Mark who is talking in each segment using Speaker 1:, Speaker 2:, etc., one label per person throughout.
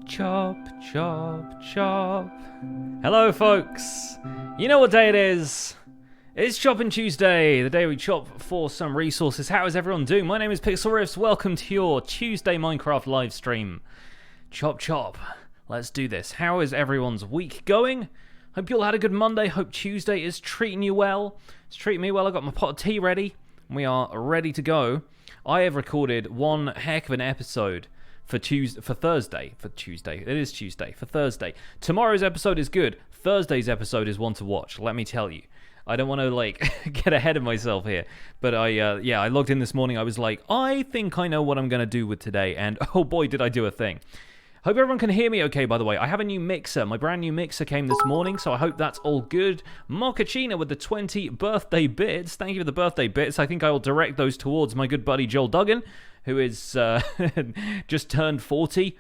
Speaker 1: Chop, chop, chop. Hello, folks. You know what day it is. It's Choppin Tuesday, the day we chop for some resources. How is everyone doing? My name is Pixel Riffs. Welcome to your Tuesday Minecraft live stream. Chop, chop. Let's do this. How is everyone's week going? Hope you all had a good Monday. Hope Tuesday is treating you well. It's treating me well. I got my pot of tea ready. We are ready to go. I have recorded one heck of an episode for Thursday. It is Tuesday. For Thursday. Tomorrow's episode is good. Thursday's episode is one to watch, let me tell you. I don't want to, get ahead of myself here. But I logged in this morning. I was like, I think I know what I'm going to do with today. And oh boy, did I do a thing. Hope everyone can hear me okay, by the way. I have a new mixer. My brand new mixer came this morning, so I hope that's all good. Mochaccino with the 20 birthday bits. Thank you for the birthday bits. I think I will direct those towards my good buddy Joel Duggan, who is just turned 40.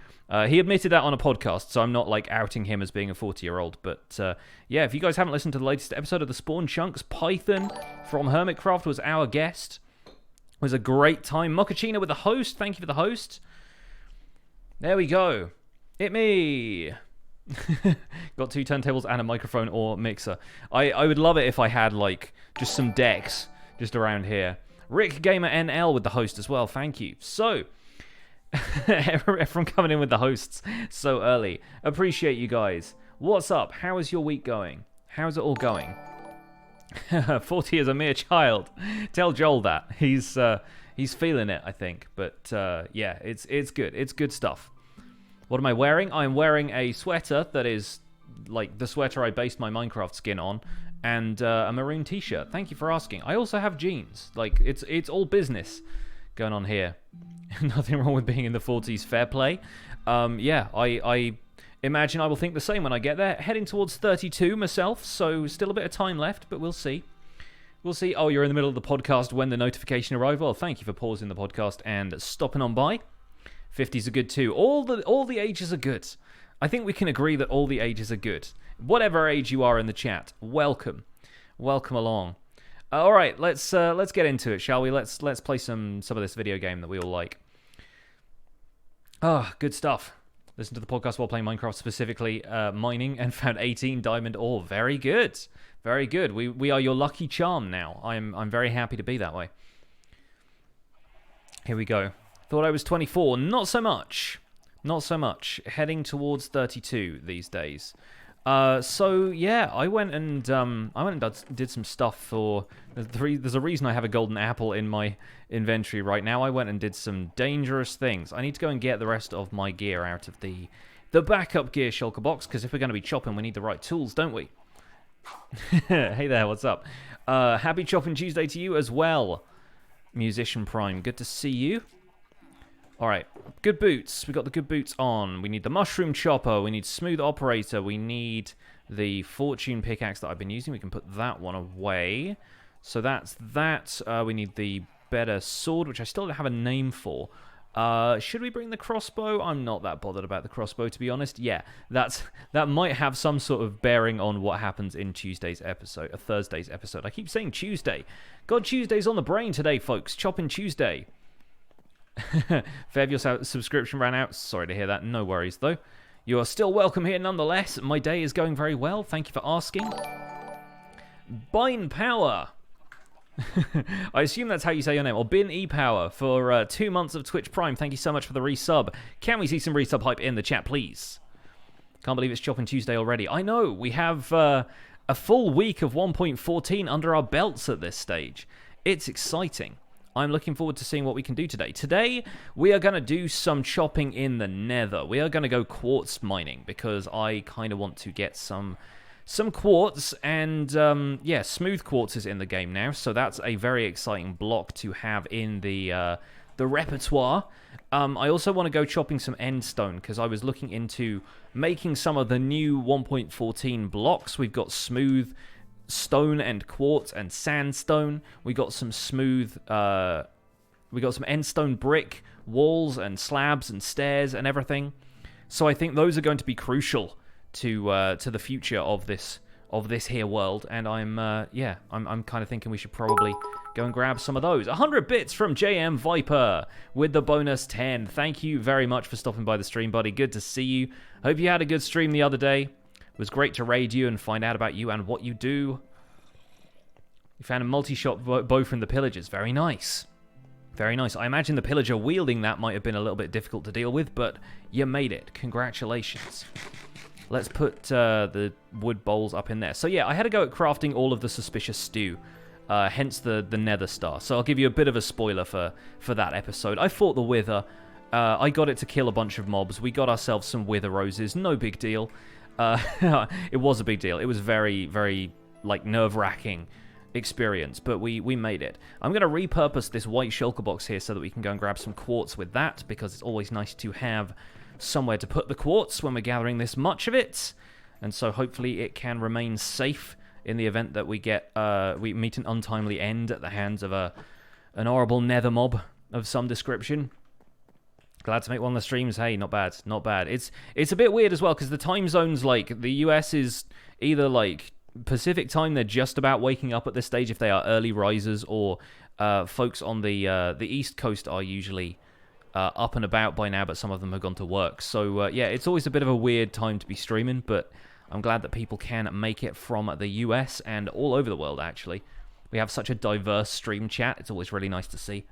Speaker 1: He admitted that on a podcast, so I'm not, outing him as being a 40-year-old. But, yeah, if you guys haven't listened to the latest episode of the Spawn Chunks, Python from Hermitcraft was our guest. It was a great time. Mochaccino with the host. Thank you for the host. There we go. It me. Got 2 turntables and a microphone or mixer. I would love it if I had, just some decks just around here. Rick Gamer NL with the host as well. Thank you. So, everyone coming in with the hosts so early. Appreciate you guys. What's up? How is your week going? How's it all going? 40 is a mere child. Tell Joel that. He's feeling it, I think. But, yeah, it's good. It's good stuff. What am I wearing? I'm wearing a sweater that is, the sweater I based my Minecraft skin on, and a maroon t-shirt. Thank you for asking. I also have jeans. It's all business going on here. Nothing wrong with being in the 40s. Fair play. Yeah, I imagine I will think the same when I get there. Heading towards 32 myself, so still a bit of time left, but we'll see. We'll see. Oh, you're in the middle of the podcast when the notification arrived. Well, thank you for pausing the podcast and stopping on by. 50s are good too. All the ages are good. I think we can agree that all the ages are good. Whatever age you are in the chat, welcome. Welcome along. All right, let's get into it, shall we? Let's play some of this video game that we all like. Ah, good stuff. Listen to the podcast while playing Minecraft, specifically mining, and found 18 diamond ore. Very good. Very good. We are your lucky charm now. I'm very happy to be that way. Here we go. Thought I was 24. Not so much. Not so much. Heading towards 32 these days. So yeah, I went and did some stuff for. There's a reason I have a golden apple in my inventory right now. I went and did some dangerous things. I need to go and get the rest of my gear out of the backup gear shulker box, because if we're going to be chopping, we need the right tools, don't we? Hey there, what's up? Happy Choppin Tuesday to you as well, Musician Prime. Good to see you. Alright, good boots. We got the good boots on. We need the mushroom chopper. We need smooth operator. We need the fortune pickaxe that I've been using. We can put that one away. So that's that. We need the better sword, which I still don't have a name for. Should we bring the crossbow? I'm not that bothered about the crossbow, to be honest. Yeah, that might have some sort of bearing on what happens in Thursday's episode. I keep saying Tuesday. God, Tuesday's on the brain today, folks. Choppin Tuesday. Fair, your subscription ran out. Sorry to hear that. No worries, though. You are still welcome here nonetheless. My day is going very well. Thank you for asking. Bine Power. I assume that's how you say your name. Or Bin E-Power for 2 months of Twitch Prime. Thank you so much for the resub. Can we see some resub hype in the chat, please? Can't believe it's Choppin Tuesday already. I know. We have a full week of 1.14 under our belts at this stage. It's exciting. I'm looking forward to seeing what we can do today. Today, we are going to do some chopping in the nether. We are going to go quartz mining, because I kind of want to get some quartz, and yeah, smooth quartz is in the game now, so that's a very exciting block to have in the repertoire. I also want to go chopping some endstone, because I was looking into making some of the new 1.14 blocks. We've got smooth stone and quartz and sandstone. We got some smooth we got some endstone brick walls and slabs and stairs and everything. So I think those are going to be crucial to the future of this of this here world, and I'm kind of thinking we should probably go and grab some of those. 100 bits from JM Viper with the bonus 10. Thank you very much for stopping by the stream, buddy. Good to see you. Hope you had a good stream the other day. It was great to raid you and find out about you and what you do. You found a multi-shot bow from the Pillagers. Very nice. Very nice. I imagine the Pillager wielding that might have been a little bit difficult to deal with, but you made it. Congratulations. Let's put the wood bowls up in there. So yeah, I had to go at crafting all of the suspicious stew, hence the nether star. So I'll give you a bit of a spoiler for that episode. I fought the wither. I got it to kill a bunch of mobs. We got ourselves some wither roses. No big deal. It was a big deal. It was very, very like nerve-wracking experience, but we made it. I'm going to repurpose this white shulker box here so that we can go and grab some quartz with that, because it's always nice to have somewhere to put the quartz when we're gathering this much of it, and so hopefully it can remain safe in the event that we meet an untimely end at the hands of an horrible nether mob of some description. Glad to make one of the streams. Hey, not bad, not bad. It's a bit weird as well, because the time zones, like, the US is either, like, Pacific time, they're just about waking up at this stage if they are early risers, or folks on the East Coast are usually up and about by now, but some of them have gone to work. So, yeah, it's always a bit of a weird time to be streaming, but I'm glad that people can make it from the US and all over the world, actually. We have such a diverse stream chat. It's always really nice to see.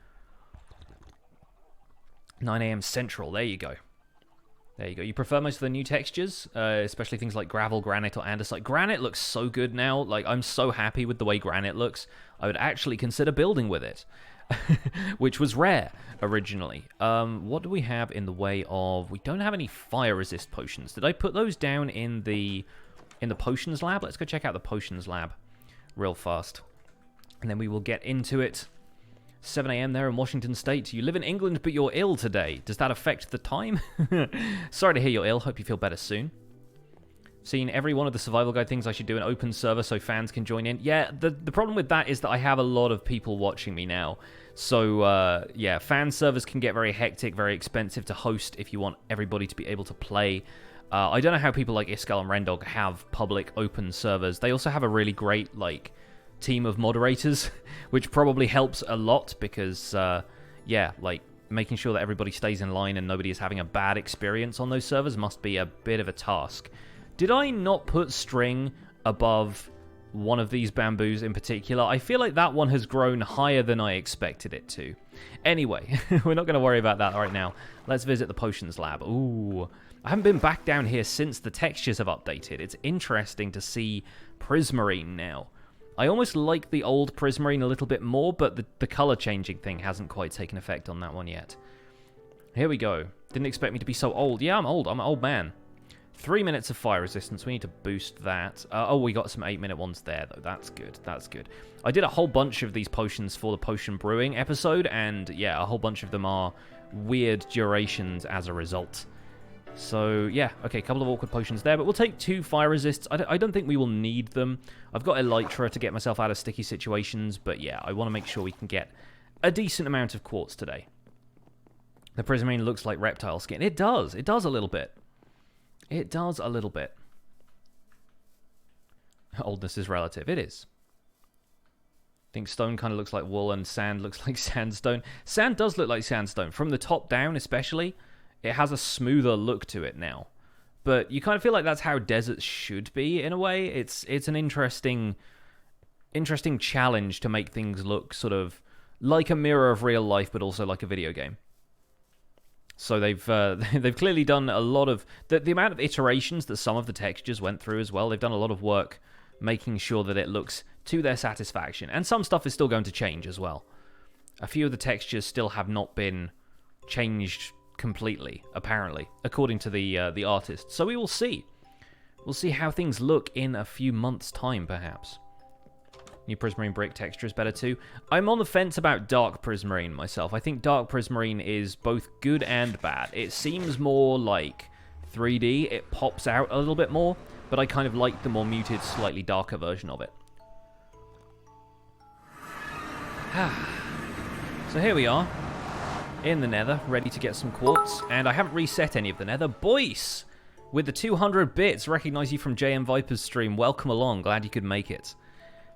Speaker 1: 9 a.m. Central. There you go. There you go. You prefer most of the new textures, especially things like gravel, granite, or andesite. Granite looks so good now. Like, I'm so happy with the way granite looks. I would actually consider building with it. Which was rare originally. What do we have in the way of... We don't have any fire resist potions. Did I put those down in the potions lab? Let's go check out the potions lab real fast. And then we will get into it. 7 a.m. there in Washington State. You live in England, but you're ill today. Does that affect the time? Sorry to hear you're ill. Hope you feel better soon. Seen every one of the survival guide things. I should do an open server so fans can join in. Yeah, the problem with that is that I have a lot of people watching me now. So, yeah, fan servers can get very hectic, very expensive to host if you want everybody to be able to play. I don't know how people like Iskall and Rendog have public open servers. They also have a really great, like, team of moderators, which probably helps a lot because, yeah, like, making sure that everybody stays in line and nobody is having a bad experience on those servers must be a bit of a task. Did I not put string above one of these bamboos in particular? I feel like that one has grown higher than I expected it to. Anyway, we're not going to worry about that right now. Let's visit the potions lab. Ooh, I haven't been back down here since the textures have updated. It's interesting to see prismarine now. I almost like the old prismarine a little bit more, but the color changing thing hasn't quite taken effect on that one yet. Here we go. Didn't expect me to be so old. Yeah, I'm old. I'm an old man. 3 minutes of fire resistance. We need to boost that. Oh, we got some 8-minute ones there, though. That's good. That's good. I did a whole bunch of these potions for the potion brewing episode, and yeah, a whole bunch of them are weird durations as a result. So, yeah. Okay, a couple of awkward potions there, but we'll take 2 fire resists. I don't think we will need them. I've got Elytra to get myself out of sticky situations, but yeah, I want to make sure we can get a decent amount of quartz today. The prismarine looks like reptile skin. It does. It does a little bit. It does a little bit. Oldness is relative. It is. I think stone kind of looks like wool and sand looks like sandstone. Sand does look like sandstone. From the top down especially, it has a smoother look to it now. But you kind of feel like that's how deserts should be in a way. It's an interesting challenge to make things look sort of like a mirror of real life, but also like a video game. So they've clearly done a lot of... The amount of iterations that some of the textures went through as well, they've done a lot of work making sure that it looks to their satisfaction. And some stuff is still going to change as well. A few of the textures still have not been changed completely, apparently, according to the artist. So we will see. We'll see how things look in a few months' time, perhaps. New prismarine brick texture is better too. I'm on the fence about dark prismarine myself. I think dark prismarine is both good and bad. It seems more like 3D. It pops out a little bit more, but I kind of like the more muted, slightly darker version of it. So here we are, in the nether, ready to get some quartz, and I haven't reset any of the nether. Boyce! with the 200 bits. Recognize you from JM Viper's stream. Welcome along. Glad you could make it.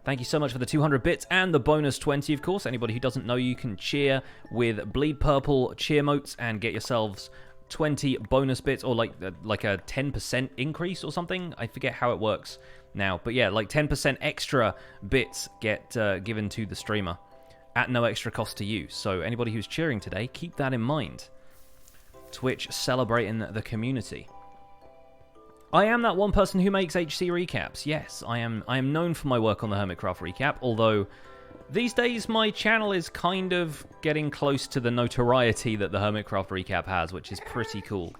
Speaker 1: Thank you so much for the 200 bits and the bonus 20, of course. Anybody who doesn't know, you can cheer with Bleed Purple cheer motes and get yourselves 20 bonus bits, or like a 10% increase or something. I forget how it works now, but yeah, like 10% extra bits get given to the streamer at no extra cost to you. So anybody who's cheering today, keep that in mind. Twitch celebrating the community. I am that one person who makes HC recaps. Yes, I am known for my work on the Hermitcraft recap, although these days my channel is kind of getting close to the notoriety that the Hermitcraft recap has, which is pretty cool.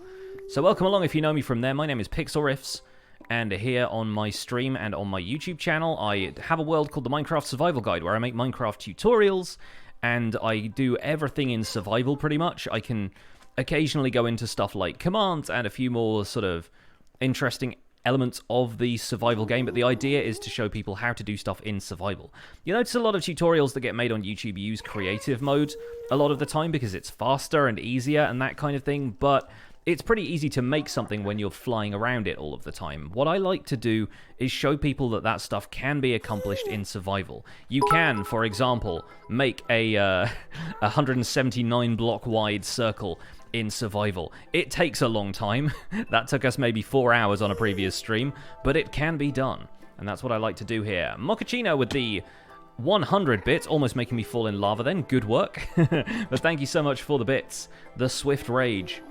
Speaker 1: So welcome along if you know me from there. My name is Pixel Riffs, and here on my stream and on my YouTube channel, I have a world called the Minecraft Survival Guide, where I make Minecraft tutorials, and I do everything in survival pretty much. I can occasionally go into stuff like commands and a few more sort of interesting elements of the survival game, but the idea is to show people how to do stuff in survival. You notice a lot of tutorials that get made on YouTube use creative mode a lot of the time because it's faster and easier and that kind of thing, but it's pretty easy to make something when you're flying around it all of the time. What I like to do is show people that that stuff can be accomplished in survival. You can, for example, make a 179 block wide circle in survival. It takes a long time. That took us maybe 4 hours on a previous stream, but it can be done. And that's what I like to do here. Mochaccino with the 100 bits, almost making me fall in lava then. Good work. But thank you so much for the bits. The Swift Rage.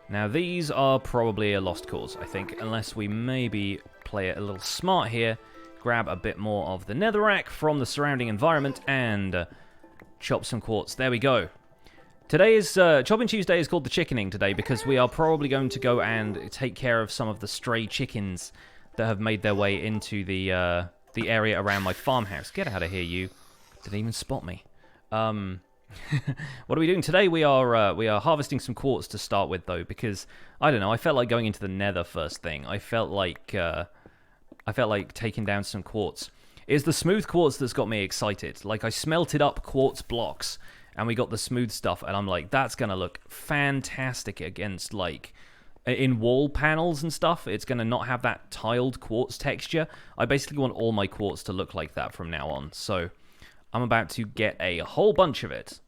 Speaker 1: Now these are probably a lost cause, I think, unless we maybe play it a little smart here, grab a bit more of the netherrack from the surrounding environment, and chop some quartz. There we go. Today is Choppin Tuesday is called the chickening today because we are probably going to go and take care of some of the stray chickens that have made their way into the area around my farmhouse. Get out of here, you! Didn't even spot me. What are we doing today? We are harvesting some quartz to start with, though, because I don't know. I felt like going into the Nether first thing. I felt like taking down some quartz. It's the smooth quartz that's got me excited. Like, I smelted up quartz blocks, and we got the smooth stuff, and I'm like, that's gonna look fantastic against, like, in wall panels and stuff. It's gonna not have that tiled quartz texture. I basically want all my quartz to look like that from now on, so I'm about to get a whole bunch of it.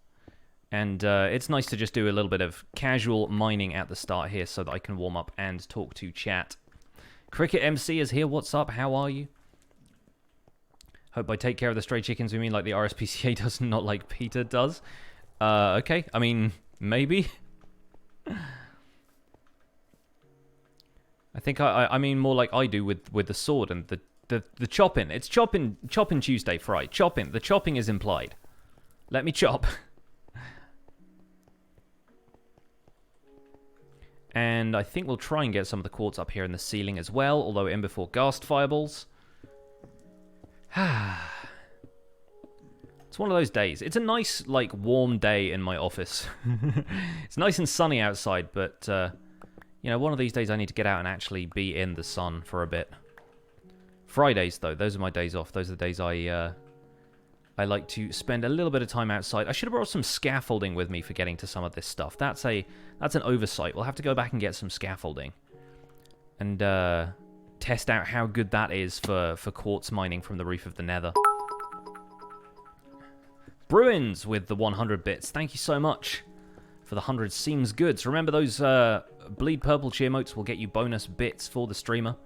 Speaker 1: And it's nice to just do a little bit of casual mining at the start here so that I can warm up and talk to chat. Cricket MC is here. What's up? How are you? Hope I take care of the stray chickens. We mean like the RSPCA does, not like Peter does. Okay. I mean, maybe. I think I mean more like I do with the sword and the chopping. It's chopping Tuesday, Fry. Chopping. The chopping is implied. Let me chop. And I think we'll try and get some of the quartz up here in the ceiling as well, although in before ghast fireballs. It's one of those days. It's a nice, like, warm day in my office. It's nice and sunny outside, but, you know, one of these days I need to get out and actually be in the sun for a bit. Fridays, though, those are my days off. Those are the days I like to spend a little bit of time outside. I should have brought some scaffolding with me for getting to some of this stuff. That's an oversight. We'll have to go back and get some scaffolding. And test out how good that is for quartz mining from the roof of the Nether. Bruins with the 100 bits. Thank you so much for the 100 seems good. So remember those bleed purple cheer motes will get you bonus bits for the streamer.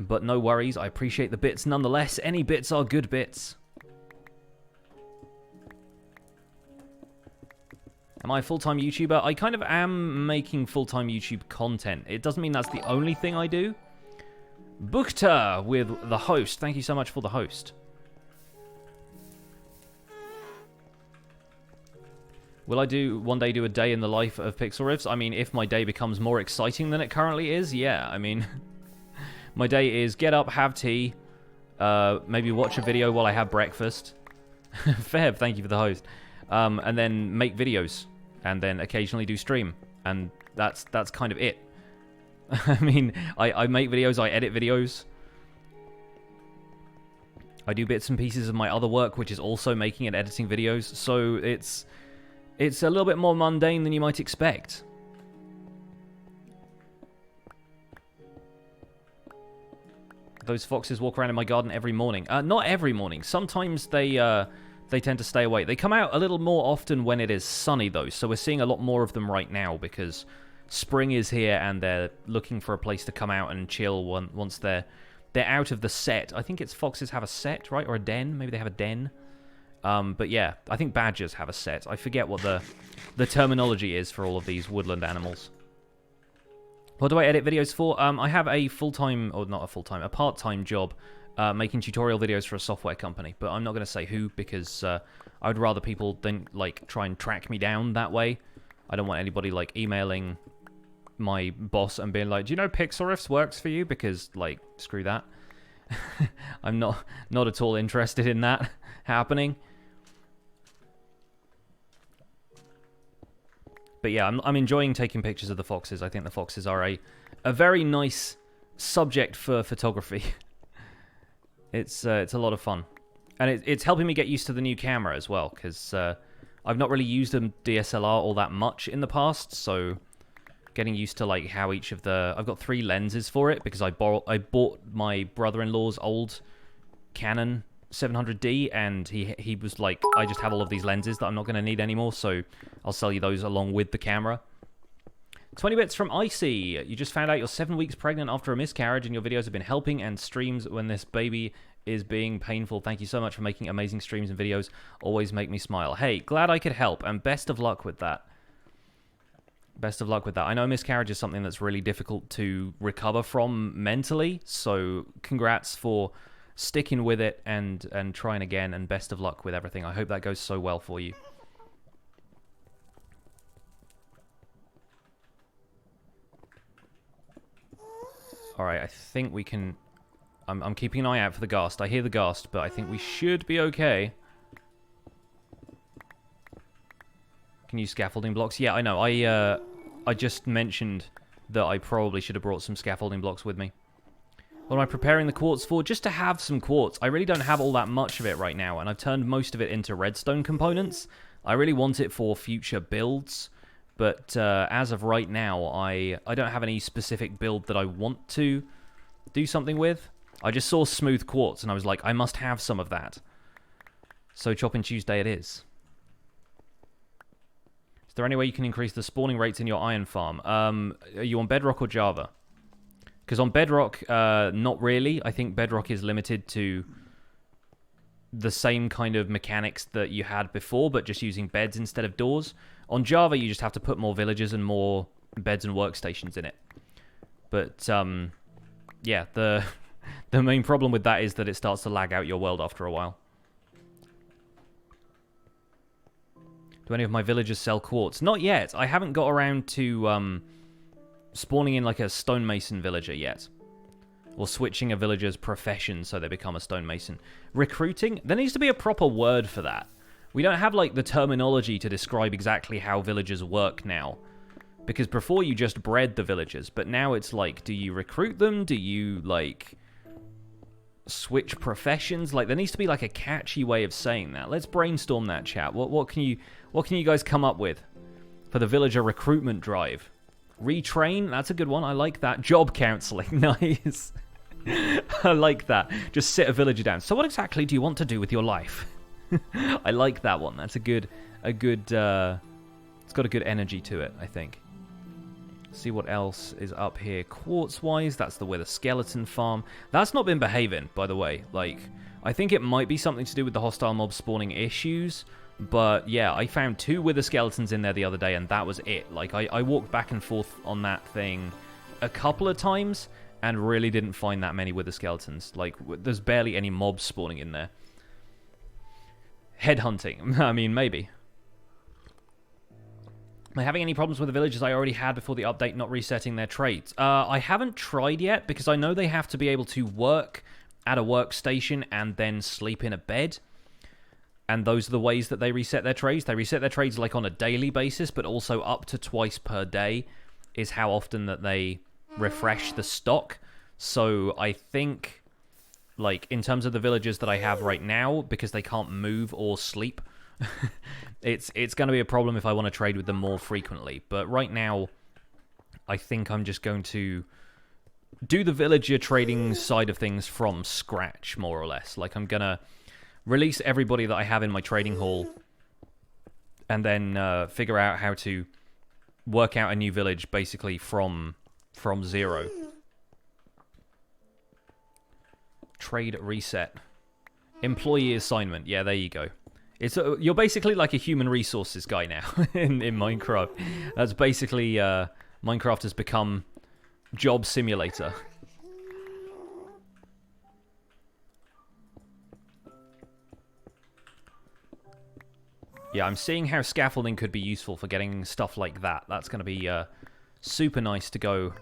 Speaker 1: But no worries, I appreciate the bits nonetheless. Any bits are good bits. Am I a full-time YouTuber? I kind of am making full-time YouTube content. It doesn't mean that's the only thing I do. Bukta with the host. Thank you so much for the host. Will I one day do a day in the life of Pixel Riffs? I mean, if my day becomes more exciting than it currently is, yeah. I mean, my day is get up, have tea, maybe watch a video while I have breakfast. Feb, thank you for the host. And then make videos, and then occasionally do stream, and that's kind of it. I mean, I make videos, I edit videos. I do bits and pieces of my other work, which is also making and editing videos. So It's a little bit more mundane than you might expect. Those foxes walk around in my garden every morning. Not every morning. Sometimes they tend to stay away. They come out a little more often when it is sunny, though. So we're seeing a lot more of them right now because spring is here and they're looking for a place to come out and chill once they're out of the set. I think it's foxes have a set, right? Or a den. Maybe they have a den. But yeah, I think badgers have a set. I forget what the terminology is for all of these woodland animals. What do I edit videos for? I have a full-time, or not a full-time, a part-time job making tutorial videos for a software company, but I'm not going to say who because I would rather people than like try and track me down that way. I don't want anybody like emailing my boss and being like, "Do you know Pixelriffs works for you?" Because like, screw that. I'm not at all interested in that happening. But yeah, I'm enjoying taking pictures of the foxes. I think the foxes are a very nice subject for photography. It's a lot of fun. And it's helping me get used to the new camera as well, because I've not really used a DSLR all that much in the past, so getting used to like how each of the... I've got 3 lenses for it, because I bought my brother-in-law's old Canon 700D, and he was like, I just have all of these lenses that I'm not going to need anymore, so I'll sell you those along with the camera. 20 bits from Icy. You just found out you're 7 weeks pregnant after a miscarriage, and your videos have been helping, and streams when this baby is being painful. Thank you so much for making amazing streams and videos. Always make me smile. Hey, glad I could help, and best of luck with that. Best of luck with that. I know miscarriage is something that's really difficult to recover from mentally, so congrats for sticking with it and trying again, and best of luck with everything. I hope that goes so well for you. Alright, I think we can... I'm keeping an eye out for the ghast. I hear the ghast, but I think we should be okay. Can use scaffolding blocks? Yeah, I know. I just mentioned that I probably should have brought some scaffolding blocks with me. What am I preparing the quartz for? Just to have some quartz. I really don't have all that much of it right now, and I've turned most of it into redstone components. I really want it for future builds, but as of right now, I don't have any specific build that I want to do something with. I just saw smooth quartz, and I was like, I must have some of that. So Choppin Tuesday it is. Is there any way you can increase the spawning rates in your iron farm? Are you on Bedrock or Java? Because on Bedrock, not really. I think Bedrock is limited to the same kind of mechanics that you had before, but just using beds instead of doors. On Java, you just have to put more villages and more beds and workstations in it. But, yeah, the main problem with that is that it starts to lag out your world after a while. Do any of my villagers sell quartz? Not yet. I haven't got around to... spawning in like a stonemason villager yet. Or switching a villager's profession so they become a stonemason. Recruiting? There needs to be a proper word for that. We don't have like the terminology to describe exactly how villagers work now. Because before you just bred the villagers, but now it's like, do you recruit them? Do you like switch professions? Like there needs to be like a catchy way of saying that. Let's brainstorm that, chat. What can you guys come up with for the villager recruitment drive? Retrain, that's a good one. I like that. Job counseling, nice. I like that. Just sit a villager down. So what exactly do you want to do with your life? I like that one. That's a good, it's got a good energy to it, I think. See what else is up here. Quartz-wise, that's the Wither Skeleton farm. That's not been behaving, by the way. Like, I think it might be something to do with the hostile mob spawning issues. But yeah, I found 2 Wither Skeletons in there the other day, and that was it. Like, I walked back and forth on that thing a couple of times, and really didn't find that many Wither Skeletons. Like, there's barely any mobs spawning in there. Headhunting. I mean, maybe. Am I having any problems with the villagers I already had before the update not resetting their trades? I haven't tried yet, because I know they have to be able to work at a workstation and then sleep in a bed. And those are the ways that they reset their trades. They reset their trades like on a daily basis, but also up to twice per day is how often that they refresh the stock. So I think, like, in terms of the villagers that I have right now, because they can't move or sleep it's going to be a problem if I want to trade with them more frequently. But right now, I think I'm just going to do the villager trading side of things from scratch, more or less. Like, I'm going to release everybody that I have in my trading hall and then figure out how to work out a new village basically from zero. Trade reset. Employee assignment. Yeah, there you go. It's you're basically like a human resources guy now in Minecraft. That's basically Minecraft has become job simulator. Yeah, I'm seeing how scaffolding could be useful for getting stuff like that. That's going to be super nice to go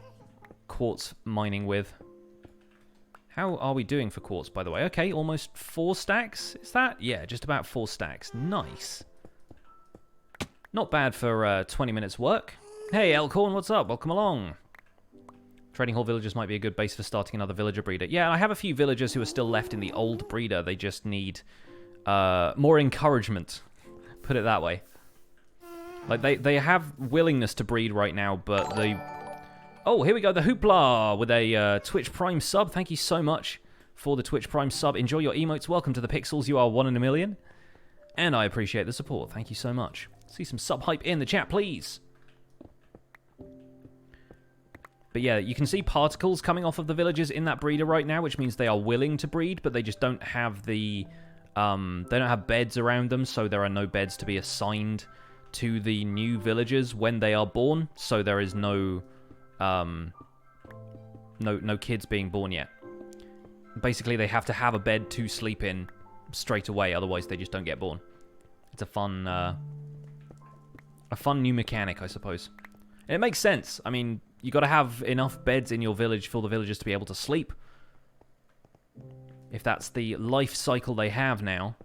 Speaker 1: quartz mining with. How are we doing for quartz, by the way? Okay, almost 4 stacks, is that? Yeah, just about 4 stacks. Nice. Not bad for 20 minutes work. Hey, Elkhorn, what's up? Welcome along. Trading hall villagers might be a good base for starting another villager breeder. Yeah, I have a few villagers who are still left in the old breeder. They just need more encouragement. Put it that way. Like, they have willingness to breed right now, but they... Oh, here we go, the Hoopla with a Twitch Prime sub. Thank you so much for the Twitch Prime sub. Enjoy your emotes. Welcome to the Pixels. You are 1 in a million. And I appreciate the support. Thank you so much. See some sub hype in the chat, please. But yeah, you can see particles coming off of the villagers in that breeder right now, which means they are willing to breed, but they just don't have the... they don't have beds around them, so there are no beds to be assigned to the new villagers when they are born, so there is no kids being born yet. Basically, they have to have a bed to sleep in straight away, otherwise they just don't get born. It's a fun new mechanic, I suppose. And it makes sense. I mean, you got to have enough beds in your village for the villagers to be able to sleep. If that's the life cycle they have now.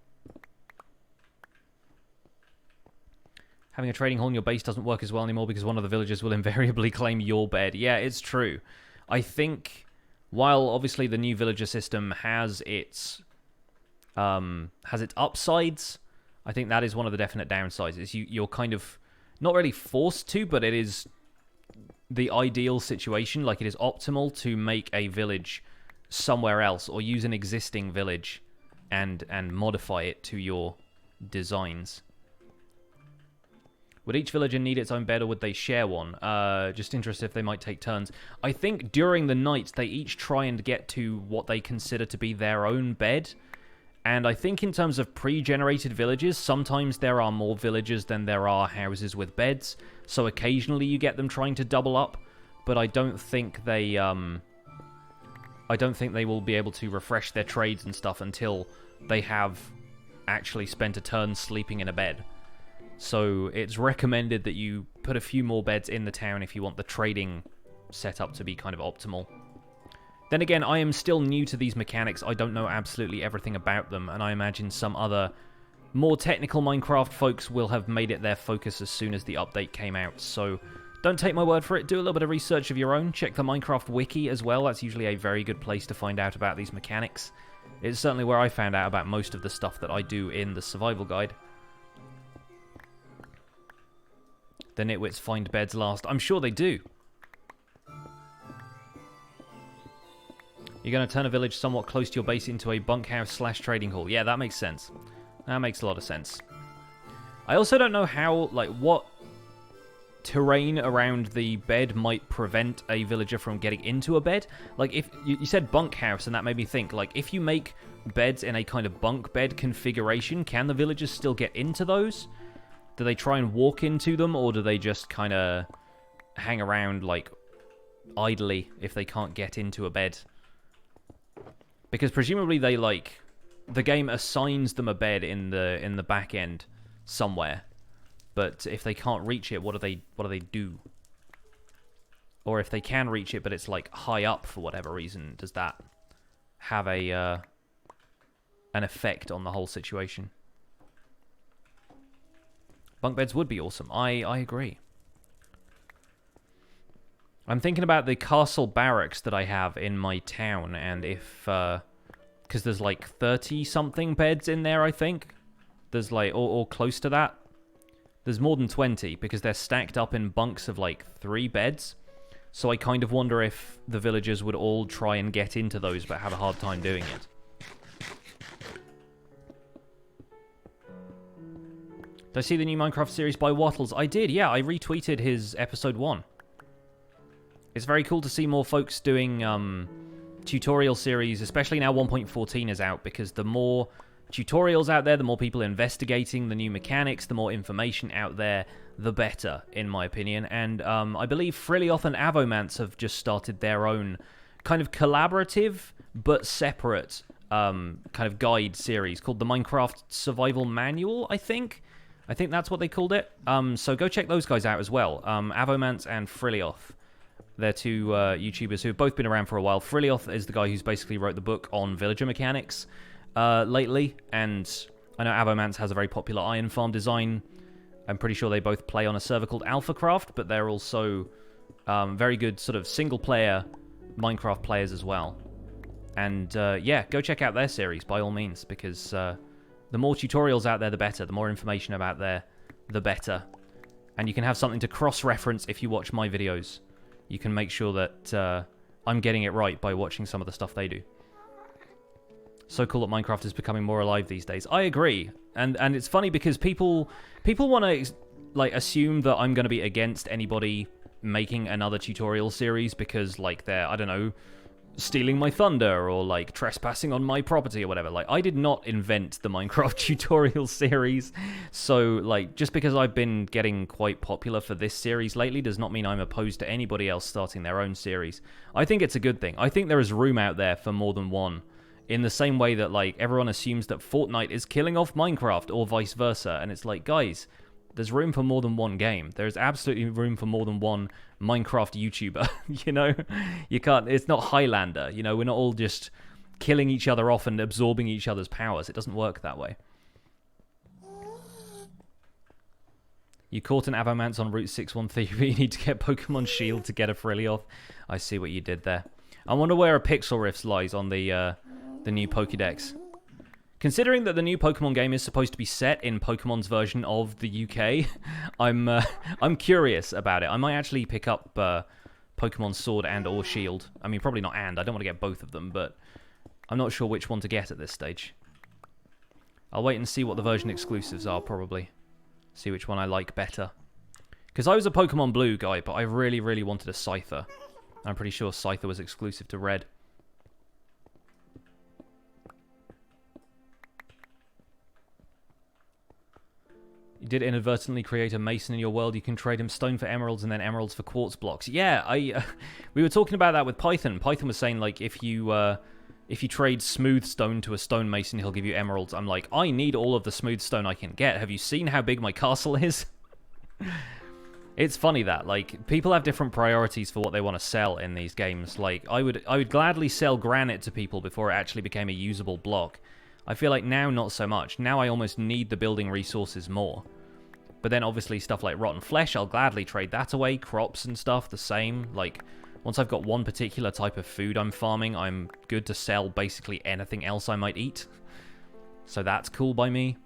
Speaker 1: Having a trading hall in your base doesn't work as well anymore because one of the villagers will invariably claim your bed. Yeah, it's true. I think while obviously the new villager system has its upsides, I think that is one of the definite downsides. Is you're kind of not really forced to, but it is the ideal situation. Like, it is optimal to make a village somewhere else or use an existing village and modify it to your designs. Would each villager need its own bed, or would they share one? Just interested if they might take turns. I think during the night, they each try and get to what they consider to be their own bed. And I think in terms of pre-generated villages, sometimes there are more villagers than there are houses with beds. So occasionally you get them trying to double up. But I don't think they will be able to refresh their trades and stuff until they have actually spent a turn sleeping in a bed. So it's recommended that you put a few more beds in the town if you want the trading setup to be kind of optimal. Then again, I am still new to these mechanics. I don't know absolutely everything about them, and I imagine some other more technical Minecraft folks will have made it their focus as soon as the update came out. So don't take my word for it. Do a little bit of research of your own. Check the Minecraft wiki as well. That's usually a very good place to find out about these mechanics. It's certainly where I found out about most of the stuff that I do in the survival guide. The nitwits find beds last. I'm sure they do. You're going to turn a village somewhat close to your base into a bunkhouse / trading hall. Yeah, that makes sense. That makes a lot of sense. I also don't know how, like, what terrain around the bed might prevent a villager from getting into a bed. Like, if you said bunkhouse, and that made me think, like, if you make beds in a kind of bunk bed configuration, can the villagers still get into those? Do they try and walk into them, or do they just kind of hang around, like, idly if they can't get into a bed? Because presumably they, like, the game assigns them a bed in the back end somewhere. But if they can't reach it, what do they do? Or if they can reach it, but it's, like, high up for whatever reason, does that have an effect on the whole situation? Bunk beds would be awesome. I agree. I'm thinking about the castle barracks that I have in my town, and if... because there's like 30-something beds in there, I think. There's like, or close to that. There's more than 20 because they're stacked up in bunks of like 3 beds. So I kind of wonder if the villagers would all try and get into those but have a hard time doing it. Did I see the new Minecraft series by Wattles? I did, yeah. I retweeted his episode 1. It's very cool to see more folks doing tutorial series, especially now 1.14 is out, because the more tutorials out there, the more people investigating the new mechanics, the more information out there, the better, in my opinion. And I believe Frilioth and Avomance have just started their own kind of collaborative but separate kind of guide series called the Minecraft Survival Manual, I think. I think that's what they called it. So go check those guys out as well. Avomance and Frilioth. They're 2 YouTubers who have both been around for a while. Frilioth is the guy who's basically wrote the book on villager mechanics lately, and I know Avomance has a very popular iron farm design. I'm pretty sure they both play on a server called AlphaCraft, but they're also very good sort of single-player Minecraft players as well. And yeah, go check out their series by all means, because the more tutorials out there, the better. The more information about there, the better. And you can have something to cross-reference if you watch my videos. You can make sure that I'm getting it right by watching some of the stuff they do. So cool that Minecraft is becoming more alive these days. I agree. And it's funny because people want to like assume that I'm going to be against anybody making another tutorial series because like they're, I don't know, stealing my thunder or like trespassing on my property or whatever. Like, I did not invent the Minecraft tutorial series, so like just because I've been getting quite popular for this series lately does not mean I'm opposed to anybody else starting their own series. I think it's a good thing. I think there is room out there for more than one, in the same way that like everyone assumes that Fortnite is killing off Minecraft or vice versa, and it's like, guys, there's room for more than one game. There's absolutely room for more than one Minecraft YouTuber, you know? You can't, it's not Highlander, you know? We're not all just killing each other off and absorbing each other's powers. It doesn't work that way. You caught an Avomance on Route 613, but you need to get Pokemon Shield to get a Frilioth. I see what you did there. I wonder where a Pixel Rift lies on the new Pokédex. Considering that the new Pokemon game is supposed to be set in Pokemon's version of the UK, I'm curious about it. I might actually pick up Pokemon Sword and or Shield. I mean, probably not and. I don't want to get both of them, but I'm not sure which one to get at this stage. I'll wait and see what the version exclusives are, probably. See which one I like better. Because I was a Pokemon Blue guy, but I really, really wanted a Scyther. I'm pretty sure Scyther was exclusive to Red. You did inadvertently create a mason in your world. You can trade him stone for emeralds and then emeralds for quartz blocks. Yeah, we were talking about that with Python. Python was saying, like, if you trade smooth stone to a stonemason, he'll give you emeralds. I'm like, I need all of the smooth stone I can get. Have you seen how big my castle is? It's funny that, like, people have different priorities for what they want to sell in these games. Like, I would gladly sell granite to people before it actually became a usable block. I feel like now, not so much. Now I almost need the building resources more. But then, obviously, stuff like rotten flesh, I'll gladly trade that away. Crops and stuff, the same. Like, once I've got one particular type of food I'm farming, I'm good to sell basically anything else I might eat. So that's cool by me.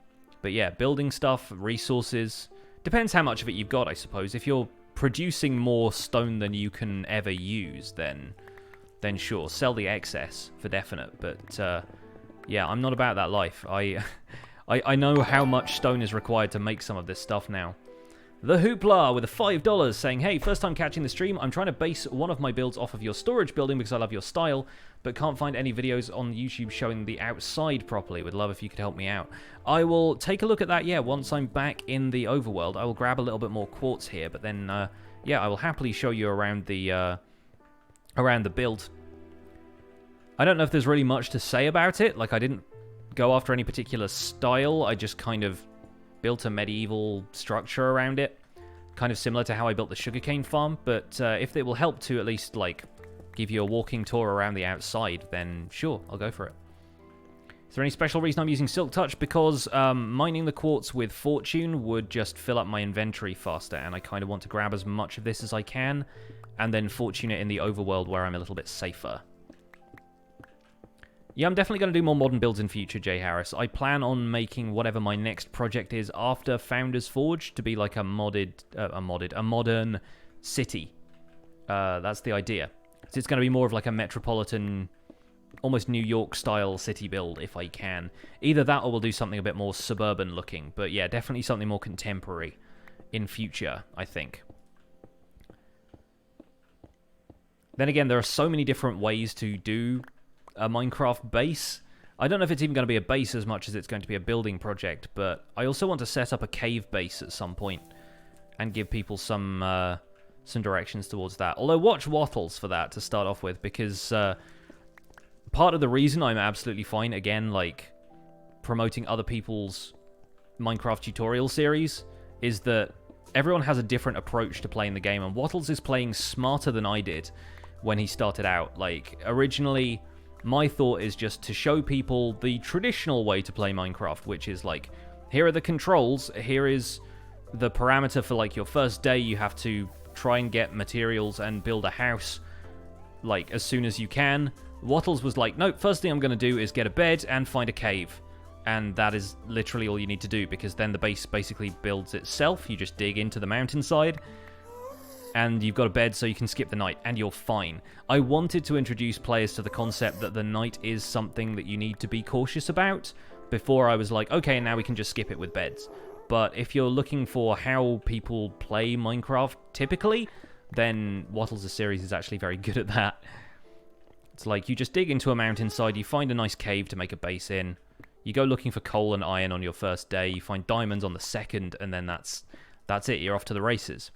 Speaker 1: But yeah, building stuff, resources. Depends how much of it you've got, I suppose. If you're producing more stone than you can ever use, then sure, sell the excess for definite. But yeah, I'm not about that life. I know how much stone is required to make some of this stuff now. The Hoopla with a $5 saying, hey, first time catching the stream. I'm trying to base one of my builds off of your storage building because I love your style, but can't find any videos on YouTube showing the outside properly. Would love if you could help me out. I will take a look at that, yeah, once I'm back in the overworld. I will grab a little bit more quartz here, but then, yeah, I will happily show you around the build. I don't know if there's really much to say about it. Like, I didn't go after any particular style. I just kind of built a medieval structure around it, kind of similar to how I built the sugarcane farm. But if it will help to at least like give you a walking tour around the outside, then sure, I'll go for it. Is there any special reason I'm using Silk Touch? Because mining the quartz with Fortune would just fill up my inventory faster, and I kind of want to grab as much of this as I can, and then Fortune it in the overworld where I'm a little bit safer. Yeah, I'm definitely going to do more modern builds in future, Jay Harris. I plan on making whatever my next project is after Founders Forge to be like a modern city. That's the idea. So it's going to be more of like a metropolitan, almost New York-style city build, if I can. Either that or we'll do something a bit more suburban-looking. But yeah, definitely something more contemporary in future, I think. Then again, there are so many different ways to do a Minecraft base. I don't know if it's even going to be a base as much as it's going to be a building project, but I also want to set up a cave base at some point and give people some directions towards that. Although watch Wattles for that to start off with, because part of the reason I'm absolutely fine, again, like promoting other people's Minecraft tutorial series, is that everyone has a different approach to playing the game, and Wattles is playing smarter than I did when he started out. Like, originally, my thought is just to show people the traditional way to play Minecraft, which is like, here are the controls, here is the parameter for like your first day, you have to try and get materials and build a house like as soon as you can. Wattles was like, nope, first thing I'm going to do is get a bed and find a cave. And that is literally all you need to do, because then the base basically builds itself. You just dig into the mountainside, and you've got a bed so you can skip the night, and you're fine. I wanted to introduce players to the concept that the night is something that you need to be cautious about, before I was like, okay, now we can just skip it with beds. But if you're looking for how people play Minecraft typically, then Wattles' series is actually very good at that. It's like, you just dig into a mountainside, you find a nice cave to make a base in, you go looking for coal and iron on your first day, you find diamonds on the second, and then that's it, you're off to the races.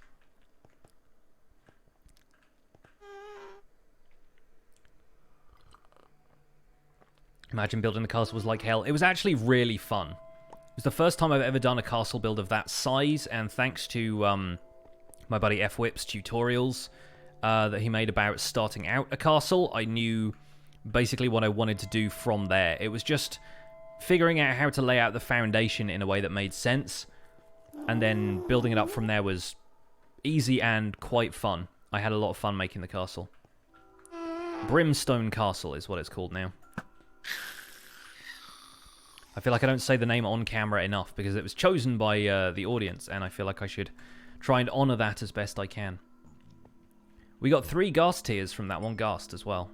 Speaker 1: Imagine building the castle was like hell. It was actually really fun. It was the first time I've ever done a castle build of that size, and thanks to my buddy F-Whip's tutorials that he made about starting out a castle, I knew basically what I wanted to do from there. It was just figuring out how to lay out the foundation in a way that made sense, and then building it up from there was easy and quite fun. I had a lot of fun making the castle. Brimstone Castle is what it's called now. I feel like I don't say the name on camera enough because it was chosen by the audience, and I feel like I should try and honour that as best I can. We got 3 ghast tears from that one ghast as well.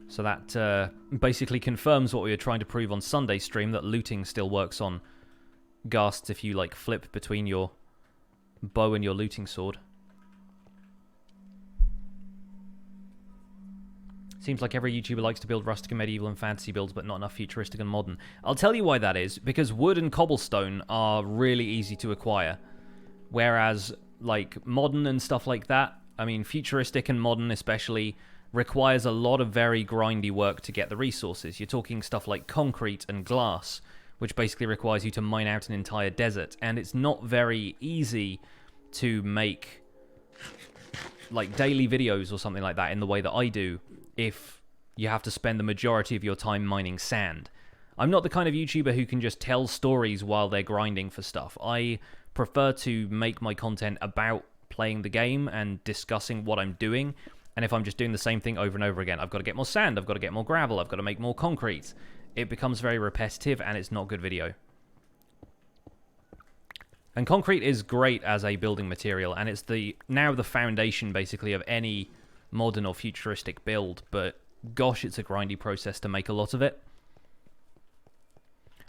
Speaker 1: So that basically confirms what we were trying to prove on Sunday stream, that looting still works on ghasts if you like flip between your bow and your looting sword. Seems like every YouTuber likes to build rustic and medieval and fantasy builds, but not enough futuristic and modern. I'll tell you why that is, because wood and cobblestone are really easy to acquire. Whereas, like, modern and stuff like that, I mean, futuristic and modern especially, requires a lot of very grindy work to get the resources. You're talking stuff like concrete and glass, which basically requires you to mine out an entire desert, and it's not very easy to make, like, daily videos or something like that in the way that I do, if you have to spend the majority of your time mining sand. I'm not the kind of YouTuber who can just tell stories while they're grinding for stuff. I prefer to make my content about playing the game and discussing what I'm doing, and if I'm just doing the same thing over and over again, I've got to get more sand, I've got to get more gravel, I've got to make more concrete, it becomes very repetitive and it's not good video. And concrete is great as a building material, and it's now the foundation basically of any modern or futuristic build, but gosh, it's a grindy process to make a lot of it.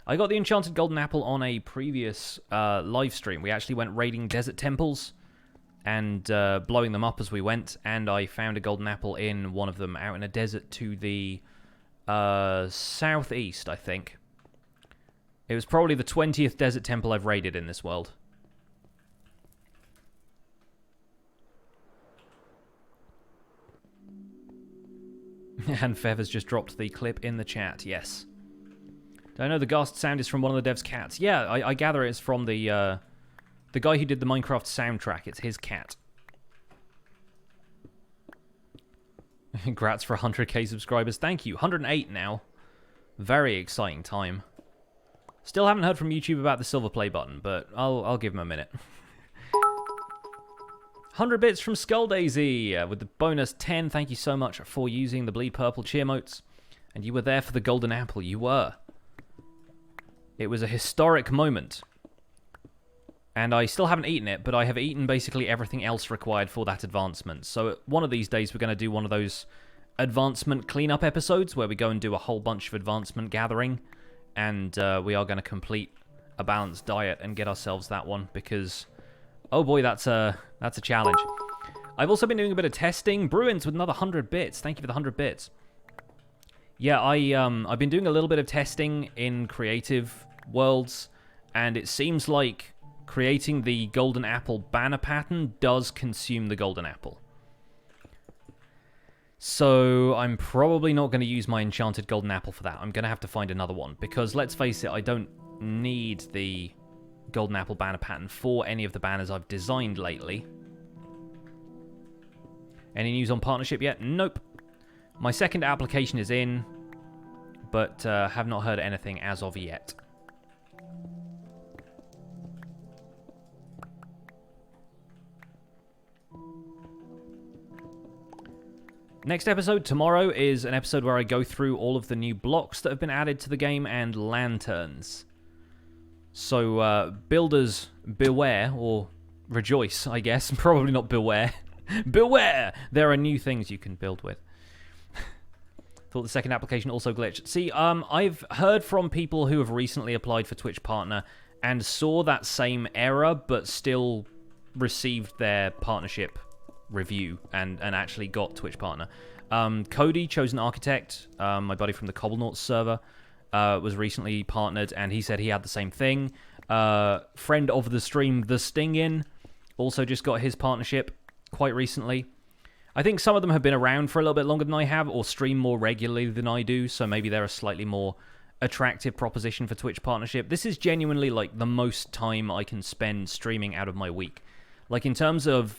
Speaker 1: I got the enchanted golden apple on a previous live stream. We actually went raiding desert temples and blowing them up as we went, and I found a golden apple in one of them out in a desert to the southeast, I think. It was probably the 20th desert temple I've raided in this world. And Fev has just dropped the clip in the chat, yes. I know the ghast sound is from one of the devs' cats. Yeah, I gather it's from the guy who did the Minecraft soundtrack. It's his cat. Congrats for 100k subscribers. Thank you. 108 now. Very exciting time. Still haven't heard from YouTube about the silver play button, but I'll give him a minute. 100 bits from Skull Daisy with the bonus 10. Thank you so much for using the bleed purple cheer motes. And you were there for the golden apple. You were. It was a historic moment. And I still haven't eaten it, but I have eaten basically everything else required for that advancement. So one of these days we're going to do one of those advancement cleanup episodes where we go and do a whole bunch of advancement gathering. And we are going to complete a balanced diet and get ourselves that one because, oh boy, that's a challenge. I've also been doing a bit of testing. Bruins with another 100 bits. Thank you for the 100 bits. Yeah, I've been doing a little bit of testing in creative worlds, and it seems like creating the golden apple banner pattern does consume the golden apple. So I'm probably not going to use my enchanted golden apple for that. I'm going to have to find another one, because let's face it, I don't need the golden apple banner pattern for any of the banners I've designed lately. Any news on partnership yet? Nope. My second application is in, but have not heard anything as of yet. Next episode tomorrow is an episode where I go through all of the new blocks that have been added to the game and lanterns. So builders beware, or rejoice, I guess. Probably not beware. Beware! There are new things you can build with. Thought the second application also glitched. See, I've heard from people who have recently applied for Twitch Partner and saw that same error, but still received their partnership review and actually got Twitch Partner. Cody, Chosen Architect, my buddy from the Cobblenauts server, was recently partnered, and he said he had the same thing. Friend of the stream, The Stingin, also just got his partnership quite recently. I think some of them have been around for a little bit longer than I have, or stream more regularly than I do, so maybe they're a slightly more attractive proposition for Twitch partnership. This is genuinely like the most time I can spend streaming out of my week. Like in terms of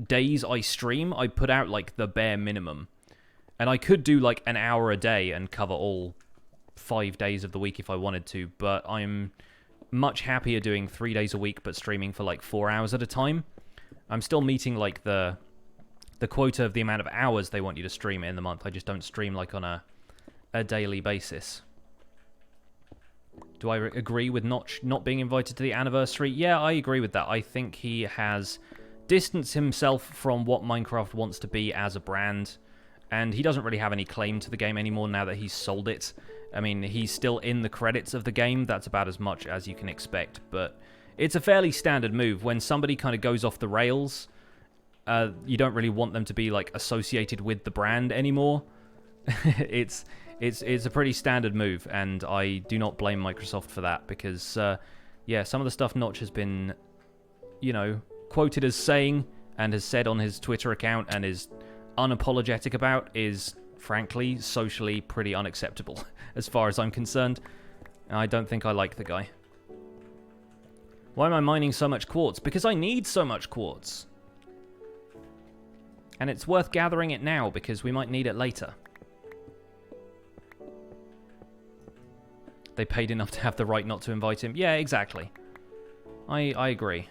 Speaker 1: days I stream, I put out like the bare minimum. And I could do like an hour a day and cover all 5 days of the week if I wanted to, but I'm much happier doing 3 days a week but streaming for like 4 hours at a time. I'm still meeting like the quota of the amount of hours they want you to stream in the month. I just don't stream like on a daily basis. Do I agree with Notch not being invited to the anniversary? Yeah, I agree with that. I think he has distanced himself from what Minecraft wants to be as a brand, and he doesn't really have any claim to the game anymore now that he's sold it. I mean, he's still in the credits of the game. That's about as much as you can expect, but it's a fairly standard move. When somebody kind of goes off the rails, you don't really want them to be like associated with the brand anymore. It's a pretty standard move, and I do not blame Microsoft for that, because yeah, some of the stuff Notch has been, you know, quoted as saying and has said on his Twitter account and is unapologetic about is frankly socially pretty unacceptable as far as I'm concerned. I don't think I like the guy. Why am I mining so much quartz? Because I need so much quartz. And it's worth gathering it now because we might need it later. They paid enough to have the right not to invite him. Yeah, exactly. I agree.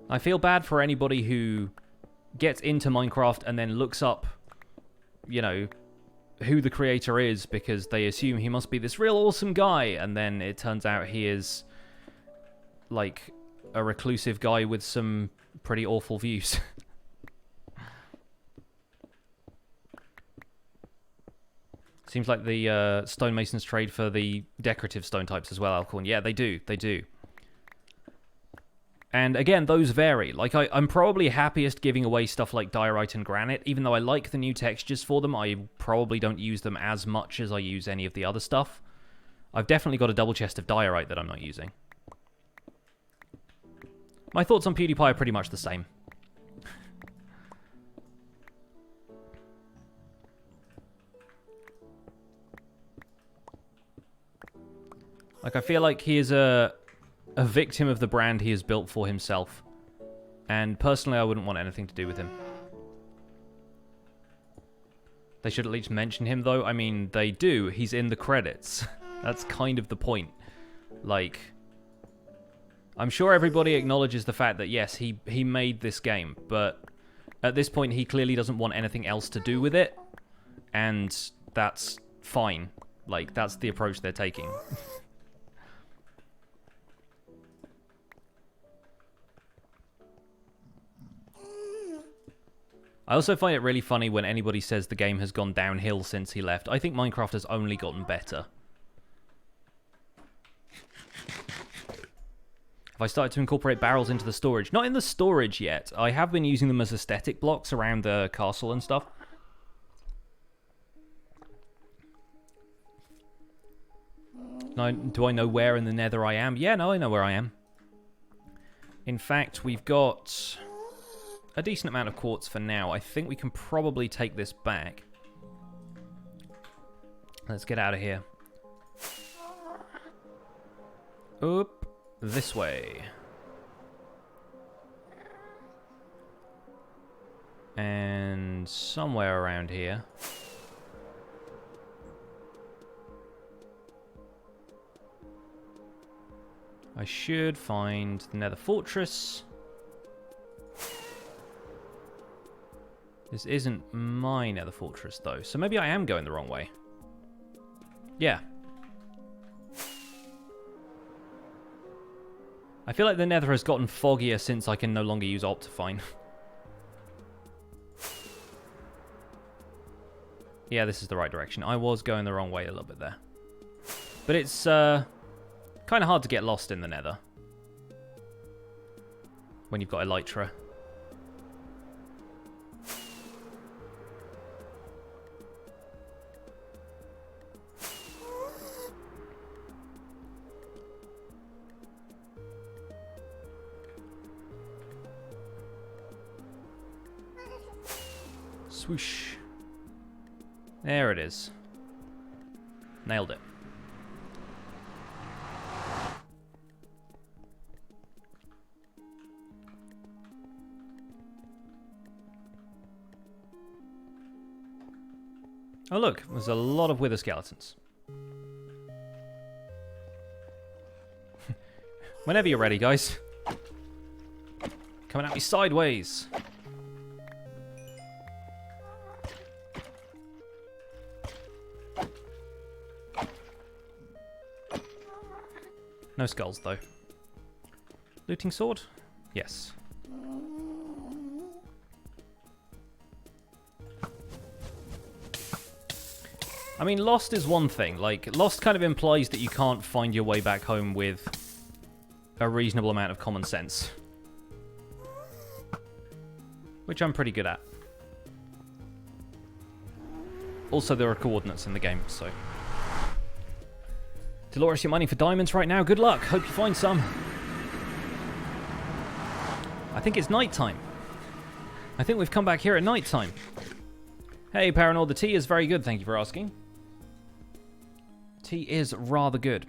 Speaker 1: I feel bad for anybody who gets into Minecraft and then looks up, you know, who the creator is because they assume he must be this real awesome guy, and then it turns out he is like a reclusive guy with some pretty awful views. Seems like the stonemasons trade for the decorative stone types as well, Alcorn. Yeah, they do. They do. And again, those vary. Like, I'm probably happiest giving away stuff like diorite and granite. Even though I like the new textures for them, I probably don't use them as much as I use any of the other stuff. I've definitely got a double chest of diorite that I'm not using. My thoughts on PewDiePie are pretty much the same. Like, I feel like he is a victim of the brand he has built for himself. And personally, I wouldn't want anything to do with him. They should at least mention him, though. I mean, they do. He's in the credits. That's kind of the point. Like, I'm sure everybody acknowledges the fact that, yes, he made this game, but at this point he clearly doesn't want anything else to do with it, and that's fine. Like, that's the approach they're taking. I also find it really funny when anybody says the game has gone downhill since he left. I think Minecraft has only gotten better. Have I started to incorporate barrels into the storage? Not in the storage yet. I have been using them as aesthetic blocks around the castle and stuff. Now, do I know where in the nether I am? Yeah, no, I know where I am. In fact, we've got a decent amount of quartz for now. I think we can probably take this back. Let's get out of here. Oop, this way. And somewhere around here. I should find the Nether Fortress. This isn't my Nether Fortress, though, so maybe I am going the wrong way. Yeah. I feel like the Nether has gotten foggier since I can no longer use Optifine. Yeah, this is the right direction. I was going the wrong way a little bit there. But it's kind of hard to get lost in the Nether when you've got Elytra. Swoosh. There it is. Nailed it. Oh look, there's a lot of wither skeletons. Whenever you're ready, guys. Coming at me sideways. No skulls, though. Looting sword? Yes. I mean, lost is one thing. Like, lost kind of implies that you can't find your way back home with a reasonable amount of common sense. Which I'm pretty good at. Also, there are coordinates in the game, so... Dolores, you're mining for diamonds right now. Good luck. Hope you find some. I think it's nighttime. I think we've come back here at nighttime. Hey, Paranor, the tea is very good. Thank you for asking. Tea is rather good.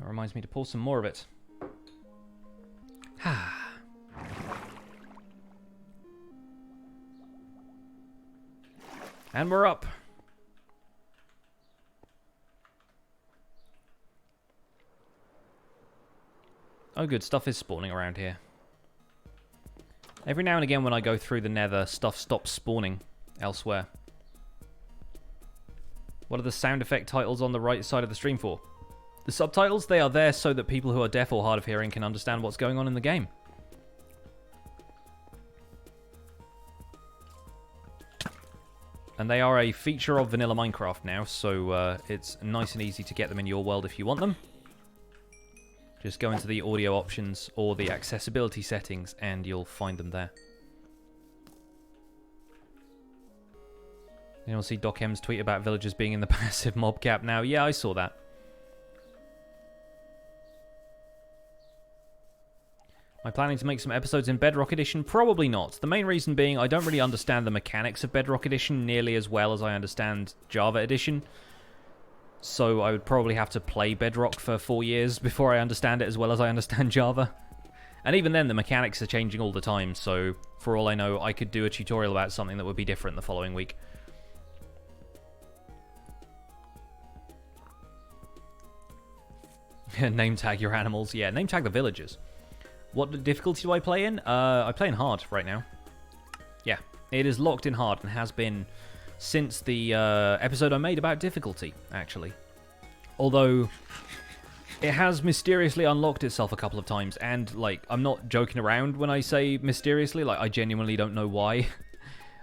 Speaker 1: That reminds me to pour some more of it. And we're up. Oh good, stuff is spawning around here. Every now and again when I go through the nether, stuff stops spawning elsewhere. What are the sound effect titles on the right side of the stream for? The subtitles, they are there so that people who are deaf or hard of hearing can understand what's going on in the game. And they are a feature of vanilla Minecraft now, so it's nice and easy to get them in your world if you want them. Just go into the audio options or the accessibility settings and you'll find them there. You'll see Doc M's tweet about villagers being in the passive mob cap now. Yeah, I saw that. Am I planning to make some episodes in Bedrock Edition? Probably not. The main reason being I don't really understand the mechanics of Bedrock Edition nearly as well as I understand Java Edition. So I would probably have to play Bedrock for 4 years before I understand it as well as I understand Java. And even then, the mechanics are changing all the time, so for all I know, I could do a tutorial about something that would be different the following week. Name tag your animals. Yeah, name tag the villagers. What difficulty do I play in? I play in hard right now. Yeah, it is locked in hard and has been since the episode I made about difficulty, actually. Although it has mysteriously unlocked itself a couple of times, and like I'm not joking around when I say mysteriously, like I genuinely don't know why.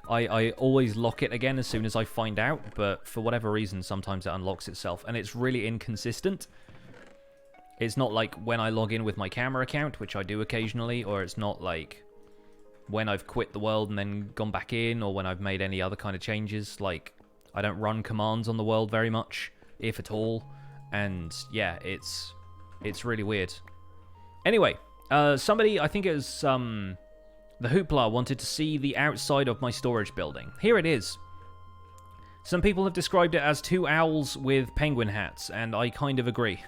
Speaker 1: I always lock it again as soon as I find out, but for whatever reason sometimes it unlocks itself, and it's really inconsistent. It's not like when I log in with my camera account, which I do occasionally, or it's not like when I've quit the world and then gone back in, or when I've made any other kind of changes. Like, I don't run commands on the world very much, if at all, and yeah, it's really weird. Anyway, somebody, I think it was the Hoopla, wanted to see the outside of my storage building. Here it is. Some people have described it as two owls with penguin hats, and I kind of agree.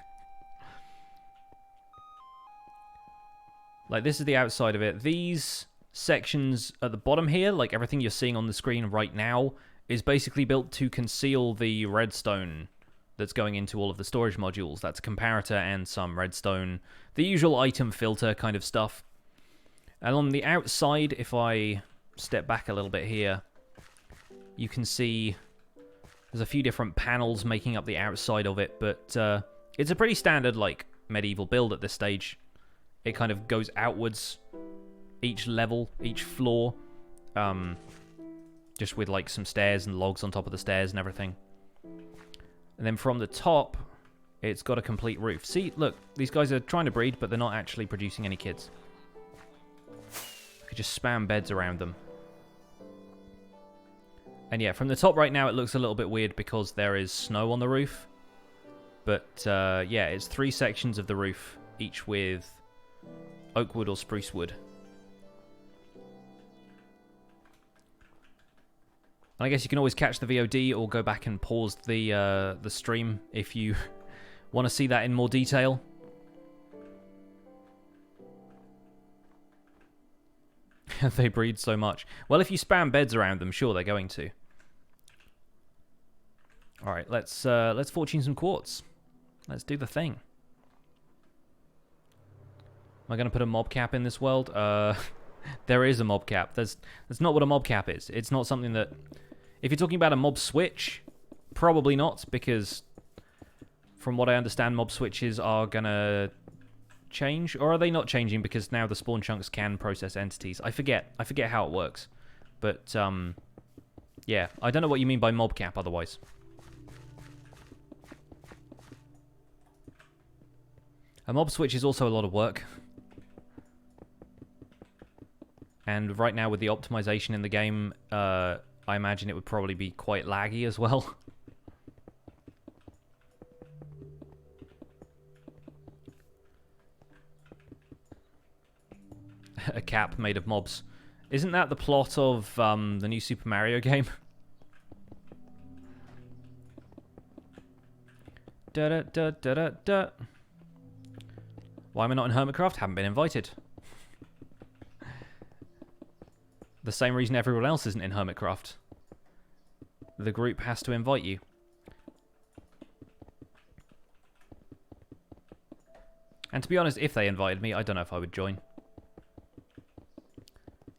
Speaker 1: Like, this is the outside of it. These sections at the bottom here, like everything you're seeing on the screen right now, is basically built to conceal the redstone that's going into all of the storage modules. That's a comparator and some redstone, the usual item filter kind of stuff. And on the outside, if I step back a little bit here, you can see there's a few different panels making up the outside of it, but it's a pretty standard, like, medieval build at this stage. It kind of goes outwards, each level, each floor, just with like some stairs and logs on top of the stairs and everything. And then from the top, it's got a complete roof. See, look, these guys are trying to breed, but they're not actually producing any kids. You could just spam beds around them. And yeah, from the top right now, it looks a little bit weird because there is snow on the roof. But yeah, it's 3 sections of the roof, each with oak wood or spruce wood. And I guess you can always catch the VOD or go back and pause the stream if you want to see that in more detail. They breed so much. Well, if you spam beds around them, sure, they're going to. All right, let's fortune some quartz. Let's do the thing. Am I going to put a mob cap in this world? There is a mob cap. That's not what a mob cap is. It's not something that... If you're talking about a mob switch, probably not, because from what I understand, mob switches are going to change. Or are they not changing because now the spawn chunks can process entities? I forget how it works. But, yeah, I don't know what you mean by mob cap otherwise. A mob switch is also a lot of work. And right now with the optimization in the game, I imagine it would probably be quite laggy as well. A cap made of mobs. Isn't that the plot of the new Super Mario game? Da-da-da-da-da-da. Why am I not in Hermitcraft? Haven't been invited. The same reason everyone else isn't in Hermitcraft. The group has to invite you. And to be honest, if they invited me, I don't know if I would join.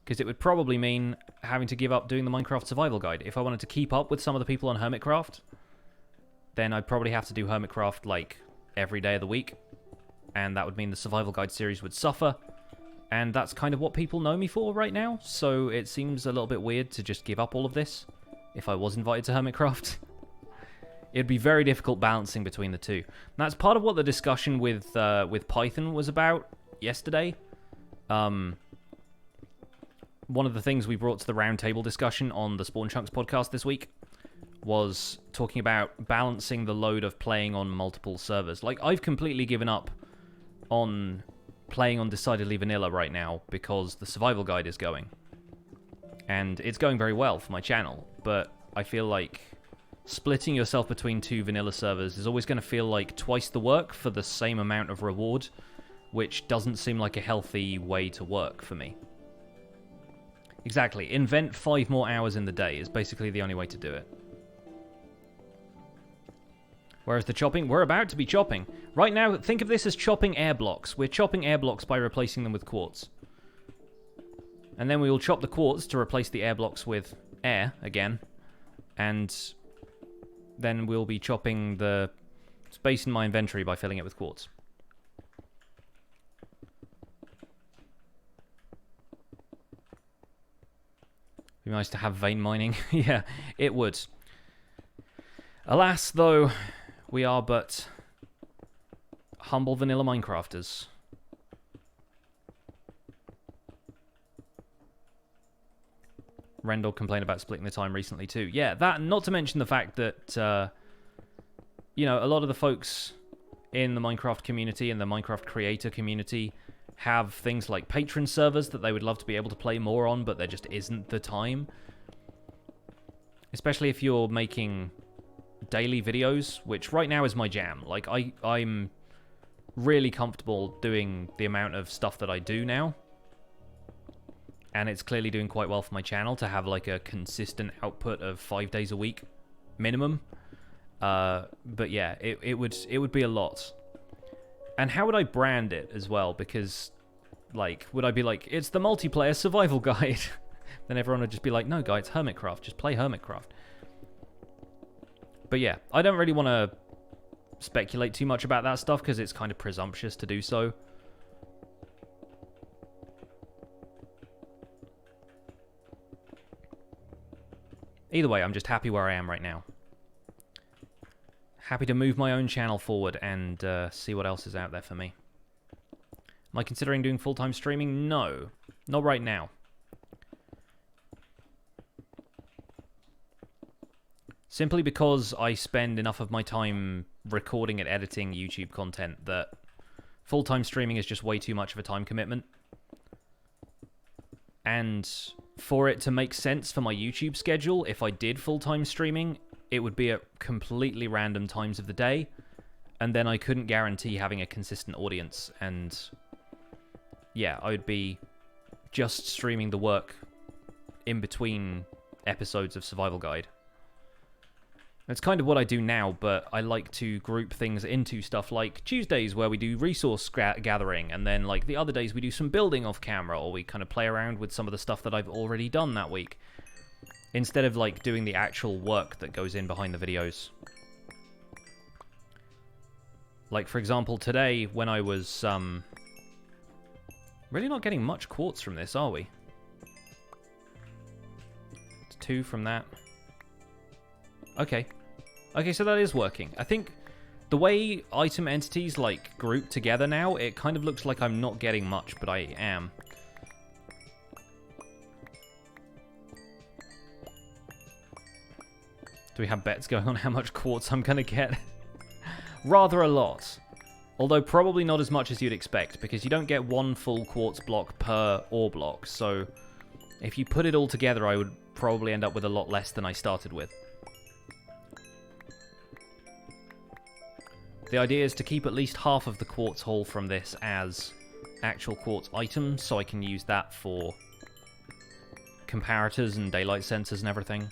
Speaker 1: Because it would probably mean having to give up doing the Minecraft Survival Guide. If I wanted to keep up with some of the people on Hermitcraft, then I'd probably have to do Hermitcraft like every day of the week. And that would mean the Survival Guide series would suffer. And that's kind of what people know me for right now, so it seems a little bit weird to just give up all of this if I was invited to Hermitcraft. It'd be very difficult balancing between the two. And that's part of what the discussion with Python was about yesterday. One of the things we brought to the roundtable discussion on the Spawn Chunks podcast this week was talking about balancing the load of playing on multiple servers. Like, I've completely given up on playing on Decidedly Vanilla right now because the Survival Guide is going. And it's going very well for my channel, but I feel like splitting yourself between 2 vanilla servers is always going to feel like twice the work for the same amount of reward, which doesn't seem like a healthy way to work for me. Exactly. Invent 5 more hours in the day is basically the only way to do it. Whereas the chopping, we're about to be chopping. Right now, think of this as chopping air blocks. We're chopping air blocks by replacing them with quartz. And then we will chop the quartz to replace the air blocks with air again. And then we'll be chopping the space in my inventory by filling it with quartz. It'd be nice to have vein mining. Yeah, it would. Alas, though, we are but humble vanilla Minecrafters. Rendell complained about splitting the time recently too. Yeah, that, not to mention the fact that, you know, a lot of the folks in the Minecraft community and the Minecraft creator community have things like patron servers that they would love to be able to play more on, but there just isn't the time. Especially if you're making daily videos, which right now is my jam. Like, I'm really comfortable doing the amount of stuff that I do now. And it's clearly doing quite well for my channel to have, like, a consistent output of 5 days a week, minimum. But yeah, it would be a lot. And how would I brand it as well? Because, like, would I be like, it's the multiplayer survival guide? Then everyone would just be like, no, guy, it's Hermitcraft. Just play Hermitcraft. But yeah, I don't really want to speculate too much about that stuff because it's kind of presumptuous to do so. Either way, I'm just happy where I am right now. Happy to move my own channel forward and see what else is out there for me. Am I considering doing full-time streaming? No. Not right now. Simply because I spend enough of my time recording and editing YouTube content that full-time streaming is just way too much of a time commitment. And for it to make sense for my YouTube schedule, if I did full-time streaming, it would be at completely random times of the day, and then I couldn't guarantee having a consistent audience, and yeah, I would be just streaming the work in between episodes of Survival Guide. That's kind of what I do now, but I like to group things into stuff like Tuesdays where we do resource gathering, and then like the other days we do some building off camera, or we kind of play around with some of the stuff that I've already done that week, instead of like doing the actual work that goes in behind the videos. Like, for example, today when I was really not getting much quartz from this, are we? It's 2 from that. Okay. Okay, so that is working. I think the way item entities, like, group together now, it kind of looks like I'm not getting much, but I am. Do we have bets going on how much quartz I'm going to get? Rather a lot. Although probably not as much as you'd expect, because you don't get 1 full quartz block per ore block, so if you put it all together, I would probably end up with a lot less than I started with. The idea is to keep at least half of the quartz haul from this as actual quartz items, so I can use that for comparators and daylight sensors and everything.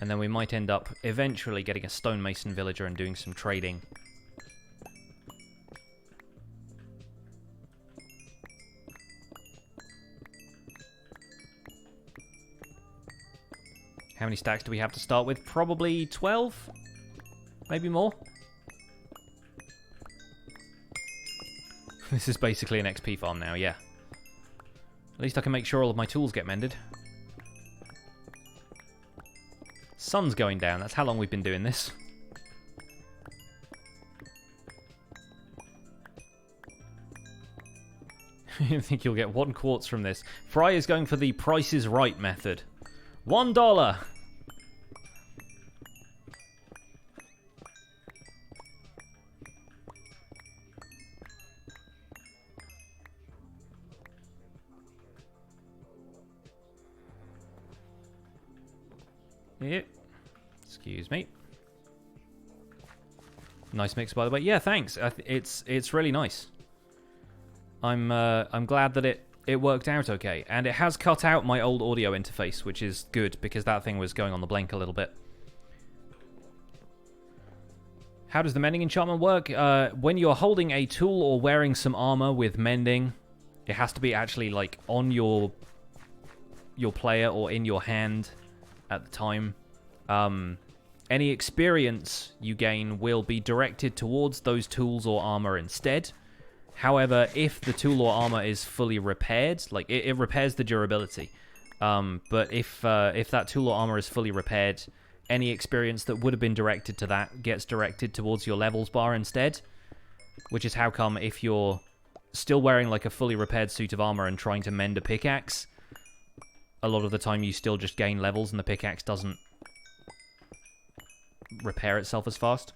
Speaker 1: And then we might end up eventually getting a stonemason villager and doing some trading. How many stacks do we have to start with? Probably 12? Maybe more? This is basically an XP farm now, yeah. At least I can make sure all of my tools get mended. Sun's going down. That's how long we've been doing this. I think you'll get 1 quartz from this. Fry is going for the Price is Right method. $1! Yep. Excuse me. Nice mix, by the way. Yeah, thanks. It's really nice. I'm glad that it worked out okay, and it has cut out my old audio interface, which is good because that thing was going on the blink a little bit. How does the mending enchantment work? When you're holding a tool or wearing some armor with mending, it has to be actually like on your player or in your hand at the time. Any experience you gain will be directed towards those tools or armor instead. However, if the tool or armor is fully repaired, like it repairs the durability. But if that tool or armor is fully repaired, any experience that would have been directed to that gets directed towards your levels bar instead. Which is how come if you're still wearing like a fully repaired suit of armor and trying to mend a pickaxe, a lot of the time you still just gain levels and the pickaxe doesn't repair itself as fast.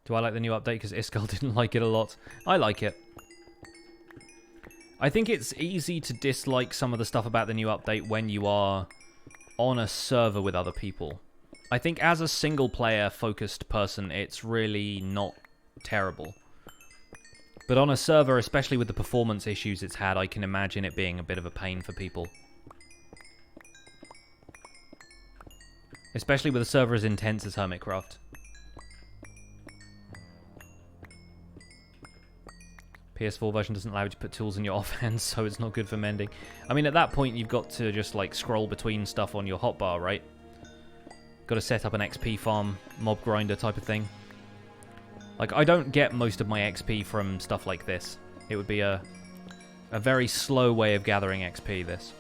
Speaker 1: Do I like the new update? Because Iskall didn't like it a lot. I like it. I think it's easy to dislike some of the stuff about the new update when you are on a server with other people. I think as a single-player focused person, it's really not terrible. But on a server, especially with the performance issues it's had, I can imagine it being a bit of a pain for people. Especially with a server as intense as Hermitcraft. PS4 version doesn't allow you to put tools in your offhand, so it's not good for mending. I mean, at that point, you've got to just, like, scroll between stuff on your hotbar, right? Got to set up an XP farm, mob grinder type of thing. Like, I don't get most of my XP from stuff like this. It would be a very slow way of gathering XP, this.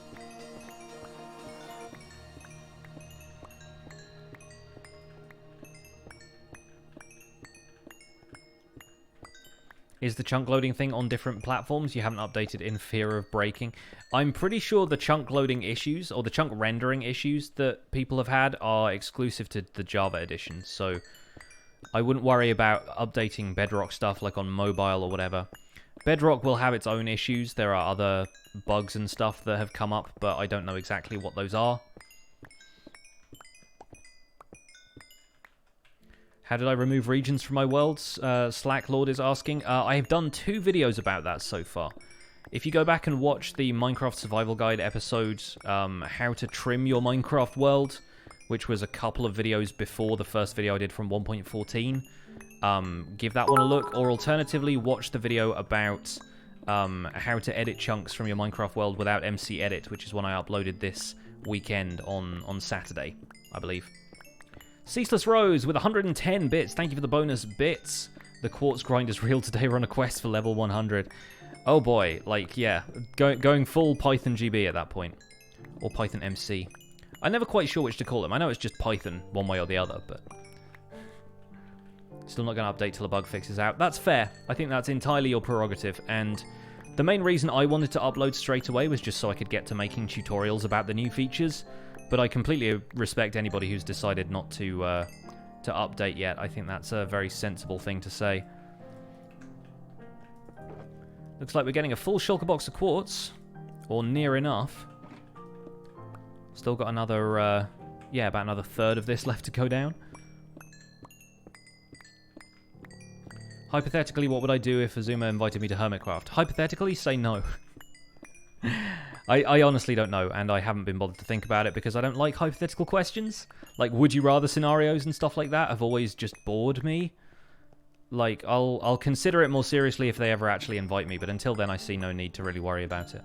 Speaker 1: Is the chunk loading thing on different platforms? You haven't updated in fear of breaking. I'm pretty sure the chunk loading issues, or the chunk rendering issues that people have had are exclusive to the Java edition, so I wouldn't worry about updating Bedrock stuff like on mobile or whatever. Bedrock will have its own issues. There are other bugs and stuff that have come up, but I don't know exactly what those are. How did I remove regions from my worlds? Slacklord is asking. I have done 2 videos about that so far. If you go back and watch the Minecraft Survival Guide episode, how to trim your Minecraft world, which was a couple of videos before the first video I did from 1.14, give that one a look. Or alternatively, watch the video about how to edit chunks from your Minecraft world without MC Edit, which is one I uploaded this weekend on Saturday, I believe. Ceaseless Rose with 110 bits. Thank you for the bonus bits. The quartz grind is real today. We're on a quest for level 100. Oh boy, like, yeah. Going full Python GB at that point. Or Python MC. I'm never quite sure which to call them. I know it's just Python one way or the other, but still not going to update till the bug fix is out. That's fair. I think that's entirely your prerogative, and the main reason I wanted to upload straight away was just so I could get to making tutorials about the new features. But I completely respect anybody who's decided not to update yet. I think that's a very sensible thing to say. Looks like we're getting a full shulker box of quartz. Or near enough. Still got another, yeah, about another third of this left to go down. Hypothetically, what would I do if Azuma invited me to Hermitcraft? Hypothetically, say no. I honestly don't know, and I haven't been bothered to think about it because I don't like hypothetical questions. Like, would you rather scenarios and stuff like that have always just bored me. Like, I'll consider it more seriously if they ever actually invite me, but until then I see no need to really worry about it.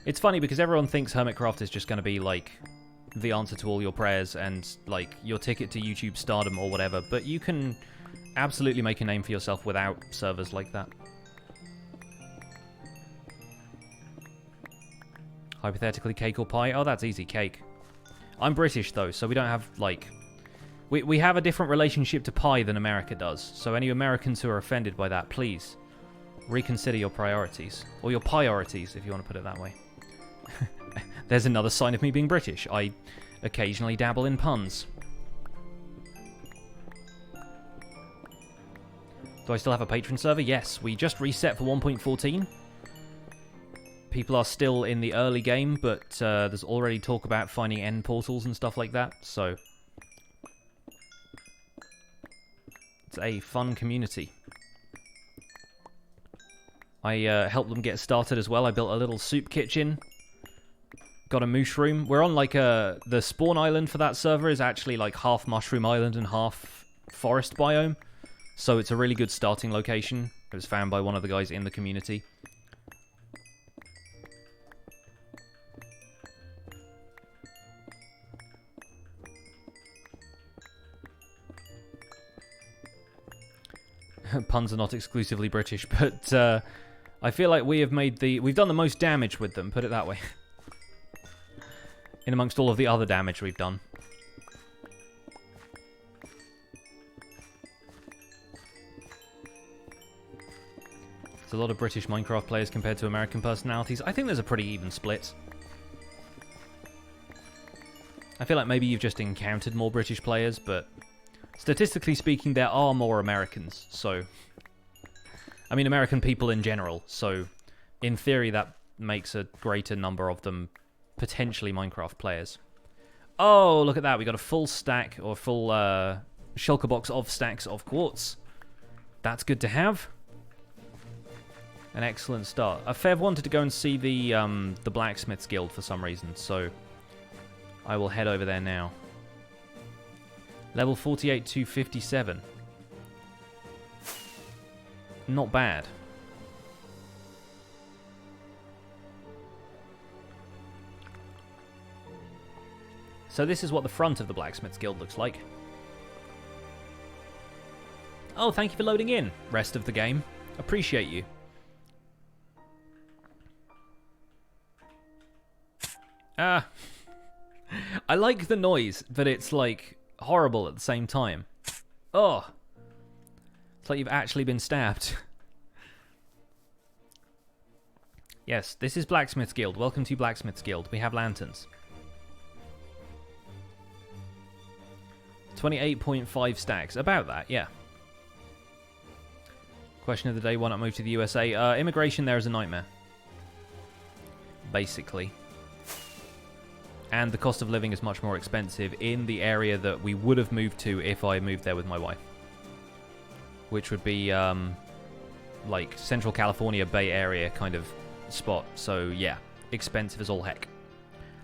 Speaker 1: It's funny because everyone thinks Hermitcraft is just going to be, like, the answer to all your prayers and, like, your ticket to YouTube stardom or whatever, but you can absolutely make a name for yourself without servers like that. Hypothetically, cake or pie? Oh, that's easy, cake. I'm British, though, so we don't have, like... We have a different relationship to pie than America does, so any Americans who are offended by that, please reconsider your priorities. Or your priorities, if you want to put it that way. There's another sign of me being British. I occasionally dabble in puns. Do I still have a patron server? Yes, we just reset for 1.14. People are still in the early game, but there's already talk about finding end portals and stuff like that, so It's a fun community. I helped them get started as well. I built a little soup kitchen. Got a mushroom. We're on like the spawn island for that server is actually like half mushroom island and half forest biome. So it's a really good starting location. It was found by one of the guys in the community. Puns are not exclusively British, but I feel like we've done the most damage with them, put it that way. In amongst all of the other damage we've done. There's a lot of British Minecraft players compared to American personalities. I think there's a pretty even split. I feel like maybe you've just encountered more British players, but statistically speaking, there are more Americans, so... I mean, American people in general, so in theory that makes a greater number of them potentially Minecraft players. Oh, look at that. We got a full stack, or full shulker box of stacks of quartz. That's good to have. An excellent start. Fev wanted to go and see the Blacksmith's Guild for some reason, so I will head over there now. Level 48 to 57. Not bad. So this is what the front of the Blacksmith's Guild looks like. Oh, thank you for loading in, rest of the game. Appreciate you. I like the noise, but it's like horrible at the same time. Oh. It's like you've actually been stabbed. Yes, this is Blacksmith's Guild. Welcome to Blacksmith's Guild. We have lanterns. 28.5 stacks. About that, yeah. Question of the day, why not move to the USA? Immigration there is a nightmare. Basically. And the cost of living is much more expensive in the area that we would have moved to if I moved there with my wife. Which would be, like, Central California, Bay Area kind of spot. So, yeah, expensive as all heck.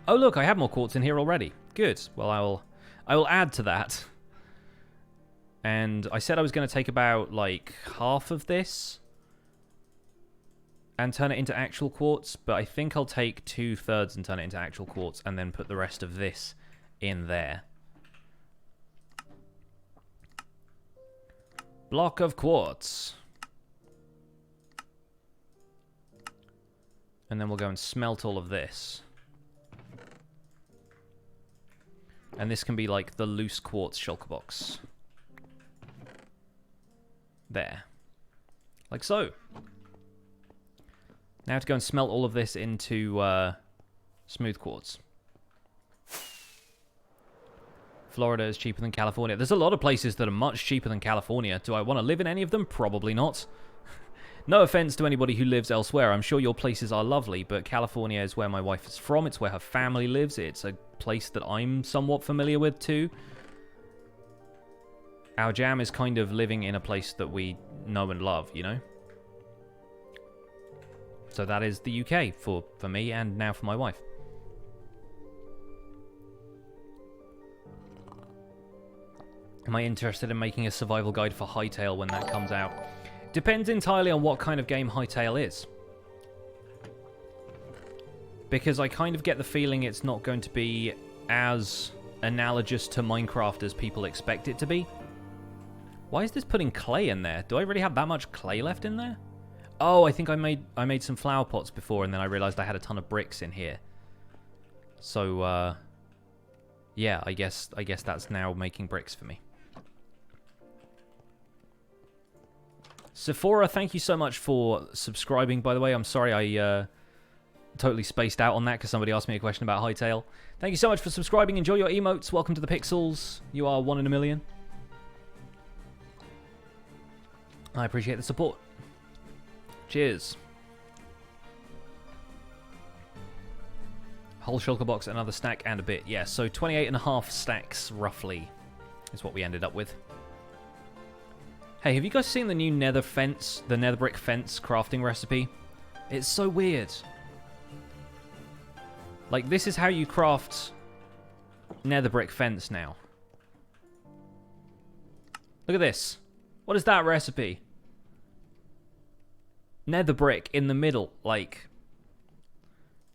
Speaker 1: Oh, look, I have more quartz in here already. Good. Well, I will add to that. And I said I was going to take about, like, half of this and turn it into actual quartz, but I think I'll take 2/3 and turn it into actual quartz and then put the rest of this in there. Block of quartz. And then we'll go and smelt all of this. And this can be like the loose quartz shulker box. There. Like so. Now to go and smelt all of this into smooth quartz. Florida is cheaper than California. There's a lot of places that are much cheaper than California. Do I want to live in any of them? Probably not. No offense to anybody who lives elsewhere. I'm sure your places are lovely, but California is where my wife is from. It's where her family lives. It's a place that I'm somewhat familiar with too. Our jam is kind of living in a place that we know and love, you know? So that is the UK for me and now for my wife. Am I interested in making a survival guide for Hytale when that comes out? Depends entirely on what kind of game Hytale is. Because I kind of get the feeling it's not going to be as analogous to Minecraft as people expect it to be. Why is this putting clay in there? Do I really have that much clay left in there? Oh, I think I made some flower pots before and then I realized I had a ton of bricks in here. So, yeah, I guess that's now making bricks for me. Sephora, thank you so much for subscribing, by the way. I'm sorry I totally spaced out on that because somebody asked me a question about Hytale. Thank you so much for subscribing. Enjoy your emotes. Welcome to the Pixels. You are 1 in a million. I appreciate the support. Cheers. Whole shulker box, another stack and a bit. Yeah, so 28.5 stacks, roughly, is what we ended up with. Hey, have you guys seen the new nether fence, the nether brick fence crafting recipe? It's so weird. Like, this is how you craft nether brick fence now. Look at this. What is that recipe? Nether brick in the middle, like,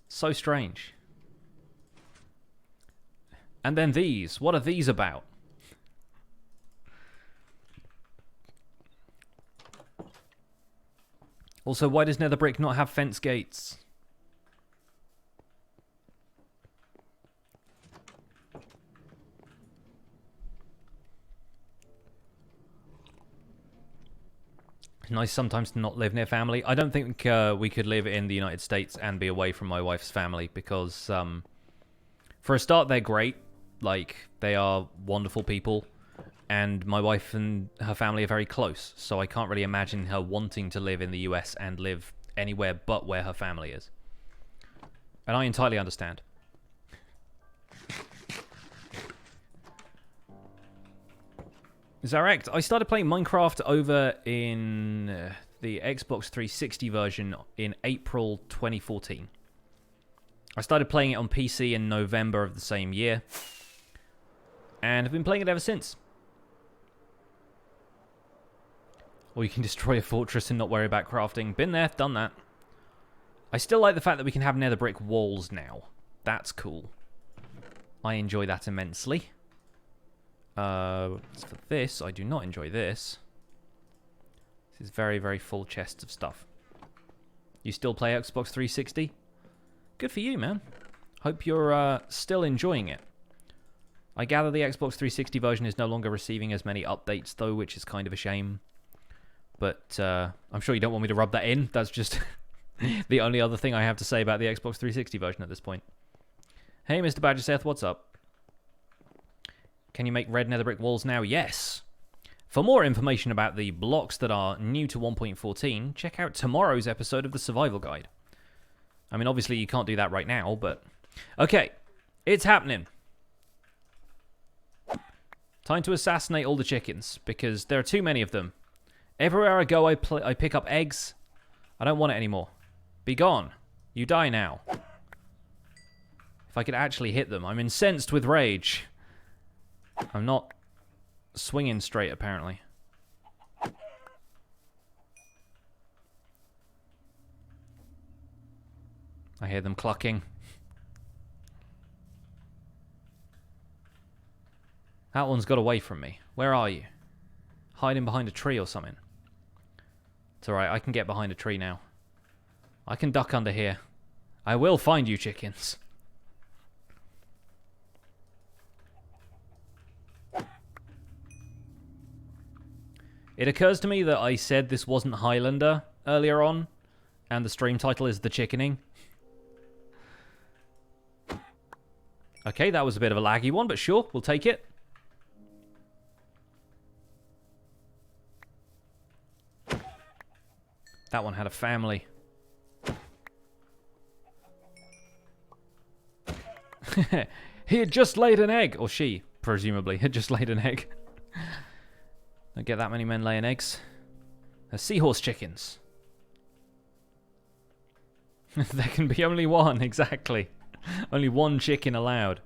Speaker 1: so strange. And then these. What are these about? Also, why does nether brick not have fence gates? It's nice sometimes to not live near family. I don't think we could live in the United States and be away from my wife's family because, for a start, they're great. Like, they are wonderful people. And my wife and her family are very close, so I can't really imagine her wanting to live in the US and live anywhere but where her family is. And I entirely understand. Zarect, I started playing Minecraft over in the Xbox 360 version in April 2014. I started playing it on PC in November of the same year, and have been playing it ever since. Or you can destroy a fortress and not worry about crafting. Been there, done that. I still like the fact that we can have nether brick walls now. That's cool. I enjoy that immensely. For this, I do not enjoy this. This is very, very full chests of stuff. You still play Xbox 360? Good for you, man. Hope you're still enjoying it. I gather the Xbox 360 version is no longer receiving as many updates, though, which is kind of a shame. But I'm sure you don't want me to rub that in. That's just the only other thing I have to say about the Xbox 360 version at this point. Hey, Mr. Badger Seth, what's up? Can you make red nether brick walls now? Yes. For more information about the blocks that are new to 1.14, check out tomorrow's episode of the Survival Guide. I mean, obviously you can't do that right now, but... Okay, it's happening. Time to assassinate all the chickens, because there are too many of them. Everywhere I go, I pick up eggs. I don't want it anymore. Be gone. You die now. If I could actually hit them. I'm incensed with rage. I'm not swinging straight, apparently. I hear them clucking. That one's got away from me. Where are you? Hiding behind a tree or something. It's alright, I can get behind a tree now. I can duck under here. I will find you, chickens. It occurs to me that I said this wasn't Highlander earlier on, and the stream title is The Chickening. Okay, that was a bit of a laggy one, but sure, we'll take it. That one had a family. He had just laid an egg. Or she, presumably, had just laid an egg. Don't get that many men laying eggs. They're seahorse chickens. There can be only one, exactly. Only one chicken allowed.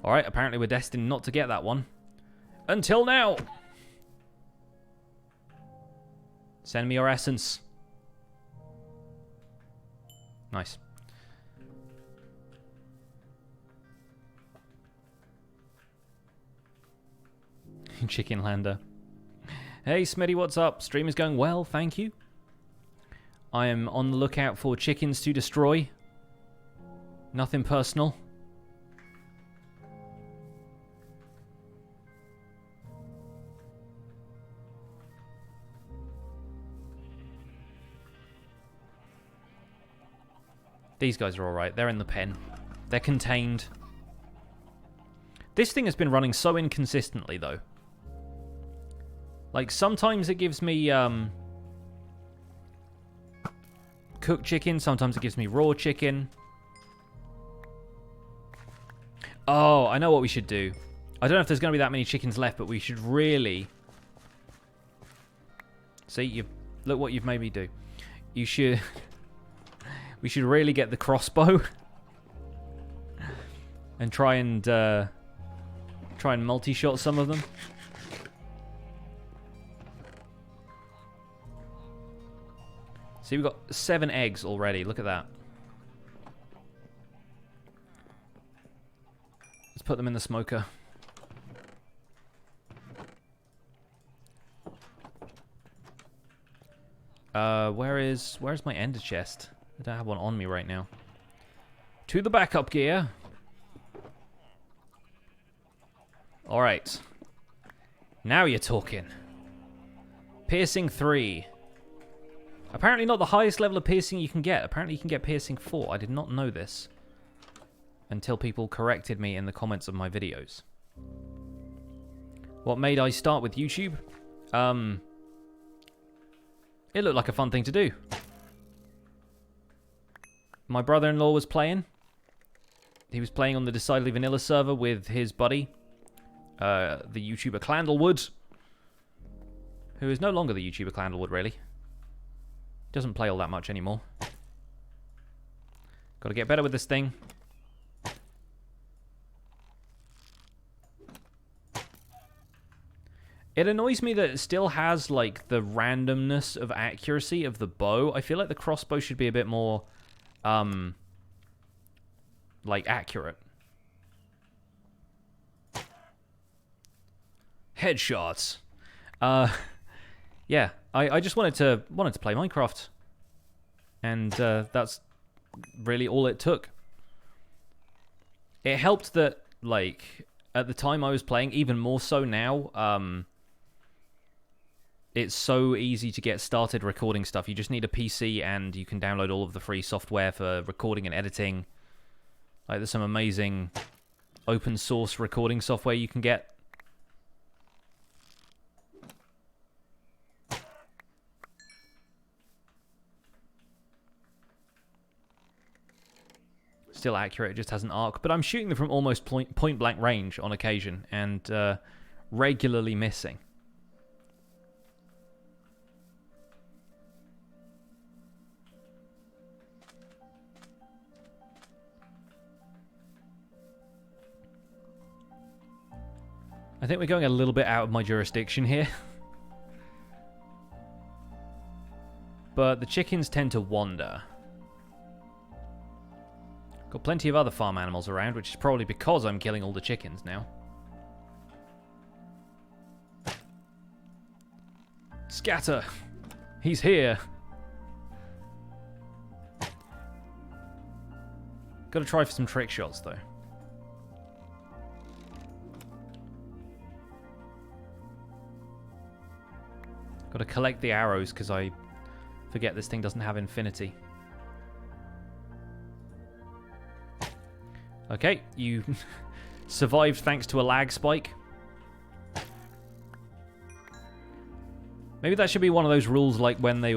Speaker 1: Alright, apparently we're destined not to get that one. Until now! Send me your essence. Nice. Chicken Lander. Hey Smitty, what's up? Stream is going well, thank you. I am on the lookout for chickens to destroy. Nothing personal. These guys are alright. They're in the pen. They're contained. This thing has been running so inconsistently, though. Like, sometimes it gives me cooked chicken. Sometimes it gives me raw chicken. Oh, I know what we should do. I don't know if there's going to be that many chickens left, but we should really... See, look what you've made me do. You should... We should really get the crossbow. And try and multi-shot some of them. See, we've got 7 eggs already. Look at that. Let's put them in the smoker. Where's my ender chest? I don't have one on me right now. To the backup gear. Alright. Now you're talking. Piercing 3. Apparently not the highest level of piercing you can get. Apparently you can get piercing 4. I did not know this. Until people corrected me in the comments of my videos. What made I start with YouTube? It looked like a fun thing to do. My brother-in-law was playing. He was playing on the Decidedly Vanilla server with his buddy, the YouTuber Clandlewood, who is no longer the YouTuber Clandlewood, really. Doesn't play all that much anymore. Got to get better with this thing. It annoys me that it still has, like, the randomness of accuracy of the bow. I feel like the crossbow should be a bit more, like, accurate. Headshots. Yeah, I just wanted to play Minecraft. And, that's really all it took. It helped that, like, at the time I was playing, even more so now, it's so easy to get started recording stuff. You just need a PC and you can download all of the free software for recording and editing. Like, there's some amazing open source recording software you can get. Still accurate, it just has an arc. But I'm shooting them from almost point blank range on occasion and regularly missing. I think we're going a little bit out of my jurisdiction here. But the chickens tend to wander. Got plenty of other farm animals around, which is probably because I'm killing all the chickens now. Scatter! He's here! Gotta try for some trick shots, though. Got to collect the arrows because I forget this thing doesn't have infinity. Okay, you survived thanks to a lag spike. Maybe that should be one of those rules like when they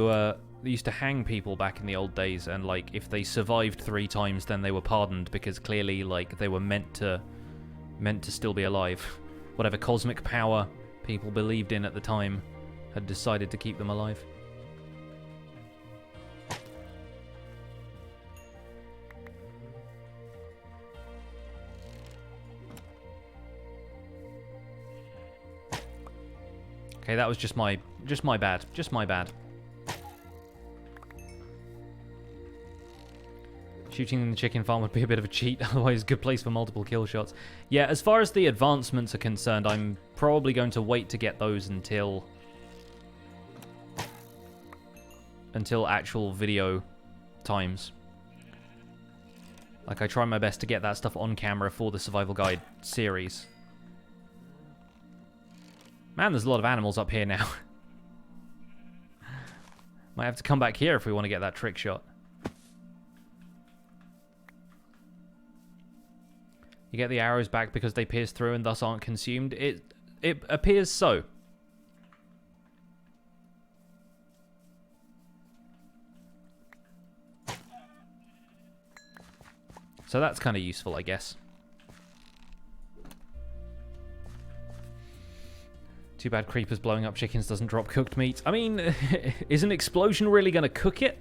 Speaker 1: used to hang people back in the old days, and like if they survived 3 times then they were pardoned because clearly like they were meant to still be alive. Whatever cosmic power people believed in at the time had decided to keep them alive. Okay, that was just my bad. Just my bad. Shooting in the chicken farm would be a bit of a cheat, otherwise good place for multiple kill shots. Yeah, as far as the advancements are concerned, I'm probably going to wait to get those until actual video times. Like, I try my best to get that stuff on camera for the Survival Guide series. Man, there's a lot of animals up here now. Might have to come back here if we want to get that trick shot. You get the arrows back because they pierce through and thus aren't consumed. It appears so. So that's kind of useful, I guess. Too bad creepers blowing up chickens doesn't drop cooked meat. I mean, is an explosion really going to cook it?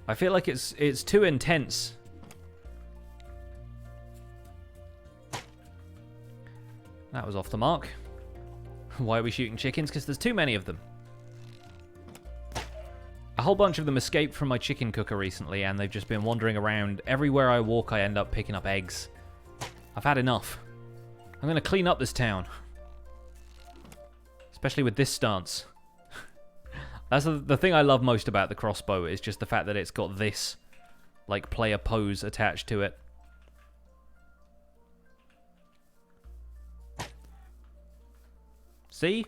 Speaker 1: I feel like it's too intense. That was off the mark. Why are we shooting chickens? Because there's too many of them. A whole bunch of them escaped from my chicken cooker recently, and they've just been wandering around. Everywhere I walk, I end up picking up eggs. I've had enough. I'm going to clean up this town. Especially with this stance. That's the thing I love most about the crossbow, is just the fact that it's got this, like, player pose attached to it. See?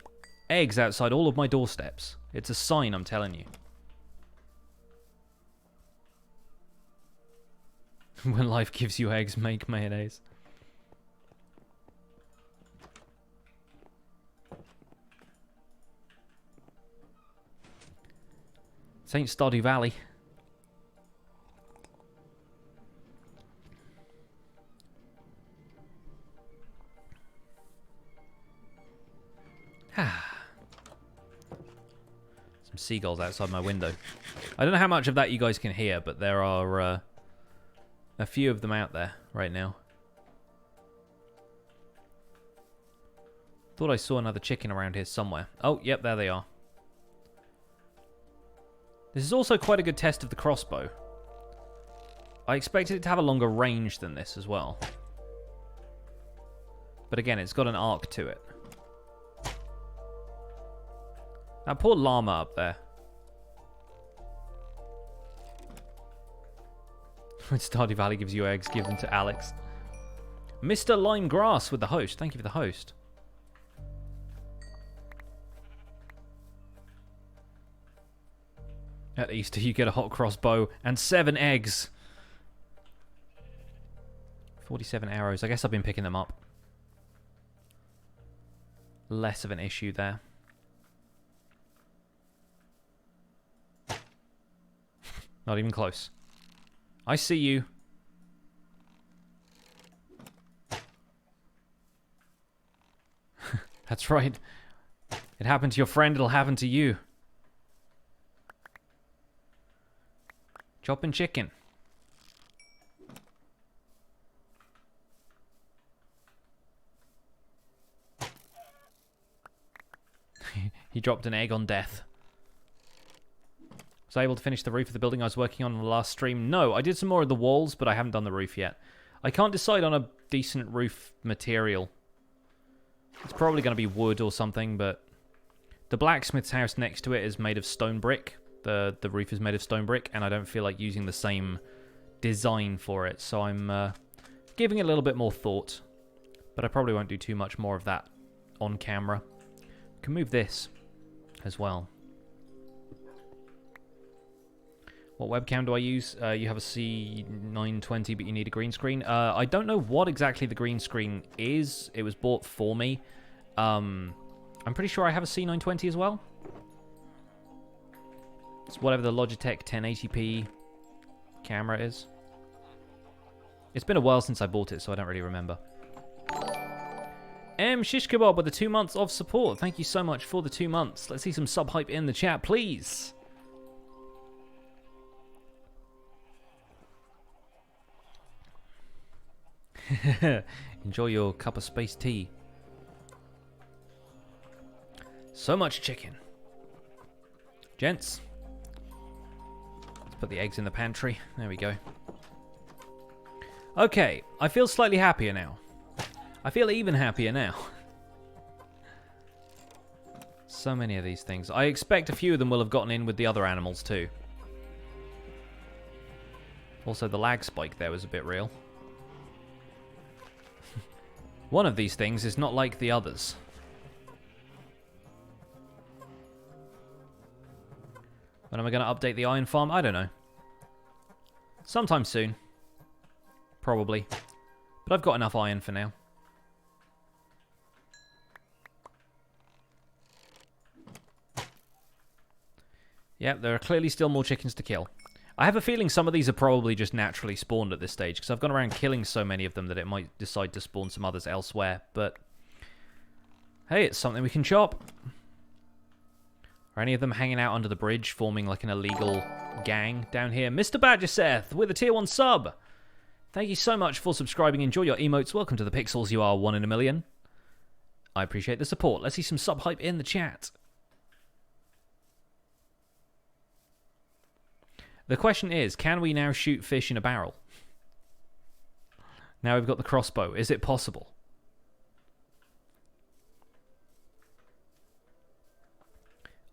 Speaker 1: Eggs outside all of my doorsteps. It's a sign, I'm telling you. When life gives you eggs, make mayonnaise. St. Stardew Valley. Some seagulls outside my window. I don't know how much of that you guys can hear, but there are a few of them out there right now. Thought I saw another chicken around here somewhere. Oh, yep, there they are. This is also quite a good test of the crossbow. I expected it to have a longer range than this as well. But again, it's got an arc to it. That poor llama up there. When Stardew Valley gives you eggs, give them to Alex. Mr. Lime Grass with the host. Thank you for the host. At Easter, you get a hot crossbow and 7 eggs. 47 arrows. I guess I've been picking them up. Less of an issue there. Not even close. I see you. That's right. It happened to your friend, it'll happen to you. Chopping chicken. He dropped an egg on death. Was I able to finish the roof of the building I was working on the last stream? No, I did some more of the walls, but I haven't done the roof yet. I can't decide on a decent roof material. It's probably going to be wood or something, but the blacksmith's house next to it is made of stone brick. The roof is made of stone brick, and I don't feel like using the same design for it, so I'm giving it a little bit more thought. But I probably won't do too much more of that on camera. We can move this as well. What webcam do I use? You have a C920, but you need a green screen. I don't know what exactly the green screen is. It was bought for me. I'm pretty sure I have a C920 as well. It's whatever the Logitech 1080p camera is. It's been a while since I bought it, so I don't really remember. Shish Kebab with the 2 months of support. Thank you so much for the 2 months. Let's see some sub hype in the chat, please. Enjoy your cup of space tea. So much chicken. Gents. Let's put the eggs in the pantry. There we go. Okay, I feel slightly happier now. I feel even happier now. So many of these things. I expect a few of them will have gotten in with the other animals too. Also, the lag spike there was a bit real. One of these things is not like the others. When am I going to update the iron farm? I don't know. Sometime soon. Probably. But I've got enough iron for now. Yep, there are clearly still more chickens to kill. I have a feeling some of these are probably just naturally spawned at this stage, because I've gone around killing so many of them that it might decide to spawn some others elsewhere, but hey, it's something we can chop. Are any of them hanging out under the bridge, forming like an illegal gang down here? Mr. Badgerseth with a tier 1 sub. Thank you so much for subscribing. Enjoy your emotes. Welcome to the Pixels. You are 1 in a million. I appreciate the support. Let's see some sub hype in the chat. The question is, can we now shoot fish in a barrel? Now we've got the crossbow. Is it possible?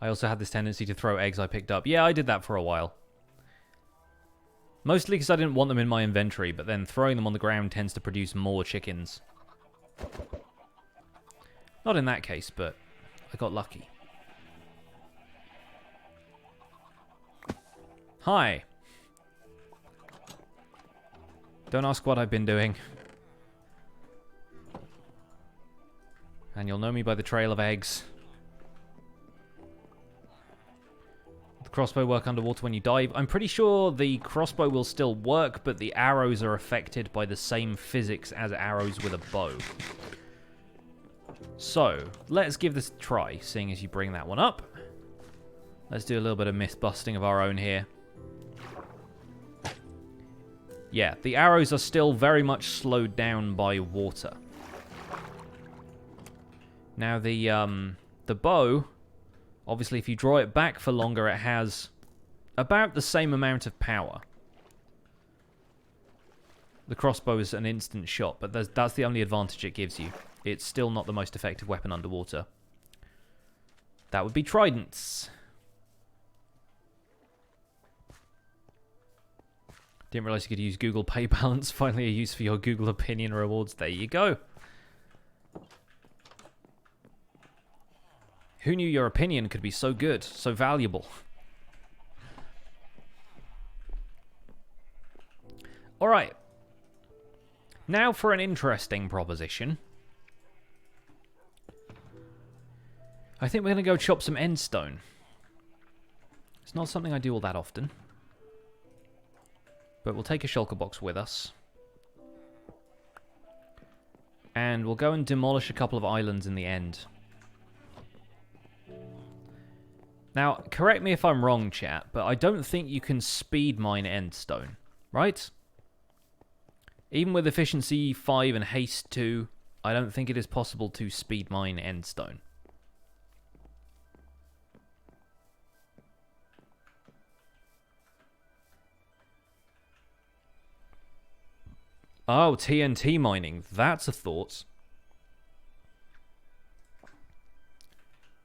Speaker 1: I also had this tendency to throw eggs I picked up. Yeah, I did that for a while. Mostly because I didn't want them in my inventory, but then throwing them on the ground tends to produce more chickens. Not in that case, but I got lucky. Hi. Don't ask what I've been doing. And you'll know me by the trail of eggs. The crossbow work underwater when you dive. I'm pretty sure the crossbow will still work, but the arrows are affected by the same physics as arrows with a bow. So, let's give this a try, seeing as you bring that one up. Let's do a little bit of myth busting of our own here. Yeah, the arrows are still very much slowed down by water. Now the bow, obviously if you draw it back for longer, it has about the same amount of power. The crossbow is an instant shot, but that's the only advantage it gives you. It's still not the most effective weapon underwater. That would be tridents. Didn't realize you could use Google Pay Balance. Finally a use for your Google Opinion rewards. There you go. Who knew your opinion could be so good, so valuable? Alright. Now for an interesting proposition. I think we're going to go chop some endstone. It's not something I do all that often. But we'll take a shulker box with us. And we'll go and demolish a couple of islands in the end. Now, correct me if I'm wrong, chat, but I don't think you can speed mine endstone, right? Even with efficiency 5 and haste 2, I don't think it is possible to speed mine endstone. Oh, TNT mining. That's a thought.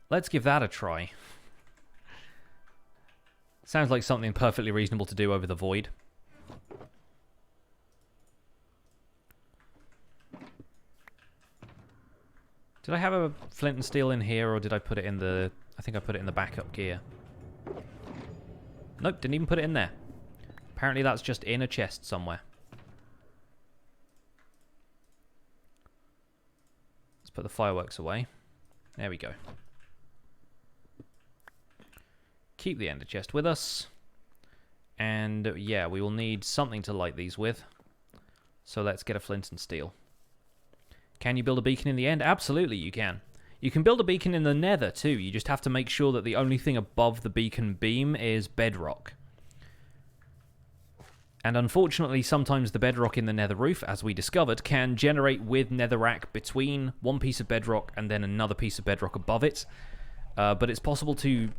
Speaker 1: Let's give that a try. Sounds like something perfectly reasonable to do over the void. Did I have a flint and steel in here, or did I put it in the... I think I put it in the backup gear. Nope, didn't even put it in there. Apparently that's just in a chest somewhere. Put the fireworks away. There we go. Keep the ender chest with us. And yeah, we will need something to light these with. So let's get a flint and steel. Can you build a beacon in the end? Absolutely you can. You can build a beacon in the nether too. You just have to make sure that the only thing above the beacon beam is bedrock. And unfortunately, sometimes the bedrock in the nether roof, as we discovered, can generate with netherrack between one piece of bedrock and then another piece of bedrock above it. But it's possible to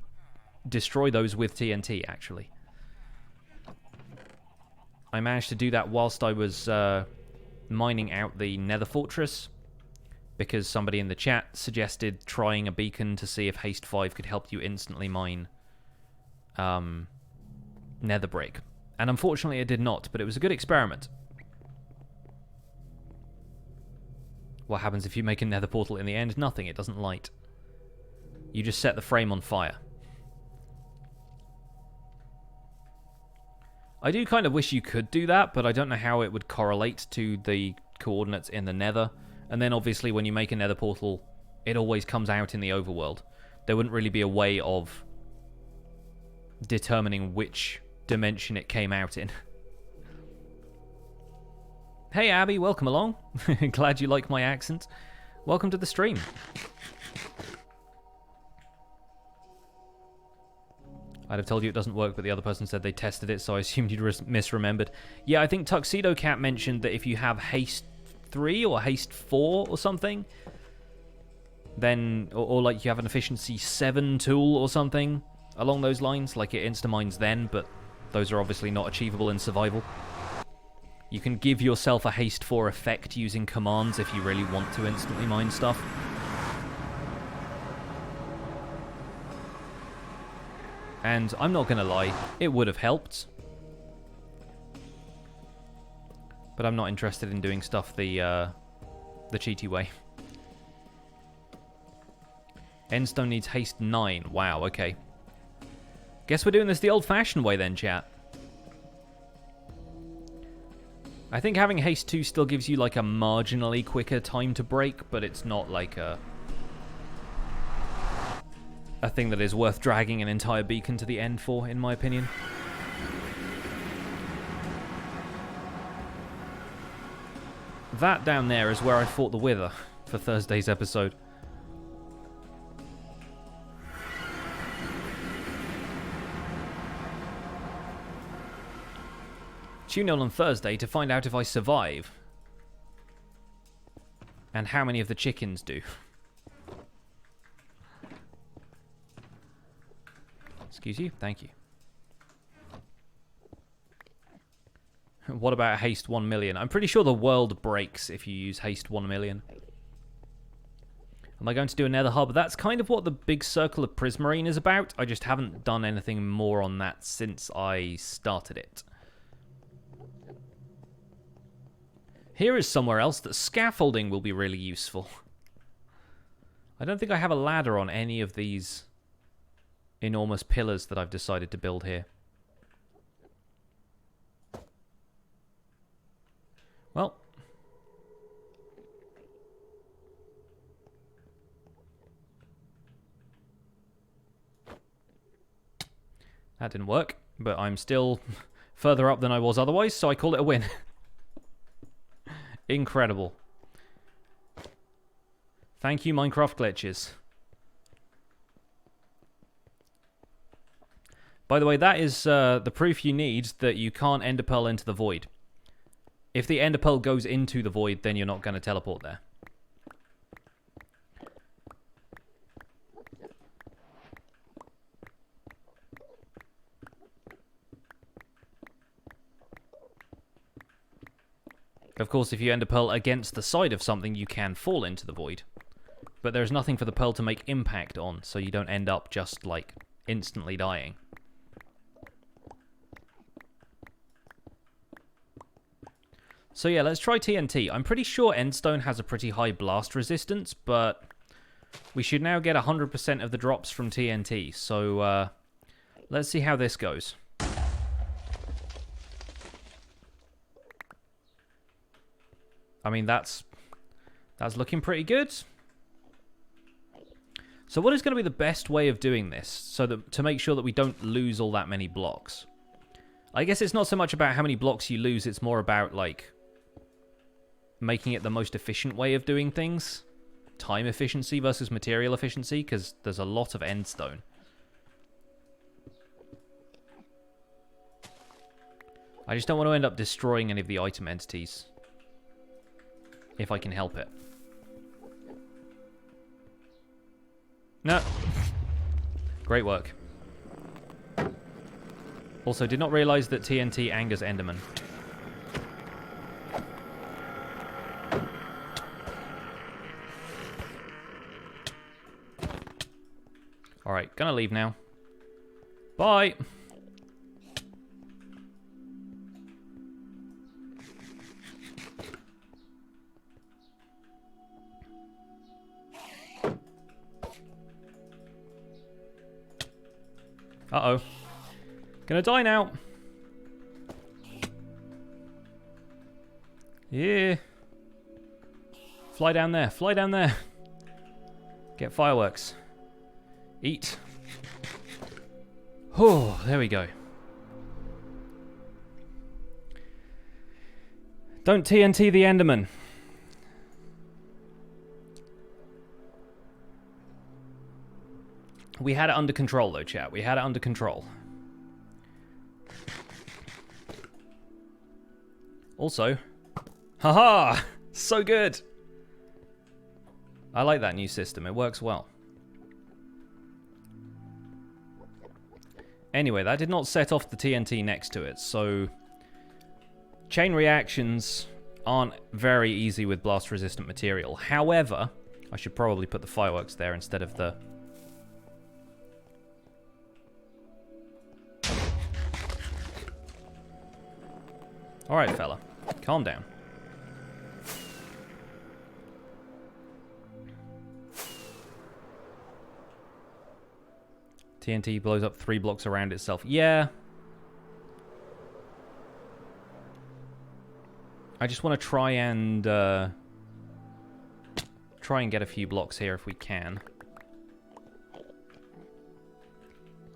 Speaker 1: destroy those with TNT, actually. I managed to do that whilst I was mining out the nether fortress, because somebody in the chat suggested trying a beacon to see if haste 5 could help you instantly mine nether brick. And unfortunately it did not, but it was a good experiment. What happens if you make a nether portal in the end? Nothing, it doesn't light. You just set the frame on fire. I do kind of wish you could do that, but I don't know how it would correlate to the coordinates in the nether. And then obviously when you make a nether portal, it always comes out in the overworld. There wouldn't really be a way of determining which dimension it came out in. Hey Abby, welcome along. Glad you like my accent. Welcome to the stream. I'd have told you it doesn't work, but the other person said they tested it, so I assumed you'd misremembered. Yeah, I think Tuxedo Cat mentioned that if you have haste 3 or haste 4 or something, then, or like you have an efficiency 7 tool or something along those lines, like it insta-mines then, but those are obviously not achievable in survival. You can give yourself a haste 4 effect using commands if you really want to instantly mine stuff. And I'm not going to lie, it would have helped. But I'm not interested in doing stuff the cheaty way. Endstone needs haste 9. Wow, okay. Guess we're doing this the old-fashioned way then, chat. I think having haste 2 still gives you like a marginally quicker time to break, but it's not like a thing that is worth dragging an entire beacon to the end for, in my opinion. That down there is where I fought the Wither for Thursday's episode. Tune in on Thursday to find out if I survive. And how many of the chickens do. Excuse you? Thank you. What about haste 1 million? I'm pretty sure the world breaks if you use haste 1 million. Am I going to do a nether hub? That's kind of what the big circle of Prismarine is about. I just haven't done anything more on that since I started it. Here is somewhere else that scaffolding will be really useful. I don't think I have a ladder on any of these enormous pillars that I've decided to build here. Well. That didn't work, but I'm still further up than I was otherwise, so I call it a win. Incredible. Thank you, Minecraft glitches. By the way, that is the proof you need that you can't ender pearl into the void. If the ender pearl goes into the void, then you're not going to teleport there. Of course, if you ender pearl against the side of something, you can fall into the void. But there's nothing for the pearl to make impact on, so you don't end up just, like, instantly dying. So yeah, let's try TNT. I'm pretty sure Endstone has a pretty high blast resistance, but we should now get 100% of the drops from TNT. So let's see how this goes. I mean, that's looking pretty good. So what is going to be the best way of doing this so that to make sure that we don't lose all that many blocks? I guess it's not so much about how many blocks you lose, it's more about, like, making it the most efficient way of doing things. Time efficiency versus material efficiency, because there's a lot of endstone. I just don't want to end up destroying any of the item entities. If I can help it. No. Great work. Also, did not realize that TNT angers Enderman. Alright, gonna leave now. Bye! Uh-oh. Gonna die now. Yeah. Fly down there. Fly down there. Get fireworks. Eat. Oh, there we go. Don't TNT the Enderman. We had it under control, though, chat. We had it under control. Also, haha! So good! I like that new system. It works well. Anyway, that did not set off the TNT next to it, so... Chain reactions aren't very easy with blast-resistant material. However, I should probably put the fireworks there instead of the... Alright, fella. Calm down. TNT blows up 3 blocks around itself. Yeah. I just want to try and get a few blocks here if we can.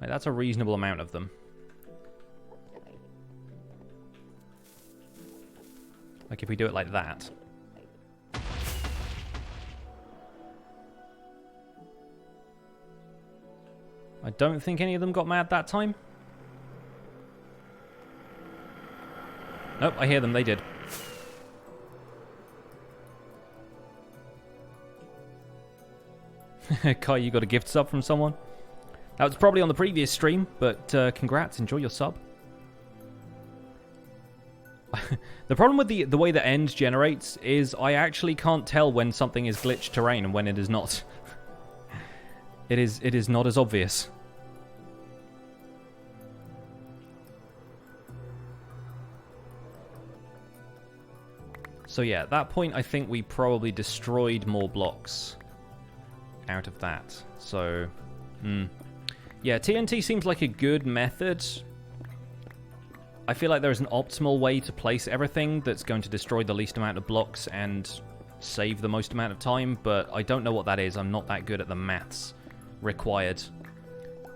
Speaker 1: Like, that's a reasonable amount of them. Like if we do it like that. I don't think any of them got mad that time. Nope, I hear them, they did. Kai, you got a gift sub from someone? That was probably on the previous stream, but congrats, enjoy your sub. The problem with the way the end generates is I actually can't tell when something is glitched terrain and when it is not. It is not as obvious. So yeah, at that point I think we probably destroyed more blocks out of that. So, yeah, TNT seems like a good method. I feel like there's an optimal way to place everything that's going to destroy the least amount of blocks and save the most amount of time, but I don't know what that is. I'm not that good at the maths required.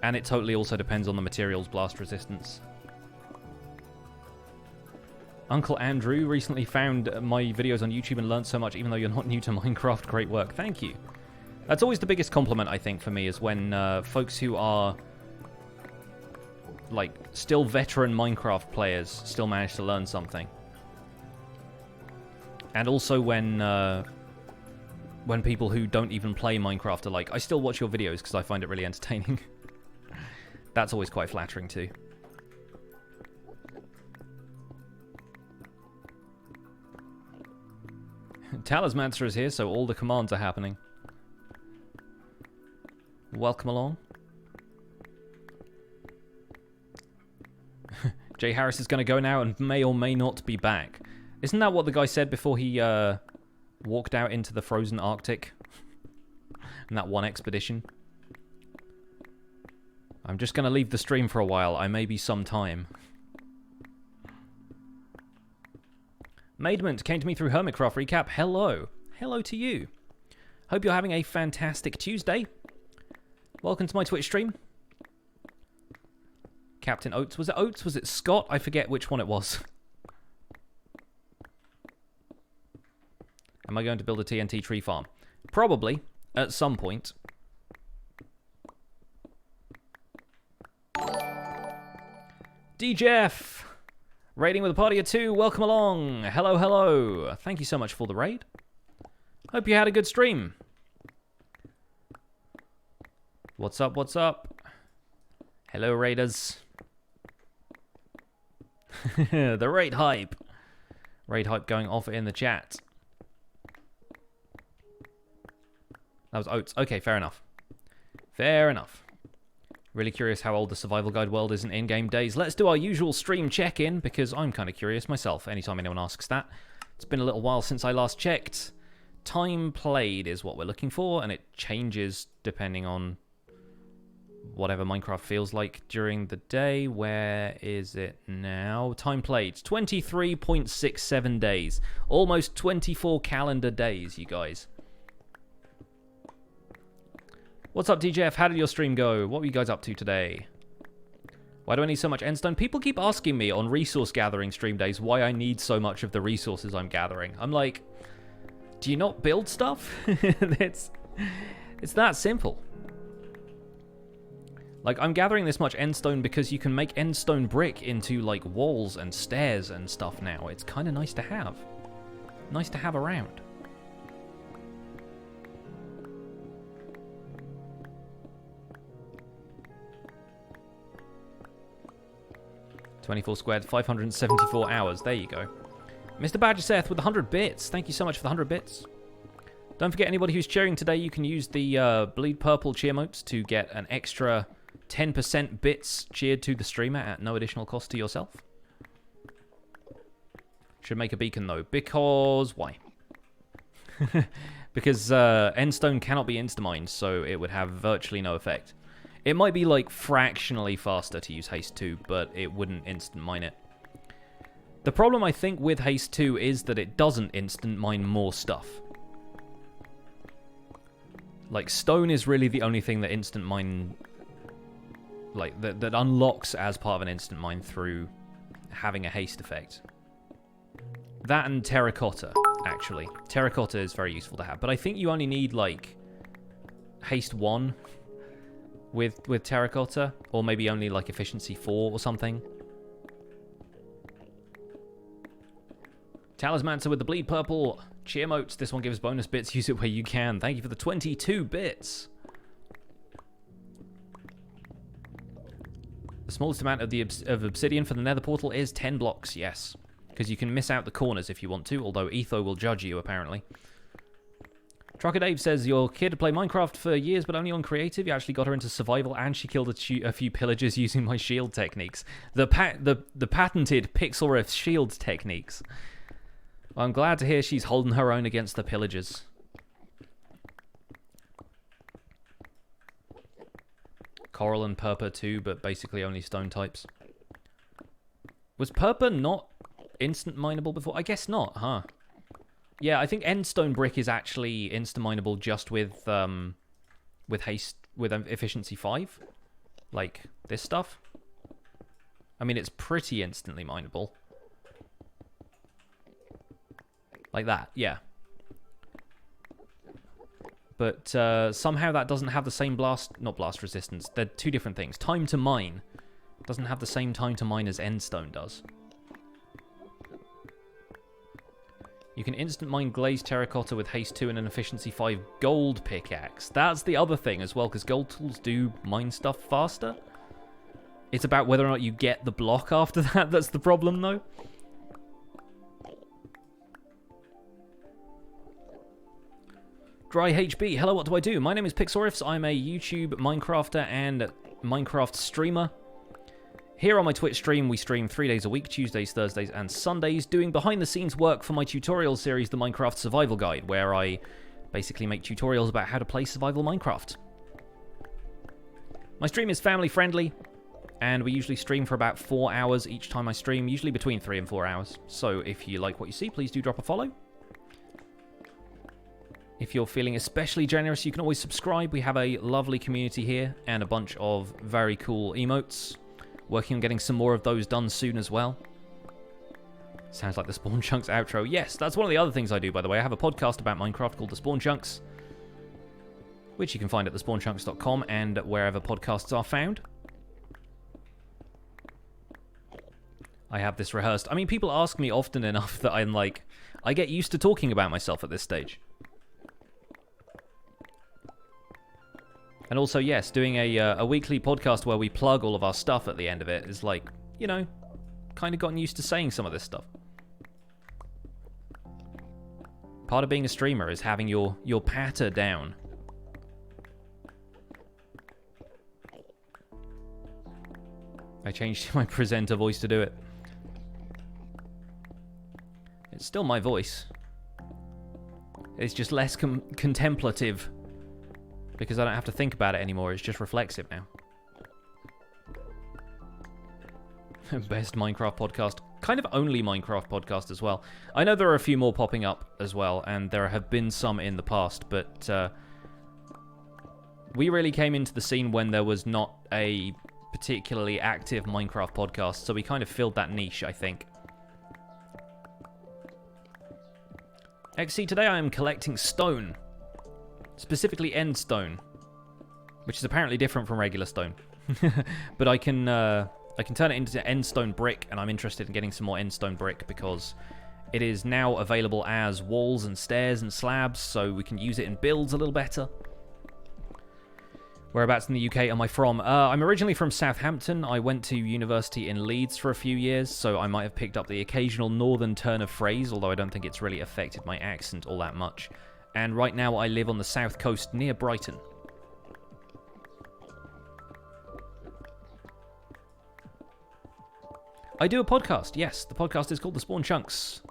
Speaker 1: And it totally also depends on the material's blast resistance. Uncle Andrew recently found my videos on YouTube and learned so much, even though you're not new to Minecraft. Great work. Thank you. That's always the biggest compliment, I think, for me, is when folks who are like still veteran Minecraft players still manage to learn something. And also when people who don't even play Minecraft are like, I still watch your videos because I find it really entertaining. That's always quite flattering too. Talismancer is here, so all the commands are happening. Welcome along. Jay Harris is going to go now and may or may not be back. Isn't that what the guy said before he walked out into the frozen Arctic? In that one expedition? I'm just going to leave the stream for a while. I may be some time. Maidment came to me through Hermitcraft Recap. Hello. Hello to you. Hope you're having a fantastic Tuesday. Welcome to my Twitch stream. Captain Oates. Was it Oates? Was it Scott? I forget which one it was. Am I going to build a TNT tree farm? Probably, at some point. DJF! Raiding with a party of 2. Welcome along. Hello, hello. Thank you so much for the raid. Hope you had a good stream. What's up, what's up? Hello, raiders. The raid hype. Raid hype going off in the chat. That was Oates. Okay, fair enough. Fair enough. Really curious how old the survival guide world is in in-game days. Let's do our usual stream check-in, because I'm kind of curious myself, anytime anyone asks that. It's been a little while since I last checked. Time played is what we're looking for, and it changes depending on whatever Minecraft feels like during the day. Where is it now? Time played. 23.67 days. Almost 24 calendar days, you guys. What's up, DJF? How did your stream go? What were you guys up to today? Why do I need so much endstone? People keep asking me on resource gathering stream days why I need so much of the resources I'm gathering. I'm like, do you not build stuff? It's that simple. Like, I'm gathering this much endstone because you can make endstone brick into, like, walls and stairs and stuff now. It's kind of nice to have. Nice to have around. $24 squared, 574 hours. There you go. Mr. Badger Seth with 100 bits. Thank you so much for the 100 bits. Don't forget, anybody who's cheering today, you can use the Bleed Purple cheer motes to get an extra 10% bits cheered to the streamer at no additional cost to yourself. Should make a beacon, though. Because... why? Because endstone cannot be insta-mined, so it would have virtually no effect. It might be, like, fractionally faster to use Haste 2, but it wouldn't instant mine it. The problem, I think, with Haste 2 is that it doesn't instant mine more stuff. Like, stone is really the only thing that instant mine... like, that unlocks as part of an instant mine through having a haste effect. That and terracotta, actually. Terracotta is very useful to have, but I think you only need, like, haste 1... with terracotta, or maybe only like efficiency 4 or something. Talismancer with the bleed purple cheer motes. This one gives bonus bits. Use it where you can. Thank you for the 22 bits. The smallest amount of obsidian for the nether portal is 10 blocks. Yes, because you can miss out the corners if you want to, although Etho will judge you apparently. Trucker Dave says, your kid played Minecraft for years, but only on creative. You actually got her into survival, and she killed a few pillagers using my shield techniques. The patented Pixel Rift shield techniques. Well, I'm glad to hear she's holding her own against the pillagers. Coral and Purple too, but basically only stone types. Was Purple not instant mineable before? I guess not, huh? Yeah, I think endstone brick is actually insta-mineable just with haste, with efficiency 5. Like, this stuff. I mean, it's pretty instantly mineable. Like that, yeah. But somehow that doesn't have the same not blast resistance. They're two different things. Time to mine doesn't have the same time to mine as endstone does. You can instant mine glazed terracotta with haste 2 and an efficiency 5 gold pickaxe. That's the other thing as well, because gold tools do mine stuff faster. It's about whether or not you get the block after that that's the problem, though. Dry HB, hello, what do I do? My name is Pixorifs. I'm a YouTube Minecrafter and Minecraft streamer. Here on my Twitch stream, we stream 3 days a week, Tuesdays, Thursdays, and Sundays, doing behind-the-scenes work for my tutorial series, The Minecraft Survival Guide, where I basically make tutorials about how to play survival Minecraft. My stream is family-friendly, and we usually stream for about 4 hours each time I stream, usually between 3 and 4 hours. So if you like what you see, please do drop a follow. If you're feeling especially generous, you can always subscribe. We have a lovely community here, and a bunch of very cool emotes. Working on getting some more of those done soon as well. Sounds like the Spawn Chunks outro. Yes, that's one of the other things I do, by the way. I have a podcast about Minecraft called The Spawn Chunks, which you can find at thespawnchunks.com and wherever podcasts are found. I have this rehearsed. I mean, people ask me often enough that I'm like, I get used to talking about myself at this stage. And also, yes, doing a weekly podcast where we plug all of our stuff at the end of it is like, you know, kind of gotten used to saying some of this stuff. Part of being a streamer is having your patter down. I changed my presenter voice to do it. It's still my voice. It's just less contemplative. Because I don't have to think about it anymore, it's just reflexive now. Best Minecraft podcast. Kind of only Minecraft podcast as well. I know there are a few more popping up as well, and there have been some in the past, but we really came into the scene when there was not a particularly active Minecraft podcast, so we kind of filled that niche, I think. XC, today I am collecting stone. Specifically end stone. Which is apparently different from regular stone. But I can turn it into end stone brick, and I'm interested in getting some more end stone brick because it is now available as walls and stairs and slabs, so we can use it in builds a little better. Whereabouts in the UK am I from? I'm originally from Southampton. I went to university in Leeds for a few years, so I might have picked up the occasional northern turn of phrase, although I don't think it's really affected my accent all that much. And right now I live on the south coast near Brighton. I do a podcast, yes. The podcast is called The Spawn Chunks.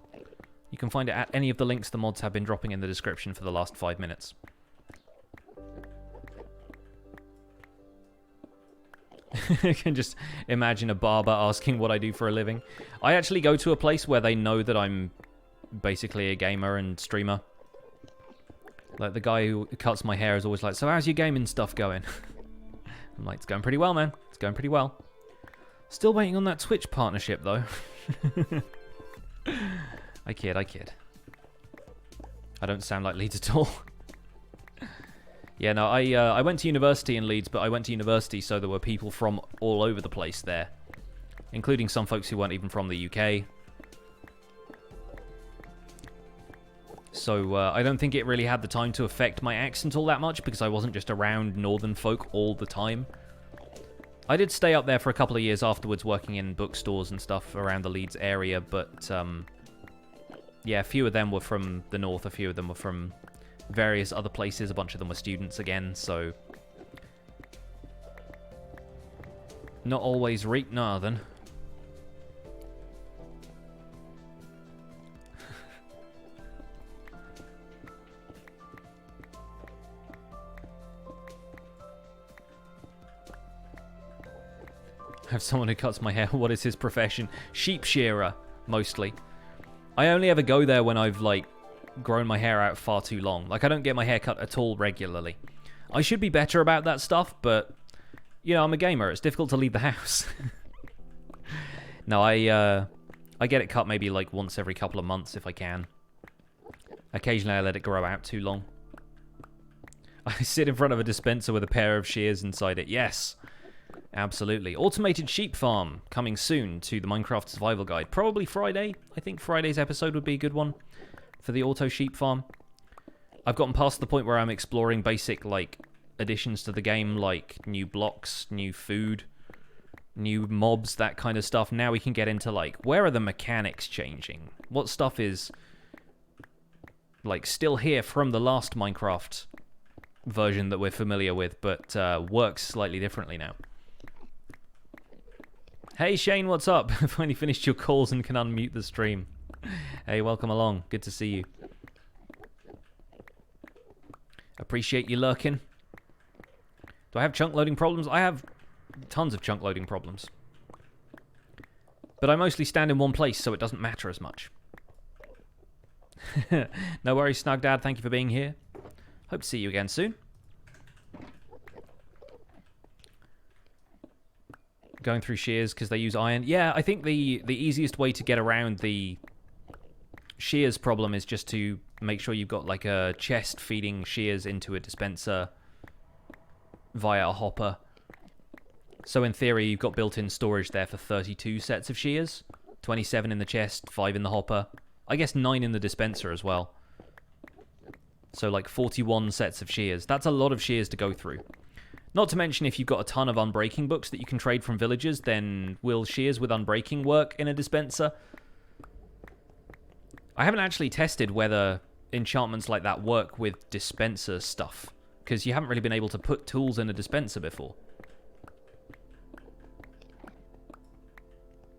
Speaker 1: You can find it at any of the links the mods have been dropping in the description for the last 5 minutes. I can just imagine a barber asking what I do for a living. I actually go to a place where they know that I'm basically a gamer and streamer. Like, the guy who cuts my hair is always like, so how's your gaming stuff going? I'm like, it's going pretty well, man. It's going pretty well. Still waiting on that Twitch partnership, though. I kid. I don't sound like Leeds at all. Yeah, no, I went to university in Leeds, but I went to university so there were people from all over the place there. Including some folks who weren't even from the UK. So I don't think it really had the time to affect my accent all that much, because I wasn't just around northern folk all the time. I did stay up there for a couple of years afterwards, working in bookstores and stuff around the Leeds area, but yeah, a few of them were from the north, a few of them were from various other places, a bunch of them were students again, so not always right northern. I have someone who cuts my hair. What is his profession? Sheep shearer, mostly. I only ever go there when I've, like, grown my hair out far too long. Like, I don't get my hair cut at all regularly. I should be better about that stuff, but, you know, I'm a gamer. It's difficult to leave the house. No, I get it cut maybe, like, once every couple of months if I can. Occasionally I let it grow out too long. I sit in front of a dispenser with a pair of shears inside it. Yes. Absolutely. Automated sheep farm coming soon to the Minecraft Survival Guide. Probably Friday. I think Friday's episode would be a good one for the auto sheep farm. I've gotten past the point where I'm exploring basic, like, additions to the game, like new blocks, new food, new mobs, that kind of stuff. Now we can get into, like, where are the mechanics changing? What stuff is, like, still here from the last Minecraft version that we're familiar with, but works slightly differently now. Hey Shane, what's up? Finally finished your calls and can unmute the stream. Hey, welcome along. Good to see you. Appreciate you lurking. Do I have chunk loading problems? I have tons of chunk loading problems. But I mostly stand in one place, so it doesn't matter as much. No worries, Snug Dad. Thank you for being here. Hope to see you again soon. Going through shears because they use iron. Yeah, I think the easiest way to get around the shears problem is just to make sure you've got like a chest feeding shears into a dispenser via a hopper. So in theory, you've got built-in storage there for 32 sets of shears. 27 in the chest, 5 in the hopper. I guess 9 in the dispenser as well. So like 41 sets of shears. That's a lot of shears to go through. Not to mention, if you've got a ton of unbreaking books that you can trade from villagers, then will shears with unbreaking work in a dispenser? I haven't actually tested whether enchantments like that work with dispenser stuff, because you haven't really been able to put tools in a dispenser before.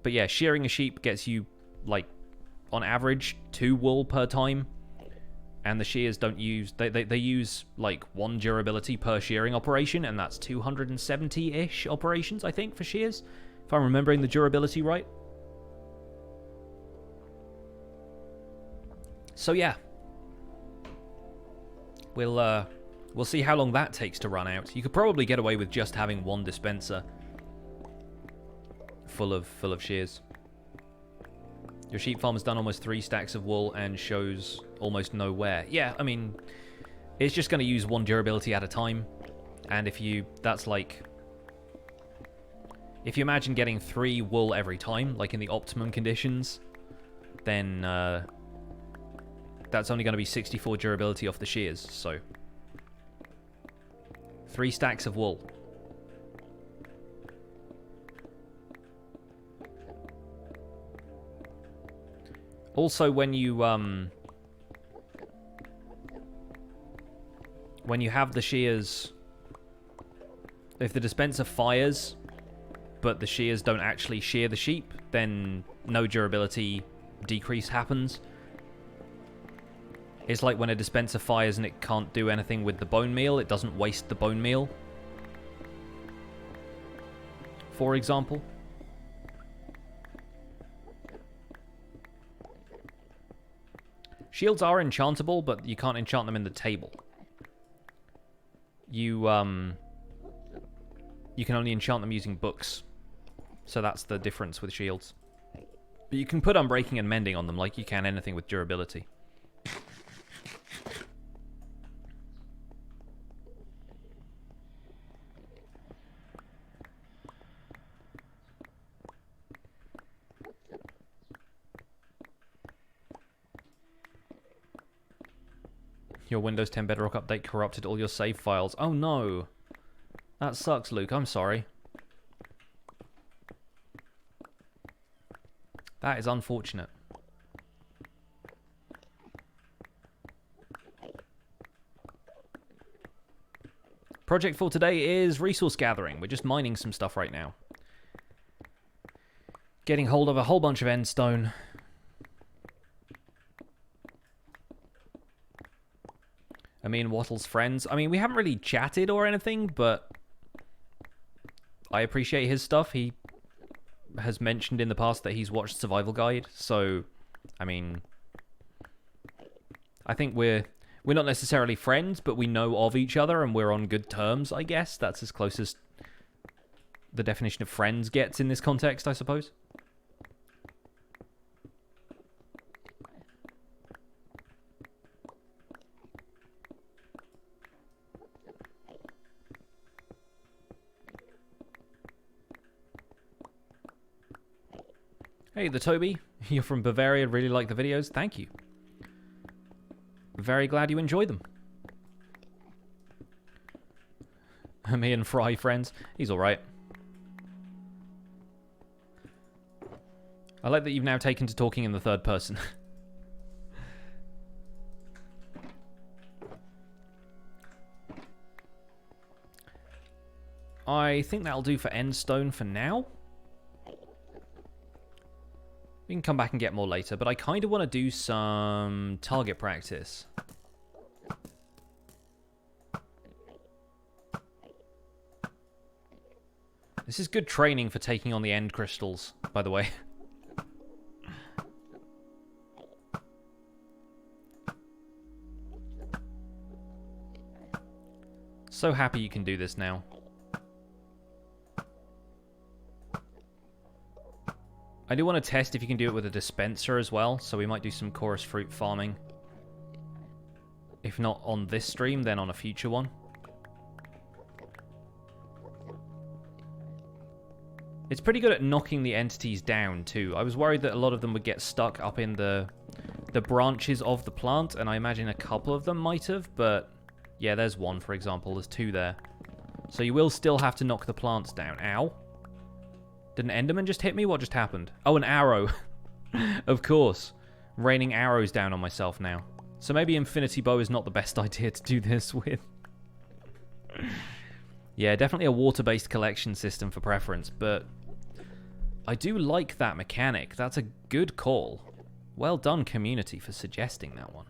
Speaker 1: But yeah, shearing a sheep gets you, like, on average, 2 wool per time. And the shears don't use... They use, like, 1 durability per shearing operation, and that's 270-ish operations, I think, for shears. If I'm remembering the durability right. So, yeah. We'll see how long that takes to run out. You could probably get away with just having 1 dispenser full of shears. Your sheep farm has done almost 3 stacks of wool and shows almost no wear. Yeah, I mean, it's just going to use 1 durability at a time. And if you... That's like... If you imagine getting 3 wool every time, like in the optimum conditions, then that's only going to be 64 durability off the shears, so... 3 stacks of wool. Also, when you have the shears, if the dispenser fires, but the shears don't actually shear the sheep, then no durability decrease happens. It's like when a dispenser fires and it can't do anything with the bone meal, it doesn't waste the bone meal, for example. Shields are enchantable, but you can't enchant them in the table. You can only enchant them using books. So that's the difference with shields. But you can put Unbreaking and Mending on them like you can anything with durability. Your Windows 10 Bedrock update corrupted all your save files. Oh no! That sucks, Luke. I'm sorry. That is unfortunate. Project for today is resource gathering. We're just mining some stuff right now. Getting hold of a whole bunch of endstone. Me and Wattle's friends. I mean, we haven't really chatted or anything, but I appreciate his stuff. He has mentioned in the past that he's watched Survival Guide, so I mean, I think we're not necessarily friends, but we know of each other and we're on good terms, I guess. That's as close as the definition of friends gets in this context, I suppose. Hey, the Toby, you're from Bavaria, really like the videos. Thank you. Very glad you enjoyed them. Me and Fry friends. He's alright. I like that you've now taken to talking in the third person. I think that'll do for endstone for now. We can come back and get more later, but I kind of want to do some target practice. This is good training for taking on the end crystals, by the way. So happy you can do this now. I do want to test if you can do it with a dispenser as well, so we might do some chorus fruit farming. If not on this stream, then on a future one. It's pretty good at knocking the entities down too. I was worried that a lot of them would get stuck up in the branches of the plant, and I imagine a couple of them might have, but yeah, there's one, for example. There's 2 there. So you will still have to knock the plants down. Ow. Did an Enderman just hit me? What just happened? Oh, an arrow. Of course. Raining arrows down on myself now. So maybe Infinity Bow is not the best idea to do this with. Yeah, definitely a water-based collection system for preference, but I do like that mechanic. That's a good call. Well done, community, for suggesting that one.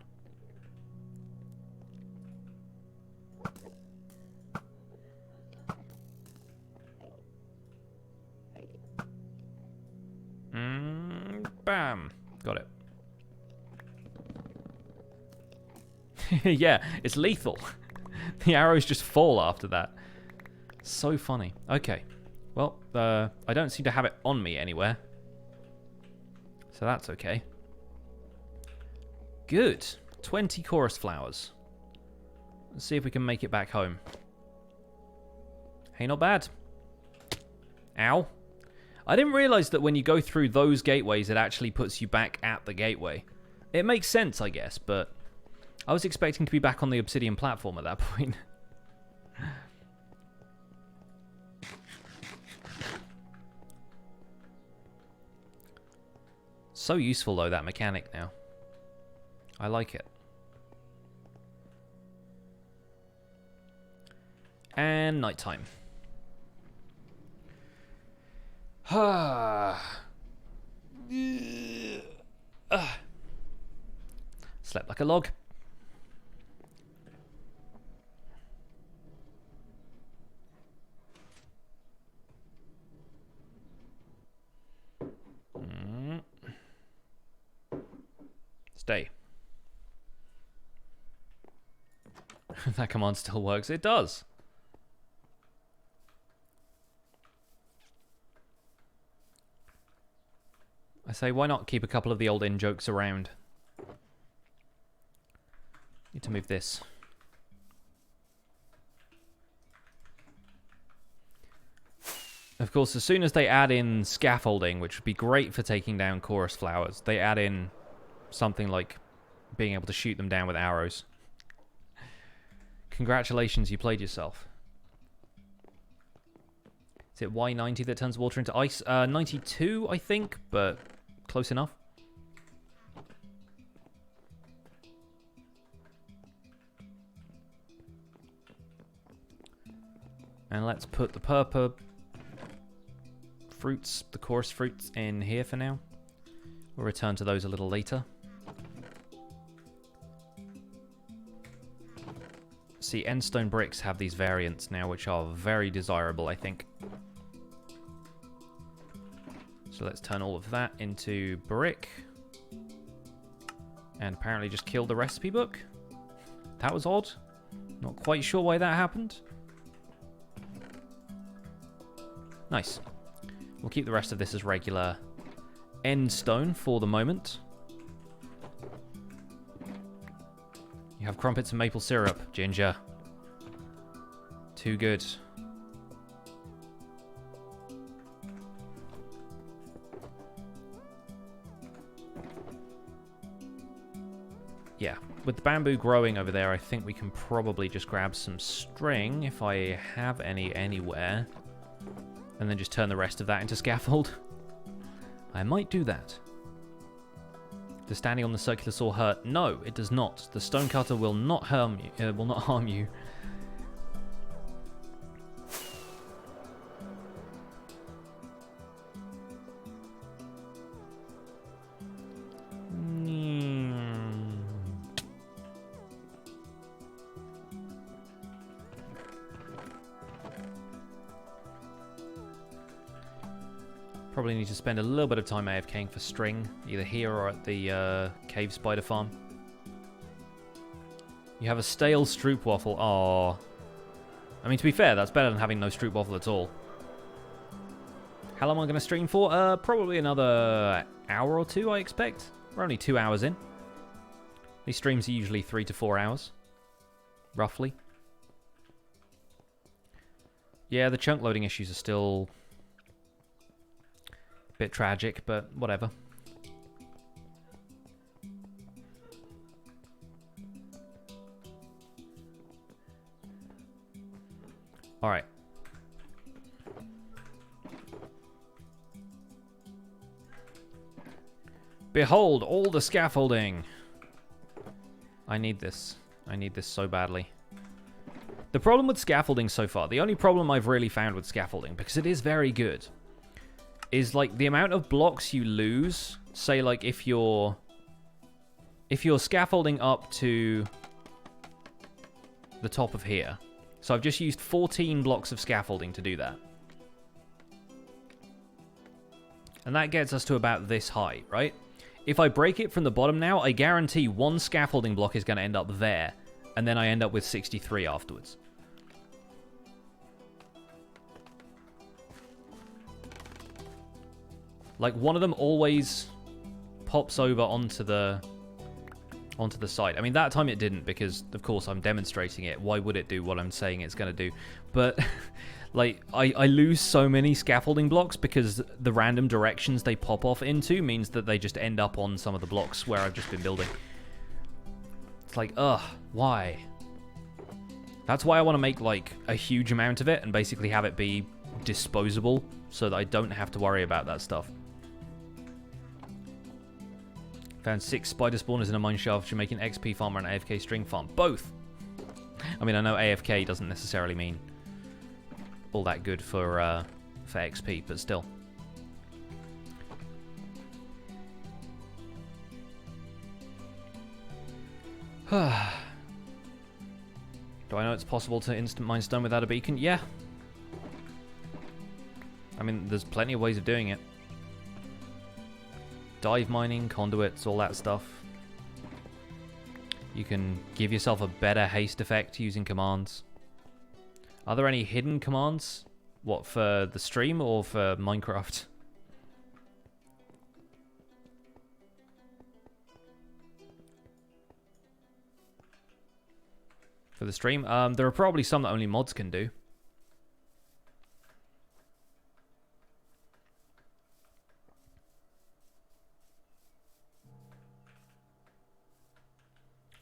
Speaker 1: Bam. Got it. Yeah, it's lethal. The arrows just fall after that. So funny. Okay. Well, I don't seem to have it on me anywhere. So that's okay. Good. 20 chorus flowers. Let's see if we can make it back home. Hey, not bad. Ow. I didn't realize that when you go through those gateways, it actually puts you back at the gateway. It makes sense, I guess, but I was expecting to be back on the obsidian platform at that point. So useful, though, that mechanic now. I like it. And nighttime. Slept like a log. Stay. That command still works. It does. I say, why not keep a couple of the old in-jokes around? Need to move this. Of course, as soon as they add in scaffolding, which would be great for taking down chorus flowers, they add in something like being able to shoot them down with arrows. Congratulations, you played yourself. Is it Y90 that turns water into ice? 92, I think, but close enough. And let's put the purple fruits, the chorus fruits, in here for now. We'll return to those a little later. See, endstone bricks have these variants now, which are very desirable, I think. So let's turn all of that into brick. And apparently just kill the recipe book. That was odd. Not quite sure why that happened. Nice. We'll keep the rest of this as regular endstone for the moment. You have crumpets and maple syrup, Ginger. Too good. Yeah, with the bamboo growing over there, I think we can probably just grab some string, if I have any anywhere, and then just turn the rest of that into scaffold. I might do that. Does standing on the circular saw hurt? No, it does not. The stonecutter will not harm you. Will not harm you. Probably need to spend a little bit of time AFKing for string, either here or at the cave spider farm. You have a stale stroop waffle. Aww. I mean, to be fair, that's better than having no stroop waffle at all. How long am I going to stream for? Probably another hour or two, I expect. We're only 2 hours in. These streams are usually 3 to 4 hours. Roughly. Yeah, the chunk loading issues are still bit tragic, but whatever. All right. Behold all the scaffolding. I need this. I need this so badly. The problem with scaffolding so far, the only problem I've really found with scaffolding, because it is very good, is like the amount of blocks you lose. Say like if you're scaffolding up to the top of here. So I've just used 14 blocks of scaffolding to do that. And that gets us to about this height, right? If I break it from the bottom now, I guarantee one scaffolding block is going to end up there. And then I end up with 63 afterwards. Like, one of them always pops over onto the side. I mean, that time it didn't because, of course, I'm demonstrating it. Why would it do what I'm saying it's going to do? But, like, I lose so many scaffolding blocks because the random directions they pop off into means that they just end up on some of the blocks where I've just been building. It's like, ugh, why? That's why I want to make, like, a huge amount of it and basically have it be disposable so that I don't have to worry about that stuff. Found 6 spider spawners in a mine shaft. You're making XP farm or an AFK string farm. Both! I mean, I know AFK doesn't necessarily mean all that good for XP, but still. Do I know it's possible to instant mine stone without a beacon? Yeah. I mean, there's plenty of ways of doing it. Dive mining, conduits, all that stuff. You can give yourself a better haste effect using commands. Are there any hidden commands? What, for the stream or for Minecraft? For the stream? There are probably some that only mods can do.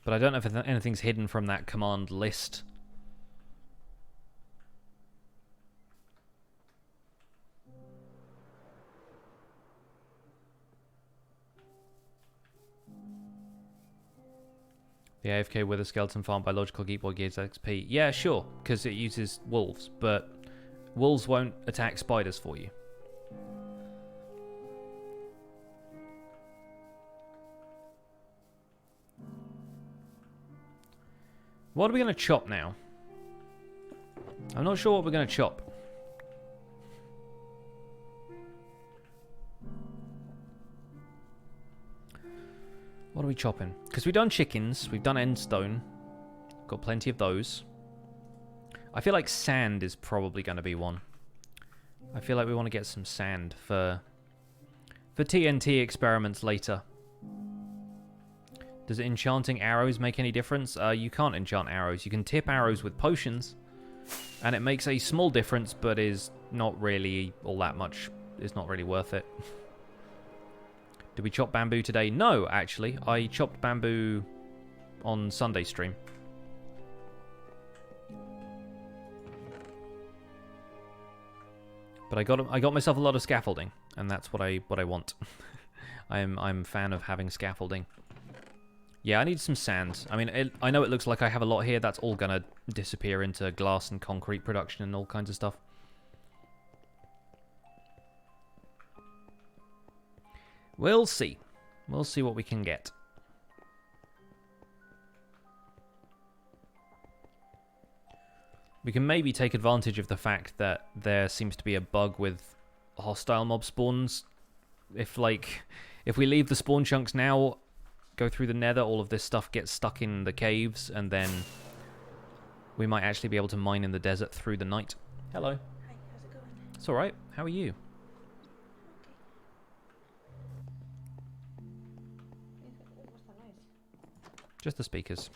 Speaker 1: But I don't know if anything's hidden from that command list. The AFK Wither Skeleton Farm Biological Geek Boy gives XP. Yeah, sure, because it uses wolves, but wolves won't attack spiders for you. What are we going to chop now? I'm not sure what we're going to chop. What are we chopping? Because we've done chickens, we've done endstone. Got plenty of those. I feel like sand is probably going to be one. I feel like we want to get some sand for TNT experiments later. Does enchanting arrows make any difference? You can't enchant arrows. You can tip arrows with potions, and it makes a small difference, but is not really all that much. It's not really worth it. Did we chop bamboo today? No, actually. I chopped bamboo on Sunday stream. But I got myself a lot of scaffolding, and that's what I want. I'm a fan of having scaffolding. Yeah, I need some sand. I mean, I know it looks like I have a lot here. That's all gonna disappear into glass and concrete production and all kinds of stuff. We'll see. We'll see what we can get. We can maybe take advantage of the fact that there seems to be a bug with hostile mob spawns. If we leave the spawn chunks now, go through the nether, all of this stuff gets stuck in the caves, and then we might actually be able to mine in the desert through the night. Hello.
Speaker 2: Hi, how's it going?
Speaker 1: It's alright. How are you?
Speaker 2: Okay. What's that noise?
Speaker 1: Just the speakers.
Speaker 2: Is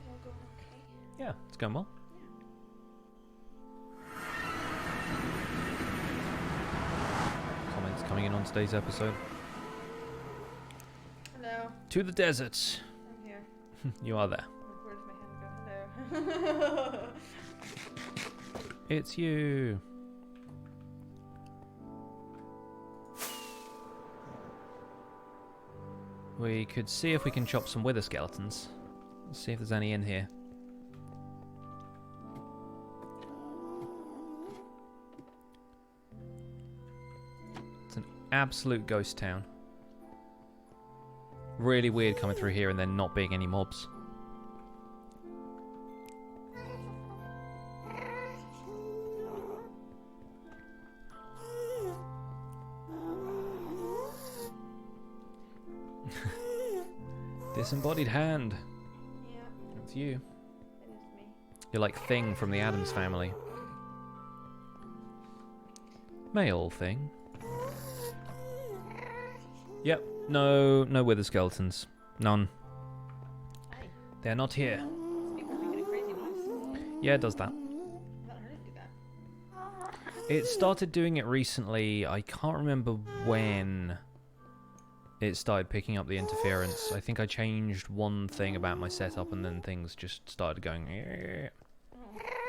Speaker 2: it all going okay?
Speaker 1: Yeah, it's going well. Comments coming in on today's episode.
Speaker 2: Hello.
Speaker 1: To the desert.
Speaker 2: I'm here.
Speaker 1: You are there.
Speaker 2: Where does my hand go? Hello.
Speaker 1: It's you. We could see if we can chop some wither skeletons. Let's see if there's any in here. It's an absolute ghost town. Really weird coming through here and then not being any mobs. Disembodied hand.
Speaker 2: Yeah,
Speaker 1: That's you.
Speaker 2: it is me.
Speaker 1: You're like Thing from the Addams Family. Male Thing. Yep. No wither skeletons. None.
Speaker 2: Hey,
Speaker 1: They're not here.
Speaker 2: speaker making a crazy noise.
Speaker 1: Yeah, it does that.
Speaker 2: I've not heard it do that.
Speaker 1: It started doing it recently. I can't remember when it started picking up the interference. I think I changed one thing about my setup and then things just started going. "Eh."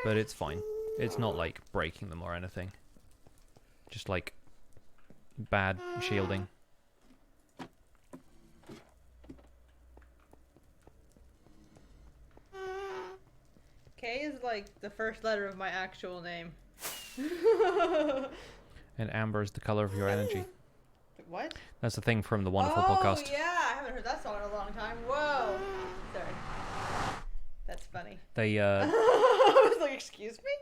Speaker 1: But it's fine. It's not like breaking them or anything. Just like bad shielding.
Speaker 2: K is like the first letter of my actual name.
Speaker 1: And amber is the color of your energy.
Speaker 2: What?
Speaker 1: That's the thing from the Wonderful
Speaker 2: oh,
Speaker 1: podcast.
Speaker 2: Yeah, I haven't heard that song in a long time. Whoa. Sorry. That's funny.
Speaker 1: They
Speaker 2: I was like, excuse me?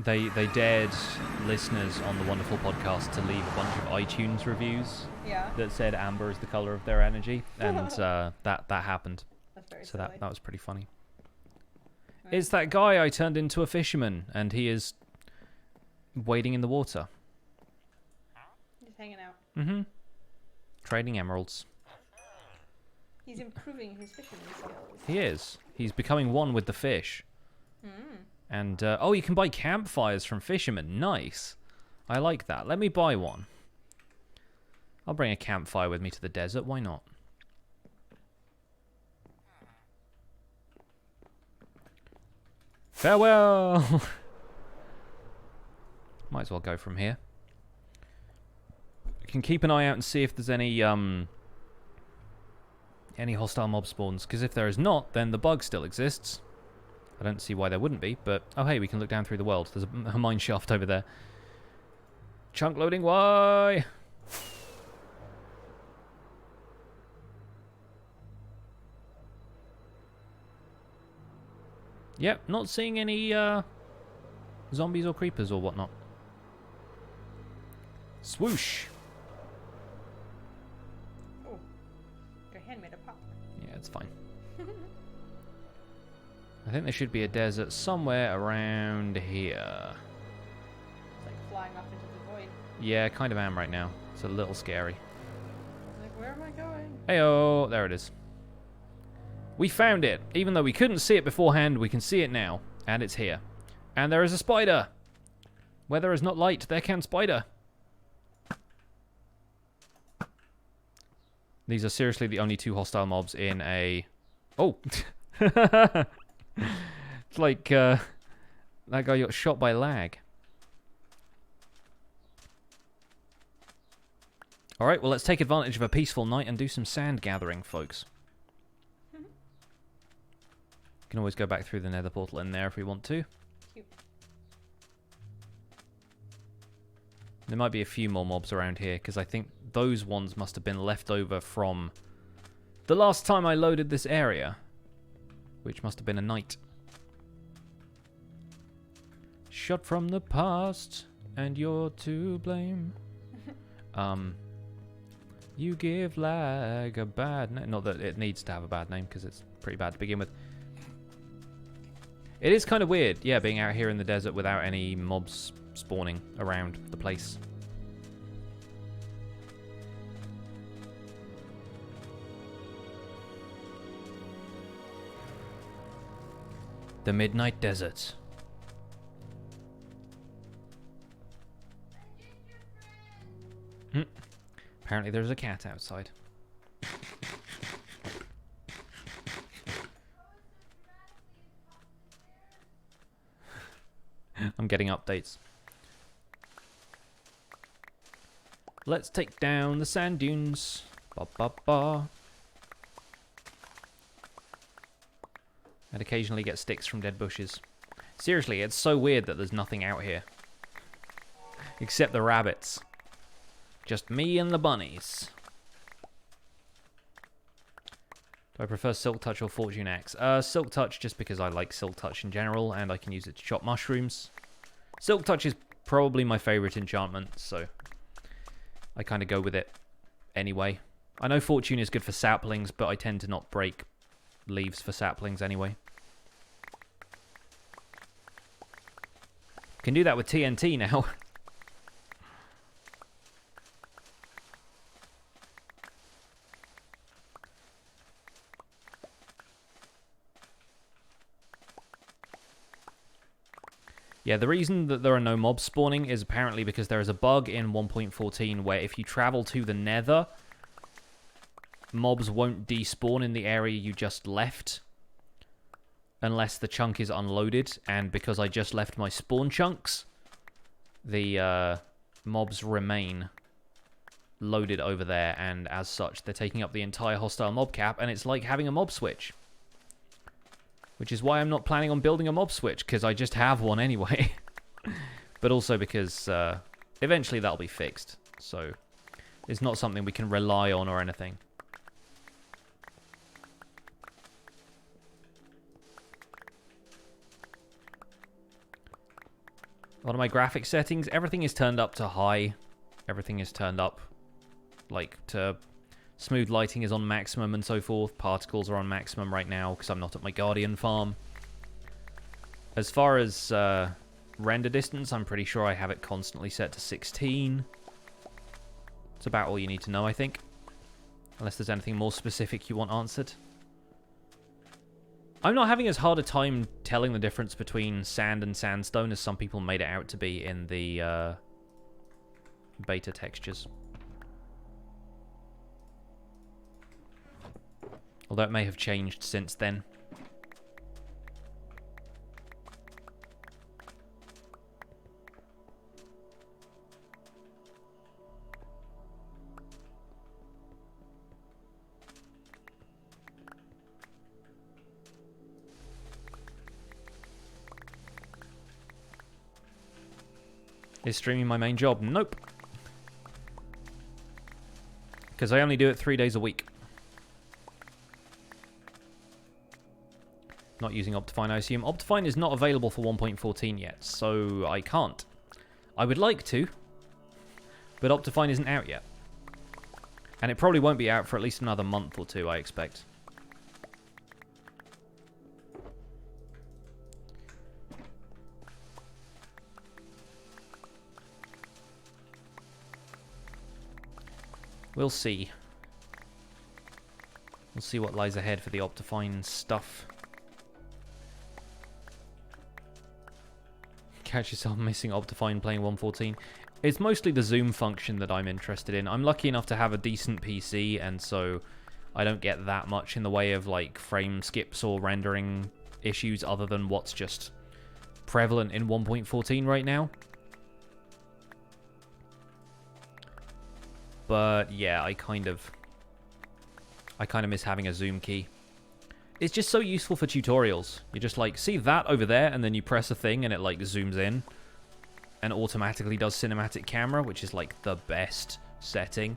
Speaker 1: they dared listeners on the Wonderful podcast to leave a bunch of iTunes reviews
Speaker 2: Yeah.
Speaker 1: that said amber is the color of their energy, and that happened.
Speaker 2: That's very
Speaker 1: So
Speaker 2: silly.
Speaker 1: that was pretty funny.
Speaker 2: Right.
Speaker 1: It's that guy I turned into a fisherman, and he is wading in the water.
Speaker 2: Just hanging out.
Speaker 1: Mm-hmm. Trading emeralds.
Speaker 2: He's improving his fisherman skills.
Speaker 1: He is. He's becoming one with the fish.
Speaker 2: Mm.
Speaker 1: And, oh, you can buy campfires from fishermen. Nice. I like that. Let me buy one. I'll bring a campfire with me to the desert. Why not? Farewell! Might as well go from here. You can keep an eye out and see if there's any hostile mob spawns, because if there is not, then the bug still exists. I don't see why there wouldn't be, but... Oh, hey, we can look down through the world. There's a mine shaft over there. Chunk loading, why? Yep, not seeing any zombies or creepers or whatnot. Swoosh!
Speaker 2: Oh. Your hand made a pop.
Speaker 1: Yeah, it's fine. I think there should be a desert somewhere around here.
Speaker 2: It's like flying off into the void.
Speaker 1: Yeah, kind of am right now. It's a little scary.
Speaker 2: Like, where am I going?
Speaker 1: Heyo, there it is. We found it. Even though we couldn't see it beforehand, we can see it now. And it's here. And there is a spider. Where there is not light, there can spider. These are seriously the only two hostile mobs in a... Oh! It's like that guy got shot by lag. Alright, well, let's take advantage of a peaceful night and do some sand gathering, folks. You can always go back through the nether portal in there if we want to.
Speaker 2: Cute.
Speaker 1: There might be a few more mobs around here, because I think those ones must have been left over from the last time I loaded this area, which must have been a night. Shot from the past, and you're to blame. You give lag a bad name. Not that it needs to have a bad name, because it's pretty bad to begin with. It is kind of weird, yeah, being out here in the desert without any mobs spawning around the place. The Midnight Desert. Apparently there's a cat outside. I'm getting updates. Let's take down the sand dunes. Ba ba ba. And occasionally get sticks from dead bushes. Seriously, it's so weird that there's nothing out here. Except the rabbits. Just me and the bunnies. Do I prefer Silk Touch or Fortune Axe? Silk Touch just because I like Silk Touch in general and I can use it to chop mushrooms. Silk Touch is probably my favourite enchantment, so I kind of go with it anyway. I know fortune is good for saplings, but I tend to not break leaves for saplings anyway. Can do that with TNT now. Yeah, the reason that there are no mobs spawning is apparently because there is a bug in 1.14 where if you travel to the nether, mobs won't despawn in the area you just left unless the chunk is unloaded, and because I just left my spawn chunks, the mobs remain loaded over there, and as such, they're taking up the entire hostile mob cap, and it's like having a mob switch. Which is why I'm not planning on building a mob switch, because I just have one anyway. But also because eventually that'll be fixed, so it's not something we can rely on or anything. What are my graphics settings? Everything is turned up to high. Everything is turned up, like, to smooth lighting is on maximum and so forth. Particles are on maximum right now because I'm not at my Guardian farm. As far as render distance, I'm pretty sure I have it constantly set to 16. It's about all you need to know, I think. Unless there's anything more specific you want answered. I'm not having as hard a time telling the difference between sand and sandstone as some people made it out to be in the beta textures. Although it may have changed since then. Is streaming my main job? Nope. Because I only do it 3 days a week. Not using Optifine, I assume. Optifine is not available for 1.14 yet, so I can't. I would like to, but Optifine isn't out yet. And it probably won't be out for at least another month or two, I expect. We'll see. We'll see what lies ahead for the Optifine stuff. Catch yourself missing Optifine playing 1.14. It's mostly the zoom function that I'm interested in. I'm lucky enough to have a decent PC, and so I don't get that much in the way of like frame skips or rendering issues other than what's just prevalent in 1.14 right now. But yeah, I kind of miss having a zoom key. It's just so useful for tutorials. You just like see that over there, and then you press a thing and it like zooms in and automatically does cinematic camera, which is like the best setting.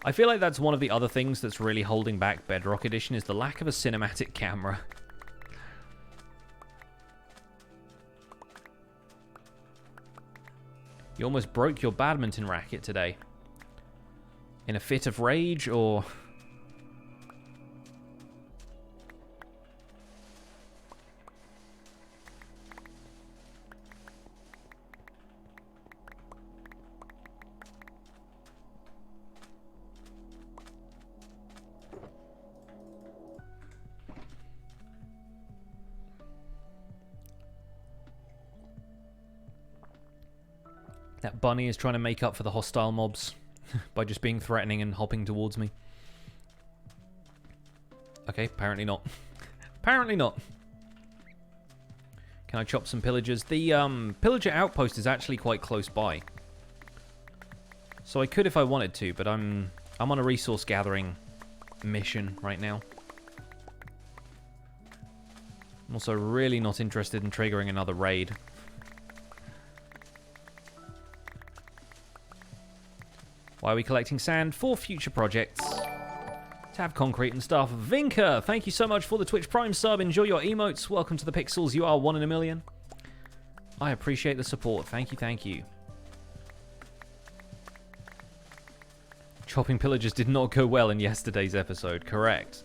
Speaker 1: I feel like that's one of the other things that's really holding back Bedrock Edition is the lack of a cinematic camera. You almost broke your badminton racket today. In a fit of rage, or... That bunny is trying to make up for the hostile mobs by just being threatening and hopping towards me. Okay, apparently not. Apparently not. Can I chop some pillagers? The pillager outpost is actually quite close by. So I could if I wanted to, but I'm on a resource gathering mission right now. I'm also really not interested in triggering another raid. Why are we collecting sand? For future projects. To have concrete and stuff. Vinka, thank you so much for the Twitch Prime sub. Enjoy your emotes. Welcome to the Pixels. You are 1 in a million. I appreciate the support. Thank you, thank you. Chopping pillagers did not go well in yesterday's episode, correct.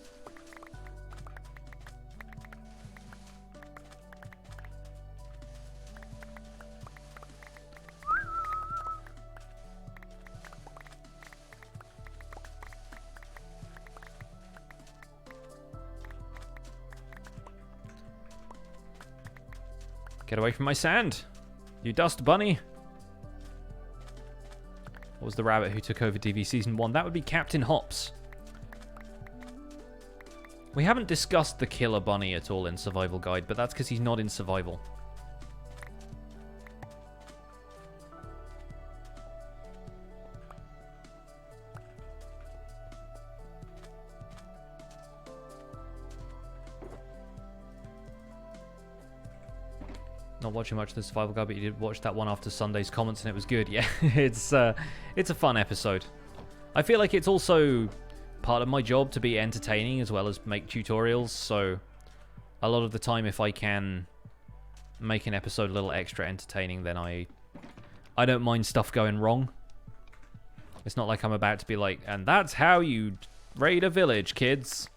Speaker 1: Get away from my sand, you dust bunny. What was the rabbit who took over TV Season 1? That would be Captain Hops. We haven't discussed the killer bunny at all in Survival Guide, but that's because he's not in Survival. Not watching much of the Survival Guide, but you did watch that one after Sunday's comments and it was good. Yeah, it's a fun episode. I feel like it's also part of my job to be entertaining as well as make tutorials, so a lot of the time if I can make an episode a little extra entertaining, then I don't mind stuff going wrong. It's not like I'm about to be like, and that's how you raid a village, kids.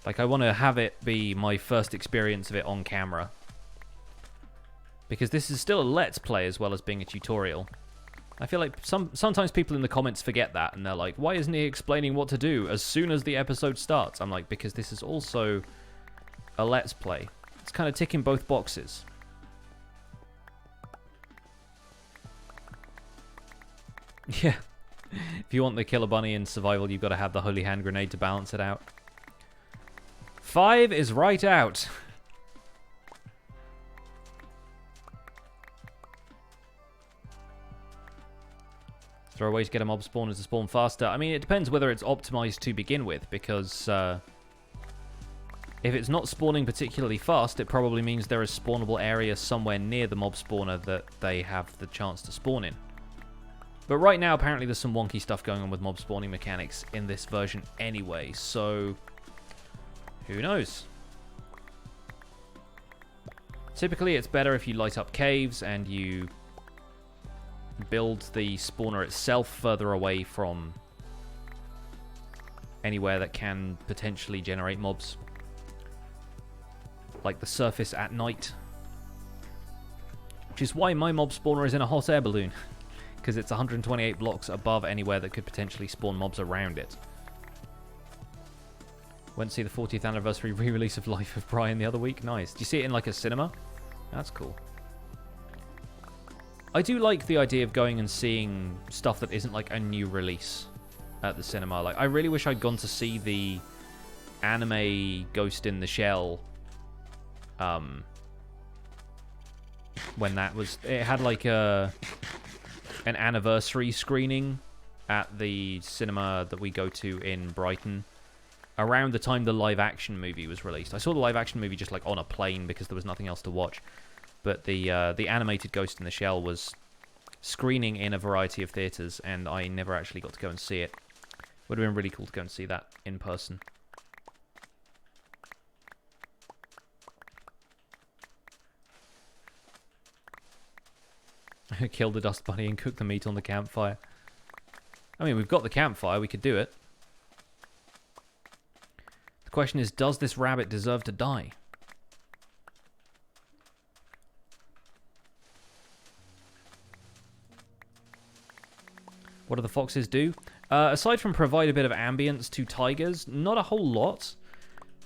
Speaker 1: Like, I want to have it be my first experience of it on camera. Because this is still a Let's Play as well as being a tutorial. I feel like sometimes people in the comments forget that, and they're like, why isn't he explaining what to do as soon as the episode starts? I'm like, because this is also a Let's Play. It's kind of ticking both boxes. Yeah. If you want the killer bunny in survival, you've got to have the holy hand grenade to balance it out. 5 is right out. Is there a way to get a mob spawners to spawn faster? I mean, it depends whether it's optimized to begin with, because if it's not spawning particularly fast, it probably means there is spawnable area somewhere near the mob spawner that they have the chance to spawn in. But right now, apparently there's some wonky stuff going on with mob spawning mechanics in this version anyway, so who knows? Typically, it's better if you light up caves and you build the spawner itself further away from anywhere that can potentially generate mobs. Like the surface at night. Which is why my mob spawner is in a hot air balloon. Because it's 128 blocks above anywhere that could potentially spawn mobs around it. Went to see the 40th anniversary re-release of Life of Brian the other week. Nice. Do you see it in like a cinema? That's cool. I do like the idea of going and seeing stuff that isn't like a new release at the cinema. Like, I really wish I'd gone to see the anime Ghost in the Shell. When that was, it had like an anniversary screening at the cinema that we go to in Brighton around the time the live action movie was released. I saw the live action movie just like on a plane because there was nothing else to watch. But the animated Ghost in the Shell was screening in a variety of theaters, and I never actually got to go and see it. Would have been really cool to go and see that in person. Kill the dust bunny and cook the meat on the campfire. I mean, we've got the campfire, we could do it. The question is, does this rabbit deserve to die? What do the foxes do? Aside from provide a bit of ambience to tigers, not a whole lot.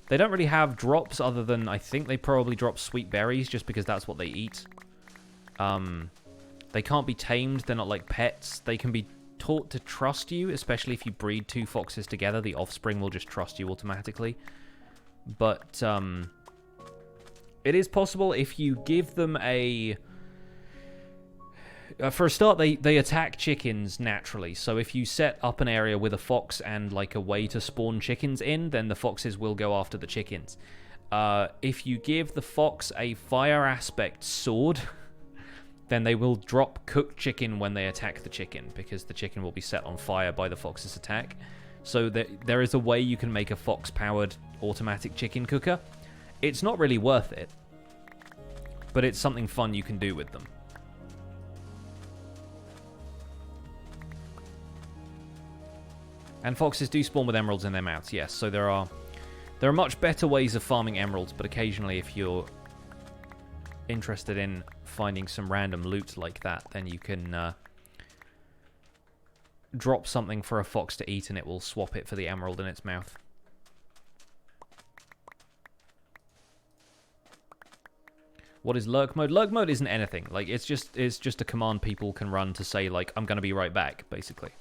Speaker 1: They don't really have drops other than, I think they probably drop sweet berries just because that's what they eat. They can't be tamed. They're not like pets. They can be taught to trust you, especially if you breed 2 foxes together. The offspring will just trust you automatically. But it is possible if you give them a... for a start, they attack chickens naturally. So if you set up an area with a fox and like a way to spawn chickens in, then the foxes will go after the chickens. If you give the fox a fire aspect sword, then they will drop cooked chicken when they attack the chicken, because the chicken will be set on fire by the fox's attack. So there is a way you can make a fox-powered automatic chicken cooker. It's not really worth it, but it's something fun you can do with them. And foxes do spawn with emeralds in their mouths, yes. So there are much better ways of farming emeralds, but occasionally if you're interested in finding some random loot like that, then you can drop something for a fox to eat and it will swap it for the emerald in its mouth. What is lurk mode? Lurk mode isn't anything. Like, it's just a command people can run to say, like, I'm going to be right back, basically.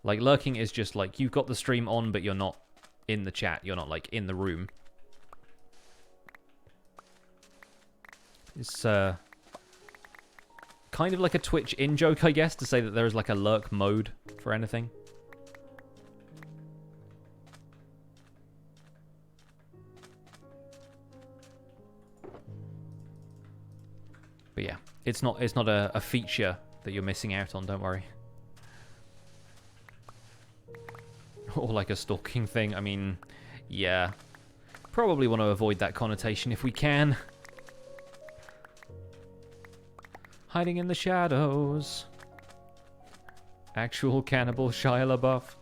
Speaker 1: Like, lurking is just, like, you've got the stream on, but you're not in the chat. You're not, like, in the room. It's, kind of like a Twitch in-joke, I guess, to say that there is, like, a lurk mode for anything. But yeah, it's not a feature that you're missing out on, don't worry. Or like a stalking thing. I mean, yeah. Probably want to avoid that connotation if we can. Hiding in the shadows. Actual cannibal Shia LaBeouf.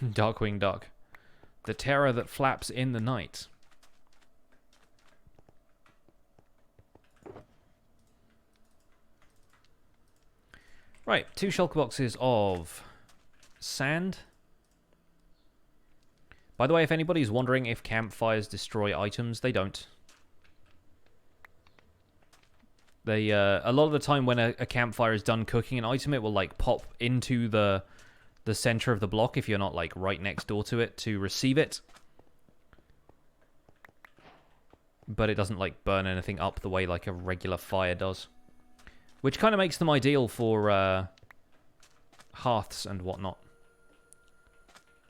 Speaker 1: Darkwing Duck. The terror that flaps in the night. Right, 2 shulker boxes of sand. By the way, if anybody's wondering if campfires destroy items, they don't. They, a lot of the time when a campfire is done cooking an item, it will, like, pop into the center of the block if you're not, like, right next door to it to receive it. But it doesn't, like, burn anything up the way, like, a regular fire does. Which kind of makes them ideal for hearths and whatnot.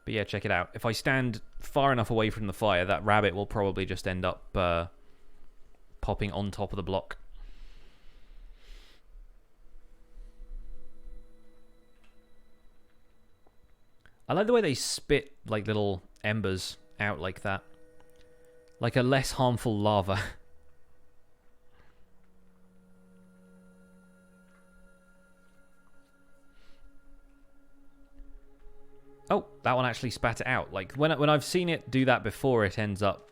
Speaker 1: But yeah, check it out. If I stand far enough away from the fire, that rabbit will probably just end up popping on top of the block. I like the way they spit, like, little embers out like that. Like a less harmful lava. Oh, that one actually spat it out. Like, when I've seen it do that before, it ends up,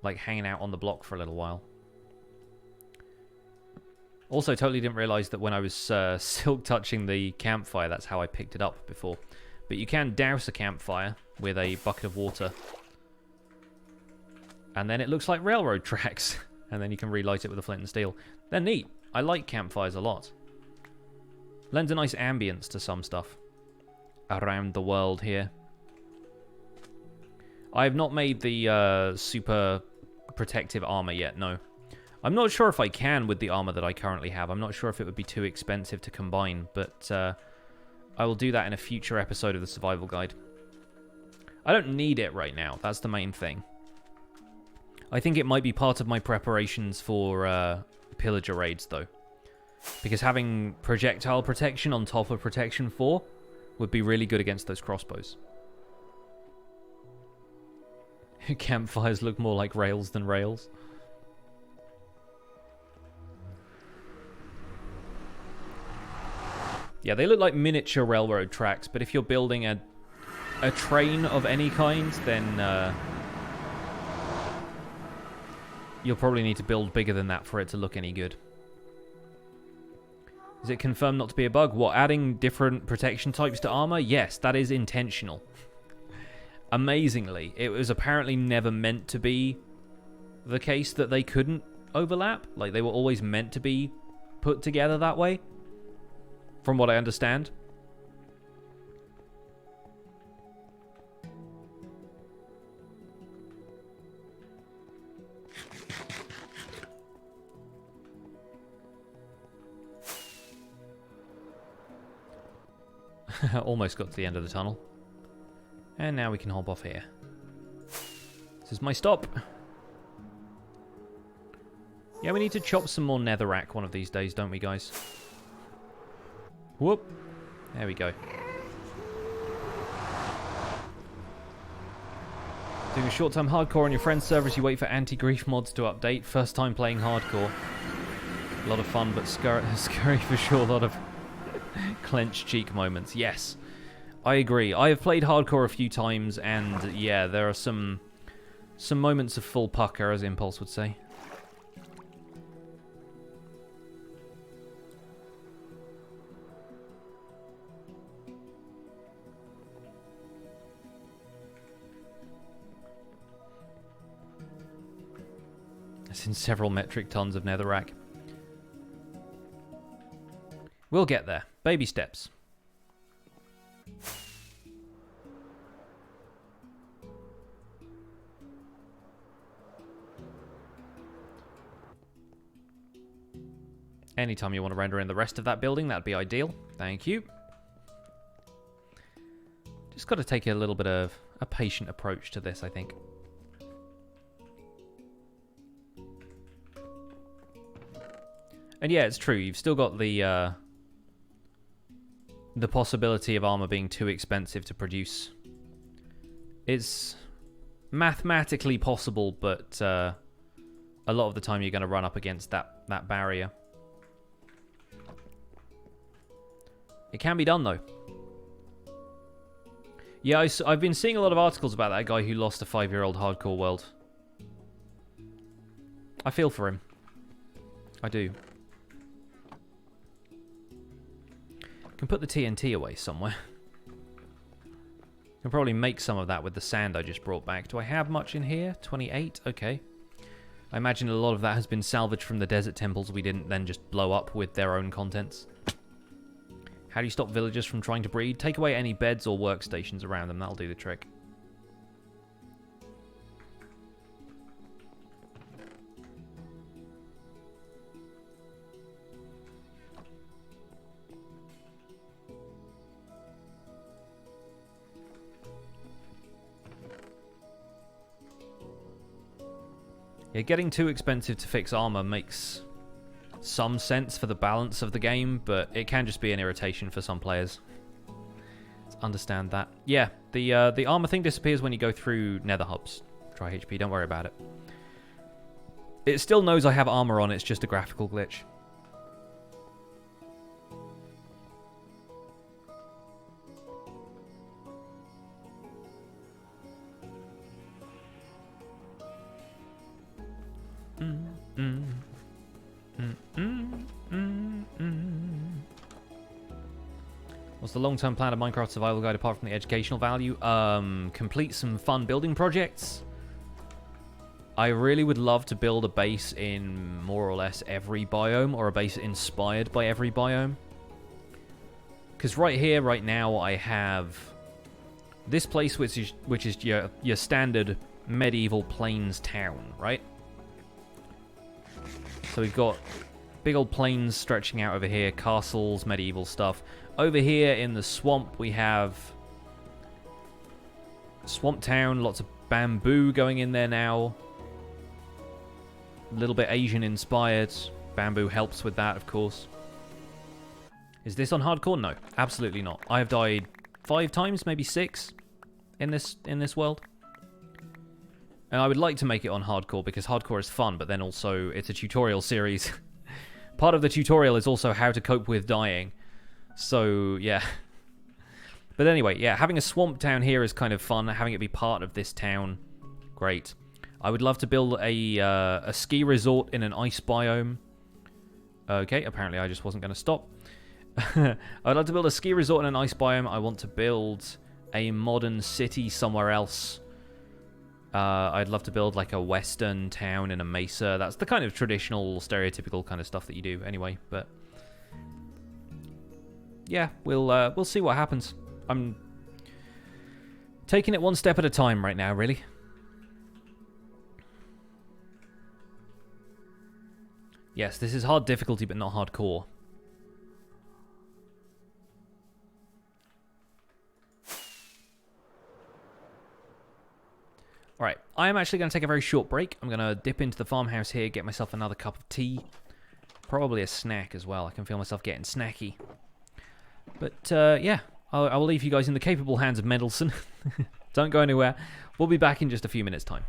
Speaker 1: like, hanging out on the block for a little while. Also, totally didn't realize that when I was silk touching the campfire, that's how I picked it up before. But you can douse a campfire with a bucket of water. And then it looks like railroad tracks. And then you can relight it with a flint and steel. They're neat. I like campfires a lot. Lends a nice ambience to some stuff around the world here. I have not made the super protective armor yet, no. I'm not sure if I can with the armor that I currently have. I'm not sure if it would be too expensive to combine, but I will do that in a future episode of the survival guide. I don't need it right now. That's the main thing. I think it might be part of my preparations for pillager raids, though. Because having projectile protection on top of protection 4 would be really good against those crossbows. Campfires look more like rails than rails. Yeah, they look like miniature railroad tracks, but if you're building a train of any kind, then you'll probably need to build bigger than that for it to look any good. Is it confirmed not to be a bug? What, adding different protection types to armor? Yes, that is intentional. Amazingly, it was apparently never meant to be the case that they couldn't overlap. Like, they were always meant to be put together that way, from what I understand. Almost got to the end of the tunnel. And now we can hop off here. This is my stop. Yeah, we need to chop some more netherrack one of these days, don't we, guys? Whoop. There we go. Doing a short-term hardcore on your friend's server as you wait for anti-grief mods to update. First time playing hardcore. A lot of fun, but scary for sure. A lot of clenched cheek moments. Yes, I agree. I have played hardcore a few times, and yeah, there are some moments of full pucker, as Impulse would say. That's in several metric tons of netherrack. We'll get there. Baby steps. Anytime you want to render in the rest of that building, that'd be ideal. Thank you. Just got to take a little bit of a patient approach to this, I think. And yeah, it's true. You've still got the possibility of armor being too expensive to produce. It's mathematically possible, but a lot of the time you're going to run up against that barrier. It can be done, though. Yeah, I've been seeing a lot of articles about that guy who lost a 5-year-old hardcore world. I feel for him. I do. Can put the TNT away somewhere. Can probably make some of that with the sand I just brought back. Do I have much in here? 28? Okay. I imagine a lot of that has been salvaged from the desert temples we didn't then just blow up with their own contents. How do you stop villagers from trying to breed? Take away any beds or workstations around them. That'll do the trick. Yeah, getting too expensive to fix armor makes some sense for the balance of the game, but it can just be an irritation for some players. Let's understand that. Yeah, the armor thing disappears when you go through nether hubs. Try HP, don't worry about it. It still knows I have armor on, it's just a graphical glitch. What's the long-term plan of Minecraft Survival Guide apart from the educational value? Complete some fun building projects. I really would love to build a base in more or less every biome, or a base inspired by every biome. Because right here, right now, I have this place which is your standard medieval plains town, right? So we've got big old plains stretching out over here, castles, medieval stuff. Over here in the swamp, we have Swamp Town, lots of bamboo going in there now. A little bit Asian inspired. Bamboo helps with that, of course. Is this on hardcore? No, absolutely not. I have died 5 times, maybe 6 in this world. And I would like to make it on hardcore because hardcore is fun, but then also it's a tutorial series. Part of the tutorial is also how to cope with dying. So, yeah. But anyway, yeah, having a swamp town here is kind of fun. Having it be part of this town, great. I would love to build a ski resort in an ice biome. Okay, apparently I just wasn't going to stop. I'd like to build a ski resort in an ice biome. I want to build a modern city somewhere else. I'd love to build like a western town in a mesa. That's the kind of traditional, stereotypical kind of stuff that you do anyway, but yeah, we'll see what happens. I'm taking it one step at a time right now, really. Yes, this is hard difficulty, but not hardcore. Alright, I am actually going to take a very short break. I'm going to dip into the farmhouse here, get myself another cup of tea. Probably a snack as well. I can feel myself getting snacky. But, yeah, I will leave you guys in the capable hands of Mendelssohn. Don't go anywhere. We'll be back in just a few minutes' time.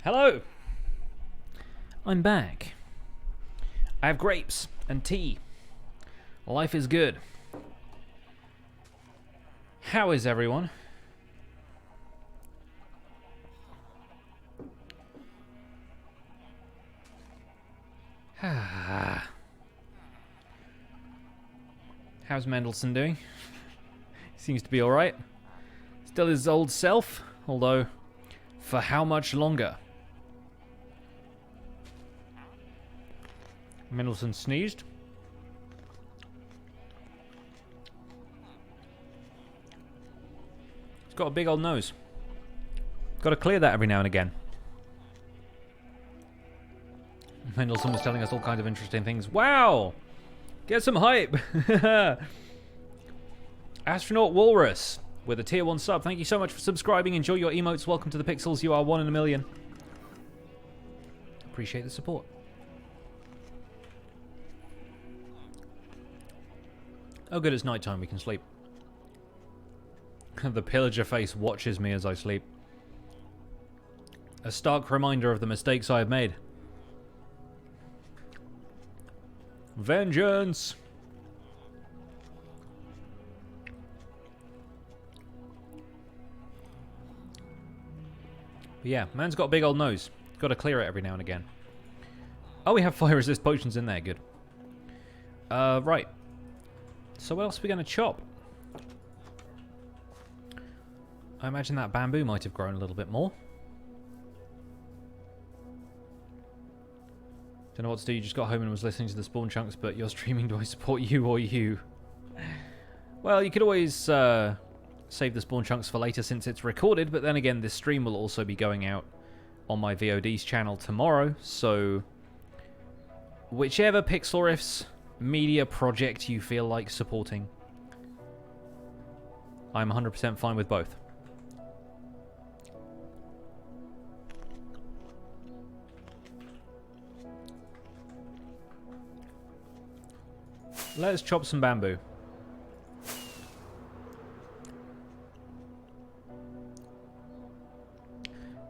Speaker 1: Hello! I'm back. I have grapes and tea. Life is good. How is everyone? How's Mendelssohn doing? Seems to be alright. Still his old self, although for how much longer? Mendelssohn sneezed. He's got a big old nose. Got to clear that every now and again. Mendelssohn was telling us all kinds of interesting things. Wow! Get some hype! Astronaut Walrus with a tier 1 sub. Thank you so much for subscribing. Enjoy your emotes. Welcome to the Pixels. You are 1 in a million. Appreciate the support. Oh good, it's nighttime. We can sleep. The pillager face watches me as I sleep. A stark reminder of the mistakes I have made. Vengeance! But yeah, man's got a big old nose. Got to clear it every now and again. Oh, we have fire resist potions in there. Good. Right. So what else are we going to chop? I imagine that bamboo might have grown a little bit more. Don't know what to do. You just got home and was listening to the spawn chunks, but you're streaming. Do I support you or you? Well, you could always save the spawn chunks for later since it's recorded, but then again, this stream will also be going out on my VOD's channel tomorrow, so whichever Pixel Riffs media project you feel like supporting, I'm 100% fine with both. Let's chop some bamboo.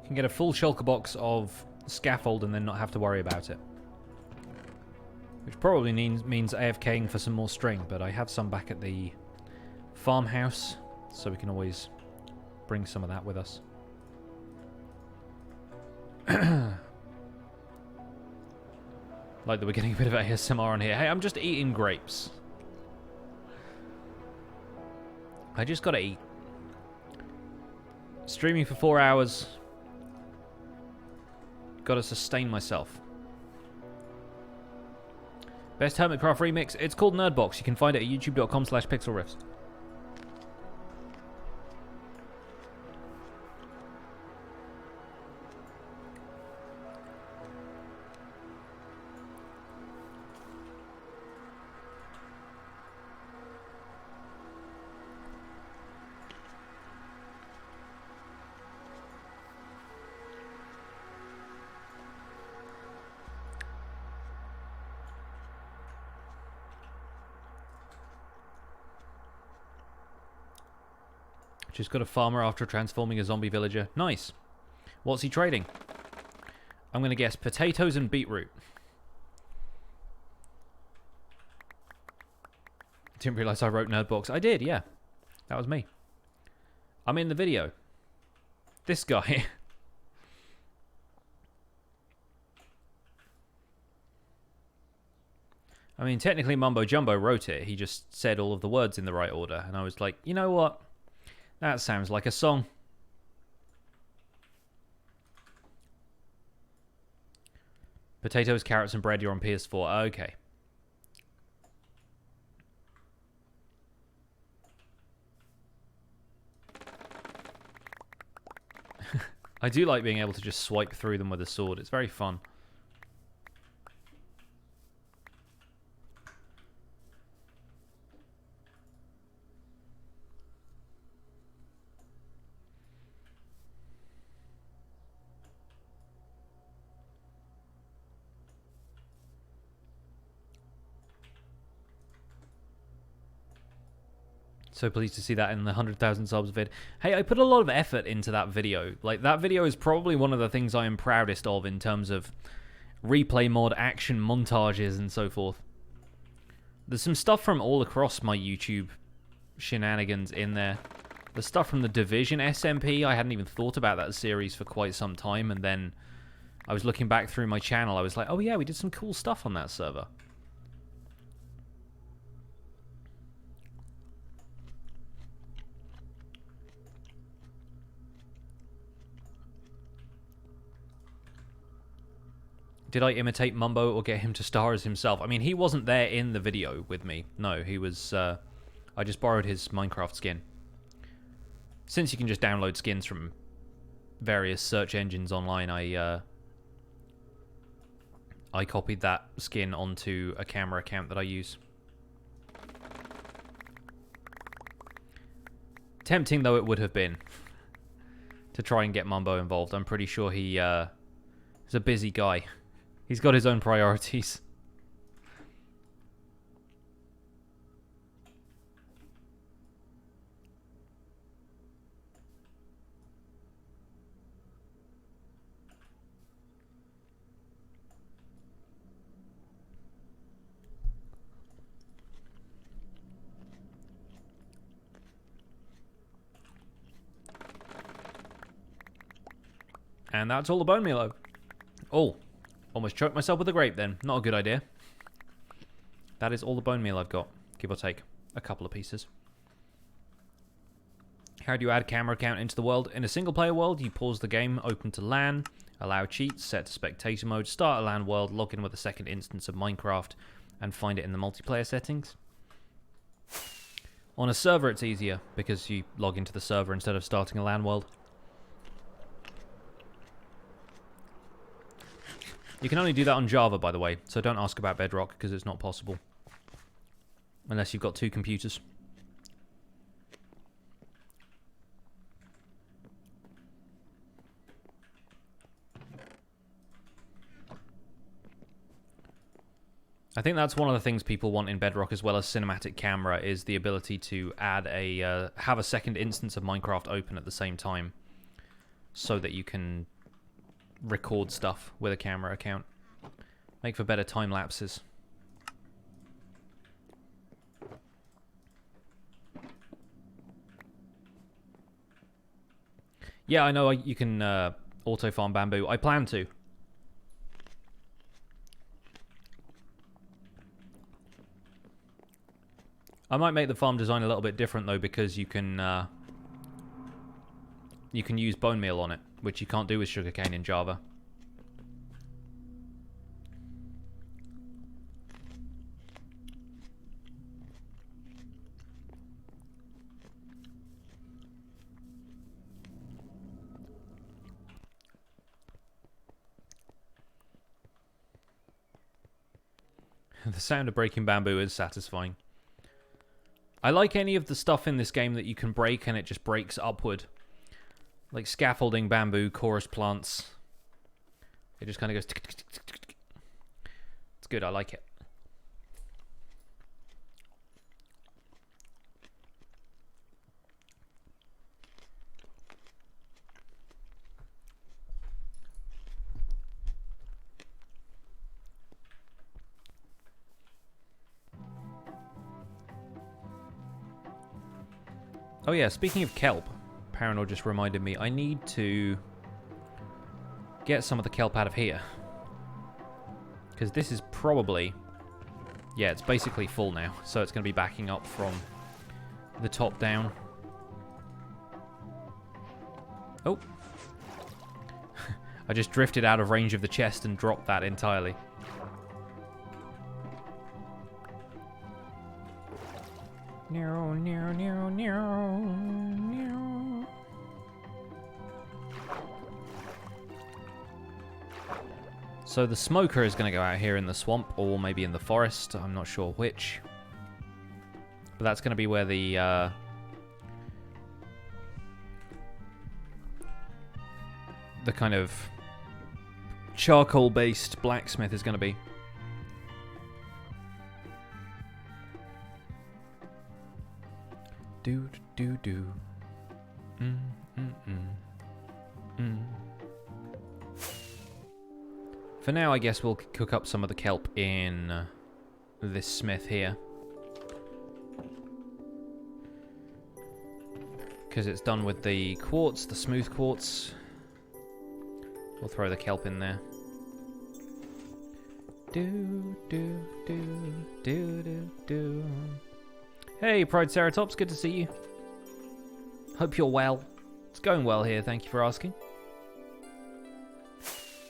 Speaker 1: Can get a full shulker box of scaffold and then not have to worry about it. Which probably means AFKing for some more string, but I have some back at the farmhouse, so we can always bring some of that with us. Like that we're getting a bit of ASMR on here. Hey, I'm just eating grapes. I just gotta eat. Streaming for 4 hours. Gotta sustain myself. Best Hermitcraft remix. It's called Nerdbox. You can find it at youtube.com/pixelriffs. Just got a farmer after transforming a zombie villager. Nice. What's he trading? I'm going to guess potatoes and beetroot. Didn't realise I wrote Nerdbox. I did, yeah. That was me. I'm in the video. This guy. I mean, technically Mumbo Jumbo wrote it. He just said all of the words in the right order. And I was like, you know what? That sounds like a song. Potatoes, carrots, and bread. You're on PS4. Okay. I do like being able to just swipe through them with a sword. It's very fun. So pleased to see that in the 100,000 subs vid. Hey, I put a lot of effort into that video. Like, that video is probably one of the things I am proudest of in terms of replay mod, action montages, and so forth. There's some stuff from all across my YouTube shenanigans in there. The stuff from the Division SMP, I hadn't even thought about that series for quite some time, and then I was looking back through my channel, I was like, oh yeah, we did some cool stuff on that server. Did I imitate Mumbo or get him to star as himself? I mean, he wasn't there in the video with me. No, he was... I just borrowed his Minecraft skin. Since you can just download skins from various search engines online, I copied that skin onto a camera account that I use. Tempting though it would have been to try and get Mumbo involved. I'm pretty sure he is a busy guy. He's got his own priorities. And that's all the bone meal. Oh, almost choked myself with a grape then. Not a good idea. That is all the bone meal I've got, give or take a couple of pieces. How do you add camera count into the world? In a single player world, you pause the game, open to LAN, allow cheats, set to spectator mode, start a LAN world, log in with a second instance of Minecraft, and find it in the multiplayer settings. On a server it's easier, because you log into the server instead of starting a LAN world. You can only do that on Java, by the way, so don't ask about Bedrock, because it's not possible. Unless you've got two computers. I think that's one of the things people want in Bedrock, as well as cinematic camera, is the ability to add have a second instance of Minecraft open at the same time, so that you can record stuff with a camera account. Make for better time lapses. Yeah, I know you can auto farm bamboo. I plan to. I might make the farm design a little bit different though, because you can use bone meal on it, which you can't do with sugarcane in Java. The sound of breaking bamboo is satisfying. I like any of the stuff in this game that you can break and it just breaks upward. Like scaffolding, bamboo, chorus plants. It just kind of goes... tick, tick, tick, tick, tick. It's good, I like it. Oh yeah, speaking of kelp, Paranor just reminded me, I need to get some of the kelp out of here. Because this is probably... yeah, it's basically full now, so it's going to be backing up from the top down. Oh. I just drifted out of range of the chest and dropped that entirely. No, no, no, no, no. So the smoker is going to go out here in the swamp, or maybe in the forest. I'm not sure which. But that's going to be where the kind of charcoal-based blacksmith is going to be. Do do do. Mm, mm, mm. Mm. For now, I guess we'll cook up some of the kelp in this smith here. Because it's done with the quartz, the smooth quartz. We'll throw the kelp in there. Do, do, do, do, do, do. Hey, Proceratops, good to see you. Hope you're well. It's going well here, thank you for asking.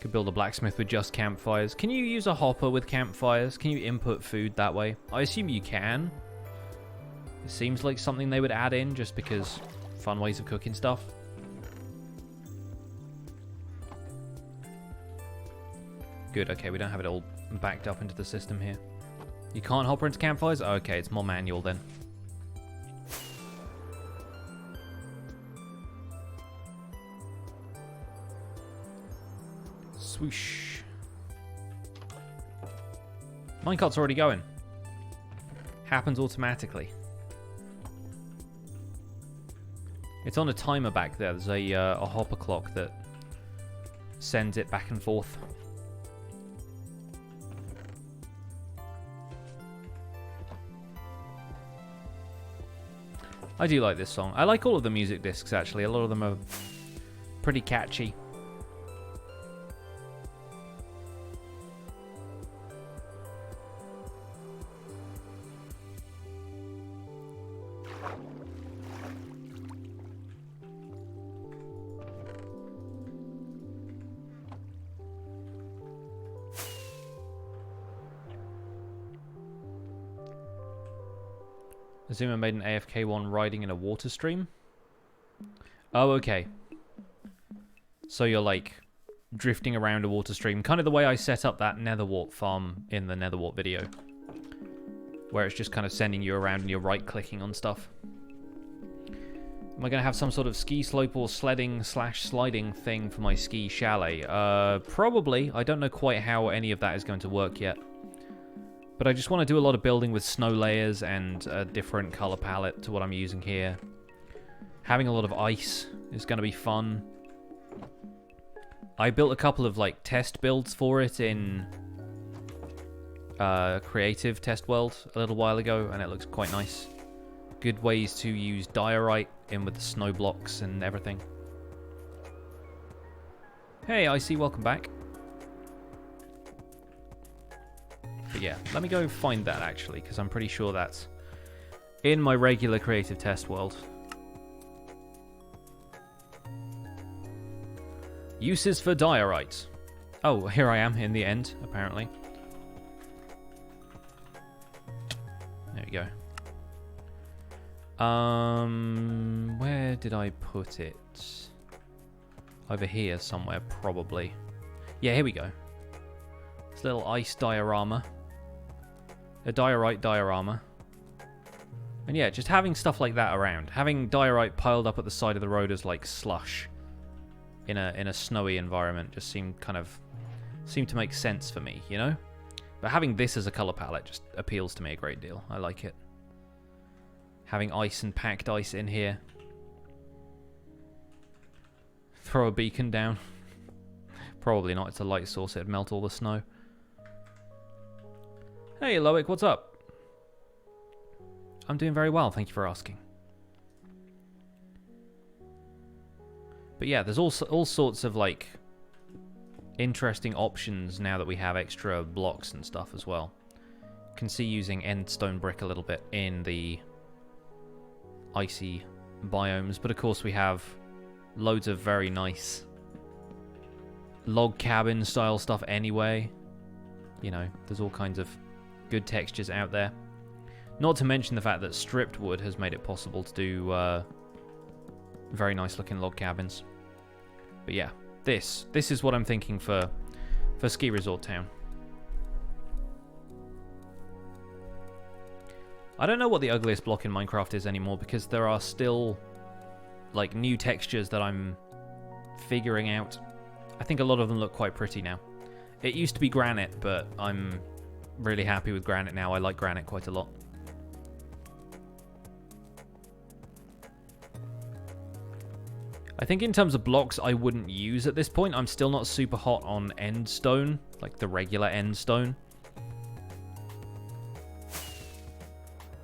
Speaker 1: Could build a blacksmith with just campfires. Can you use a hopper with campfires? Can you input food that way? I assume you can. It seems like something they would add in just because fun ways of cooking stuff. Good, okay, we don't have it all backed up into the system here. You can't hopper into campfires? Okay, it's more manual then. Swoosh. Minecart's already going. Happens automatically. It's on a timer back there. There's a hopper clock that sends it back and forth. I do like this song. I like all of the music discs, actually. A lot of them are pretty catchy. Azuma made an AFK one riding in a water stream. Oh, okay. So you're like drifting around a water stream, kind of the way I set up that netherwart farm in the netherwart video, where it's just kind of sending you around and you're right-clicking on stuff. Am I going to have some sort of ski slope or sledding / sliding thing for my ski chalet? Probably. I don't know quite how any of that is going to work yet. But I just want to do a lot of building with snow layers and a different color palette to what I'm using here. Having a lot of ice is going to be fun. I built a couple of like test builds for it in Creative Test World a little while ago, and it looks quite nice. Good ways to use diorite in with the snow blocks and everything. Hey, Icy, welcome back. But yeah, let me go find that actually, because I'm pretty sure that's in my regular Creative Test World. Uses for diorite. Oh, here I am in the end, apparently. There we go. Where did I put it? Over here somewhere, probably. Yeah, here we go. This little ice diorama. A diorite diorama. And yeah, just having stuff like that around. Having diorite piled up at the side of the road as like slush in a snowy environment just seemed to make sense for me, you know? But having this as a color palette just appeals to me a great deal. I like it. Having ice and packed ice in here. Throw a beacon down. Probably not, it's a light source, it'd melt all the snow. Hey Loic, what's up? I'm doing very well, thank you for asking. But yeah, there's all sorts of like interesting options now that we have extra blocks and stuff as well. Can see using end stone brick a little bit in the icy biomes, but of course we have loads of very nice log cabin style stuff anyway. You know, there's all kinds of good textures out there. Not to mention the fact that stripped wood has made it possible to do very nice looking log cabins. But yeah, this is what I'm thinking for Ski Resort Town. I don't know what the ugliest block in Minecraft is anymore, because there are still like new textures that I'm figuring out. I think a lot of them look quite pretty now. It used to be granite, but I'm really happy with granite now. I like granite quite a lot. I think in terms of blocks, I wouldn't use at this point. I'm still not super hot on end stone, like the regular end stone.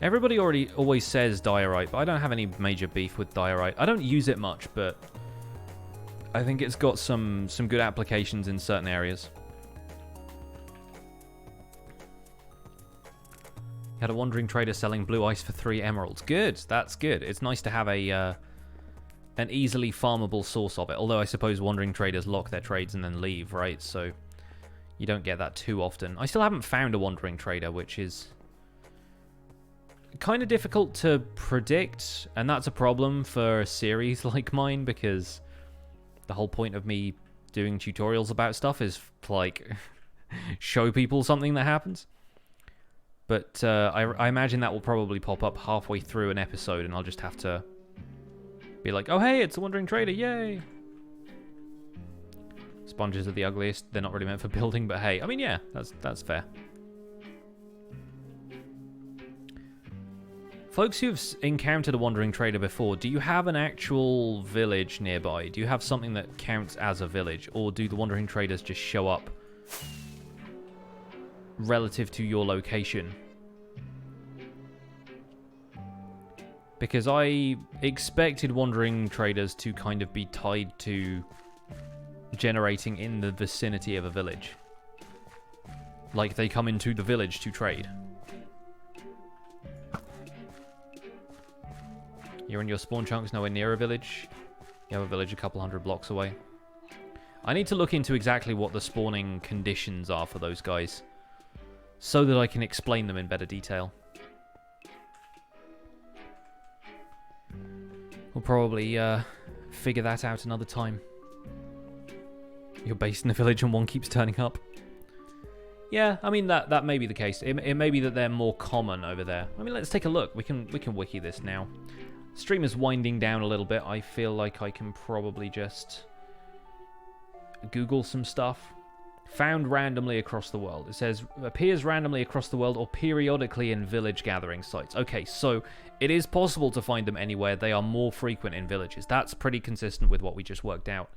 Speaker 1: Everybody always says diorite, but I don't have any major beef with diorite. I don't use it much, but I think it's got some good applications in certain areas. Had a wandering trader selling blue ice for 3 emeralds. Good, that's good. It's nice to have a an easily farmable source of it. Although I suppose wandering traders lock their trades and then leave, right? So you don't get that too often. I still haven't found a wandering trader, which is kind of difficult to predict, and that's a problem for a series like mine, because the whole point of me doing tutorials about stuff is to, like, show people something that happens. But I imagine that will probably pop up halfway through an episode, and I'll just have to be like, oh hey, it's a wandering trader, yay! Sponges are the ugliest. They're not really meant for building, but hey, I mean, yeah, that's fair. Folks who've encountered a wandering trader before, do you have an actual village nearby? Do you have something that counts as a village? Or do the wandering traders just show up relative to your location? Because I expected wandering traders to kind of be tied to generating in the vicinity of a village. Like they come into the village to trade. You're in your spawn chunks nowhere near a village. You have a village a couple hundred blocks away. I need to look into exactly what the spawning conditions are for those guys, so that I can explain them in better detail. We'll probably figure that out another time. You're based in a village and one keeps turning up. Yeah, I mean, that may be the case. It may be that they're more common over there. I mean, let's take a look. We can wiki this now. Stream is winding down a little bit. I feel like I can probably just Google some stuff. Found randomly across the world. It says, appears randomly across the world or periodically in village gathering sites. Okay, so it is possible to find them anywhere. They are more frequent in villages. That's pretty consistent with what we just worked out.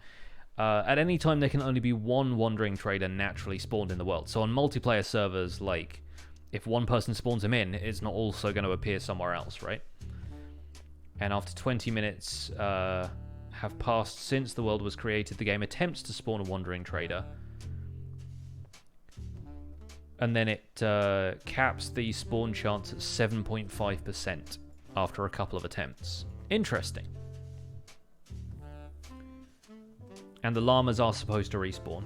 Speaker 1: At any time, there can only be one wandering trader naturally spawned in the world. So on multiplayer servers, like, if one person spawns him in, it's not also going to appear somewhere else, right? And after 20 minutes have passed since the world was created, the game attempts to spawn a wandering trader. And then it caps the spawn chance at 7.5% after a couple of attempts. Interesting. And the llamas are supposed to respawn.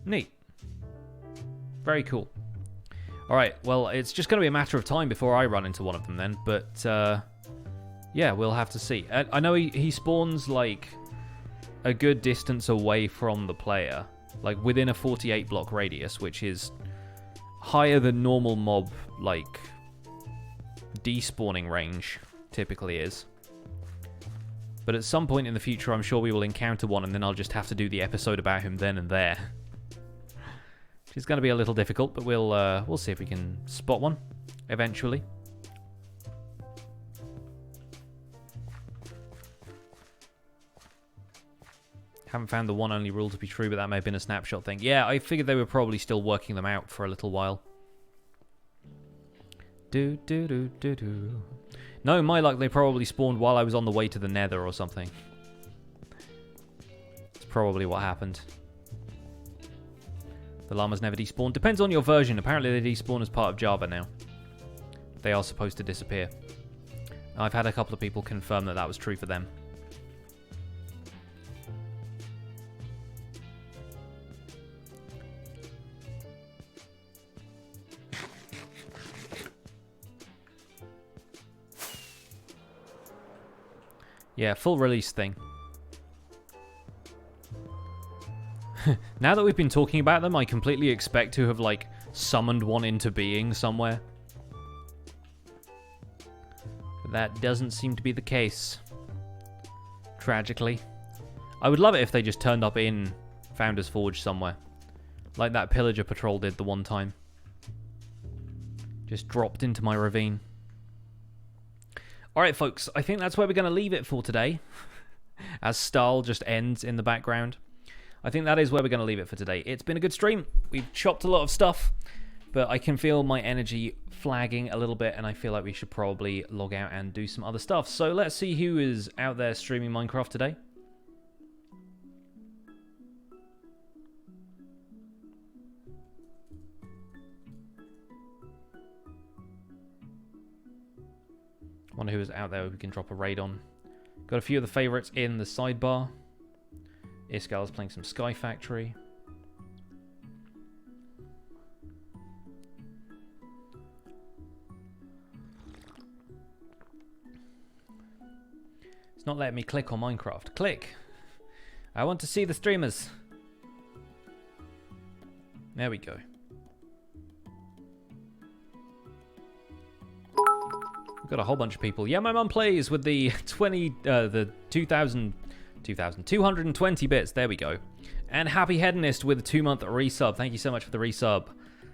Speaker 1: Neat. Very cool. Alright, well, it's just going to be a matter of time before I run into one of them then. But, yeah, we'll have to see. I know he spawns, like, a good distance away from the player. Like, within a 48 block radius, which is higher than normal mob, like, despawning range typically is. But at some point in the future, I'm sure we will encounter one, and then I'll just have to do the episode about him then and there. Which is going to be a little difficult, but we'll see if we can spot one eventually. Haven't found the one only rule to be true, but that may have been a snapshot thing. Yeah, I figured they were probably still working them out for a little while. No, my luck, they probably spawned while I was on the way to the nether or something. That's probably what happened. The llamas never despawn. Depends on your version. Apparently they despawn as part of Java now. They are supposed to disappear. I've had a couple of people confirm that that was true for them. Yeah, full release thing. Now that we've been talking about them, I completely expect to have, like, summoned one into being somewhere. But that doesn't seem to be the case. Tragically. I would love it if they just turned up in Founder's Forge somewhere. Like that Pillager Patrol did the one time. Just dropped into my ravine. Alright, folks, I think that's where we're going to leave it for today. As Stahl just ends in the background. I think that is where we're going to leave it for today. It's been a good stream. We've chopped a lot of stuff, but I can feel my energy flagging a little bit, and I feel like we should probably log out and do some other stuff. So let's see who is out there streaming Minecraft today. Wonder who is out there we can drop a raid on. Got a few of the favourites in the sidebar. Iskal is playing some Sky Factory. It's not letting me click on Minecraft. Click! I want to see the streamers. There we go. We've got a whole bunch of people. Yeah, my mum plays with the 220 bits. There we go. And Happy Hedonist with a 2-month resub. Thank you so much for the resub.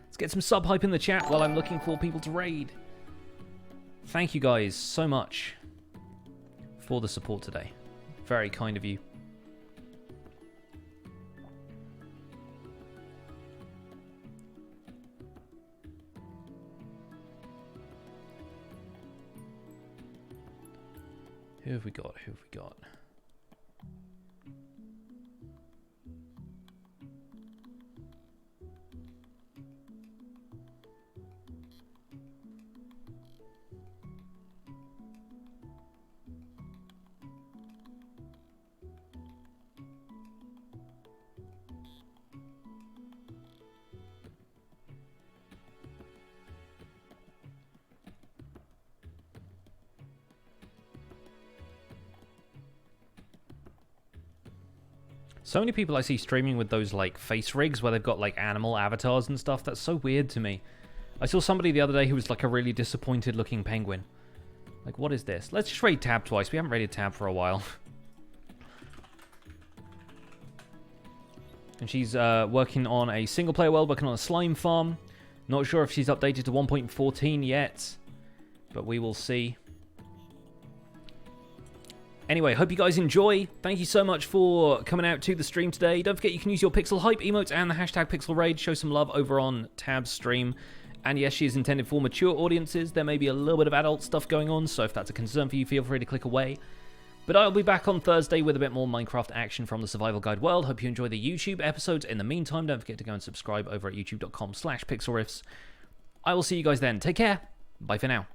Speaker 1: Let's get some sub hype in the chat while I'm looking for people to raid. Thank you guys so much for the support today. Very kind of you. Who have we got? Who have we got? So many people I see streaming with those like face rigs where they've got like animal avatars and stuff. That's so weird to me. I saw somebody the other day who was like a really disappointed looking penguin. Like, what is this? Let's just raid Tab twice. We haven't raided Tab for a while. And she's working on a single player world, working on a slime farm. Not sure if she's updated to 1.14 yet, but we will see. Anyway, hope you guys enjoy. Thank you so much for coming out to the stream today. Don't forget you can use your Pixel Hype emotes and the hashtag Pixel Raid. Show some love over on Tab's stream. And yes, she is intended for mature audiences. There may be a little bit of adult stuff going on, so if that's a concern for you, feel free to click away. But I'll be back on Thursday with a bit more Minecraft action from the Survival Guide world. Hope you enjoy the YouTube episodes. In the meantime, don't forget to go and subscribe over at youtube.com/pixelriffs. I will see you guys then. Take care. Bye for now.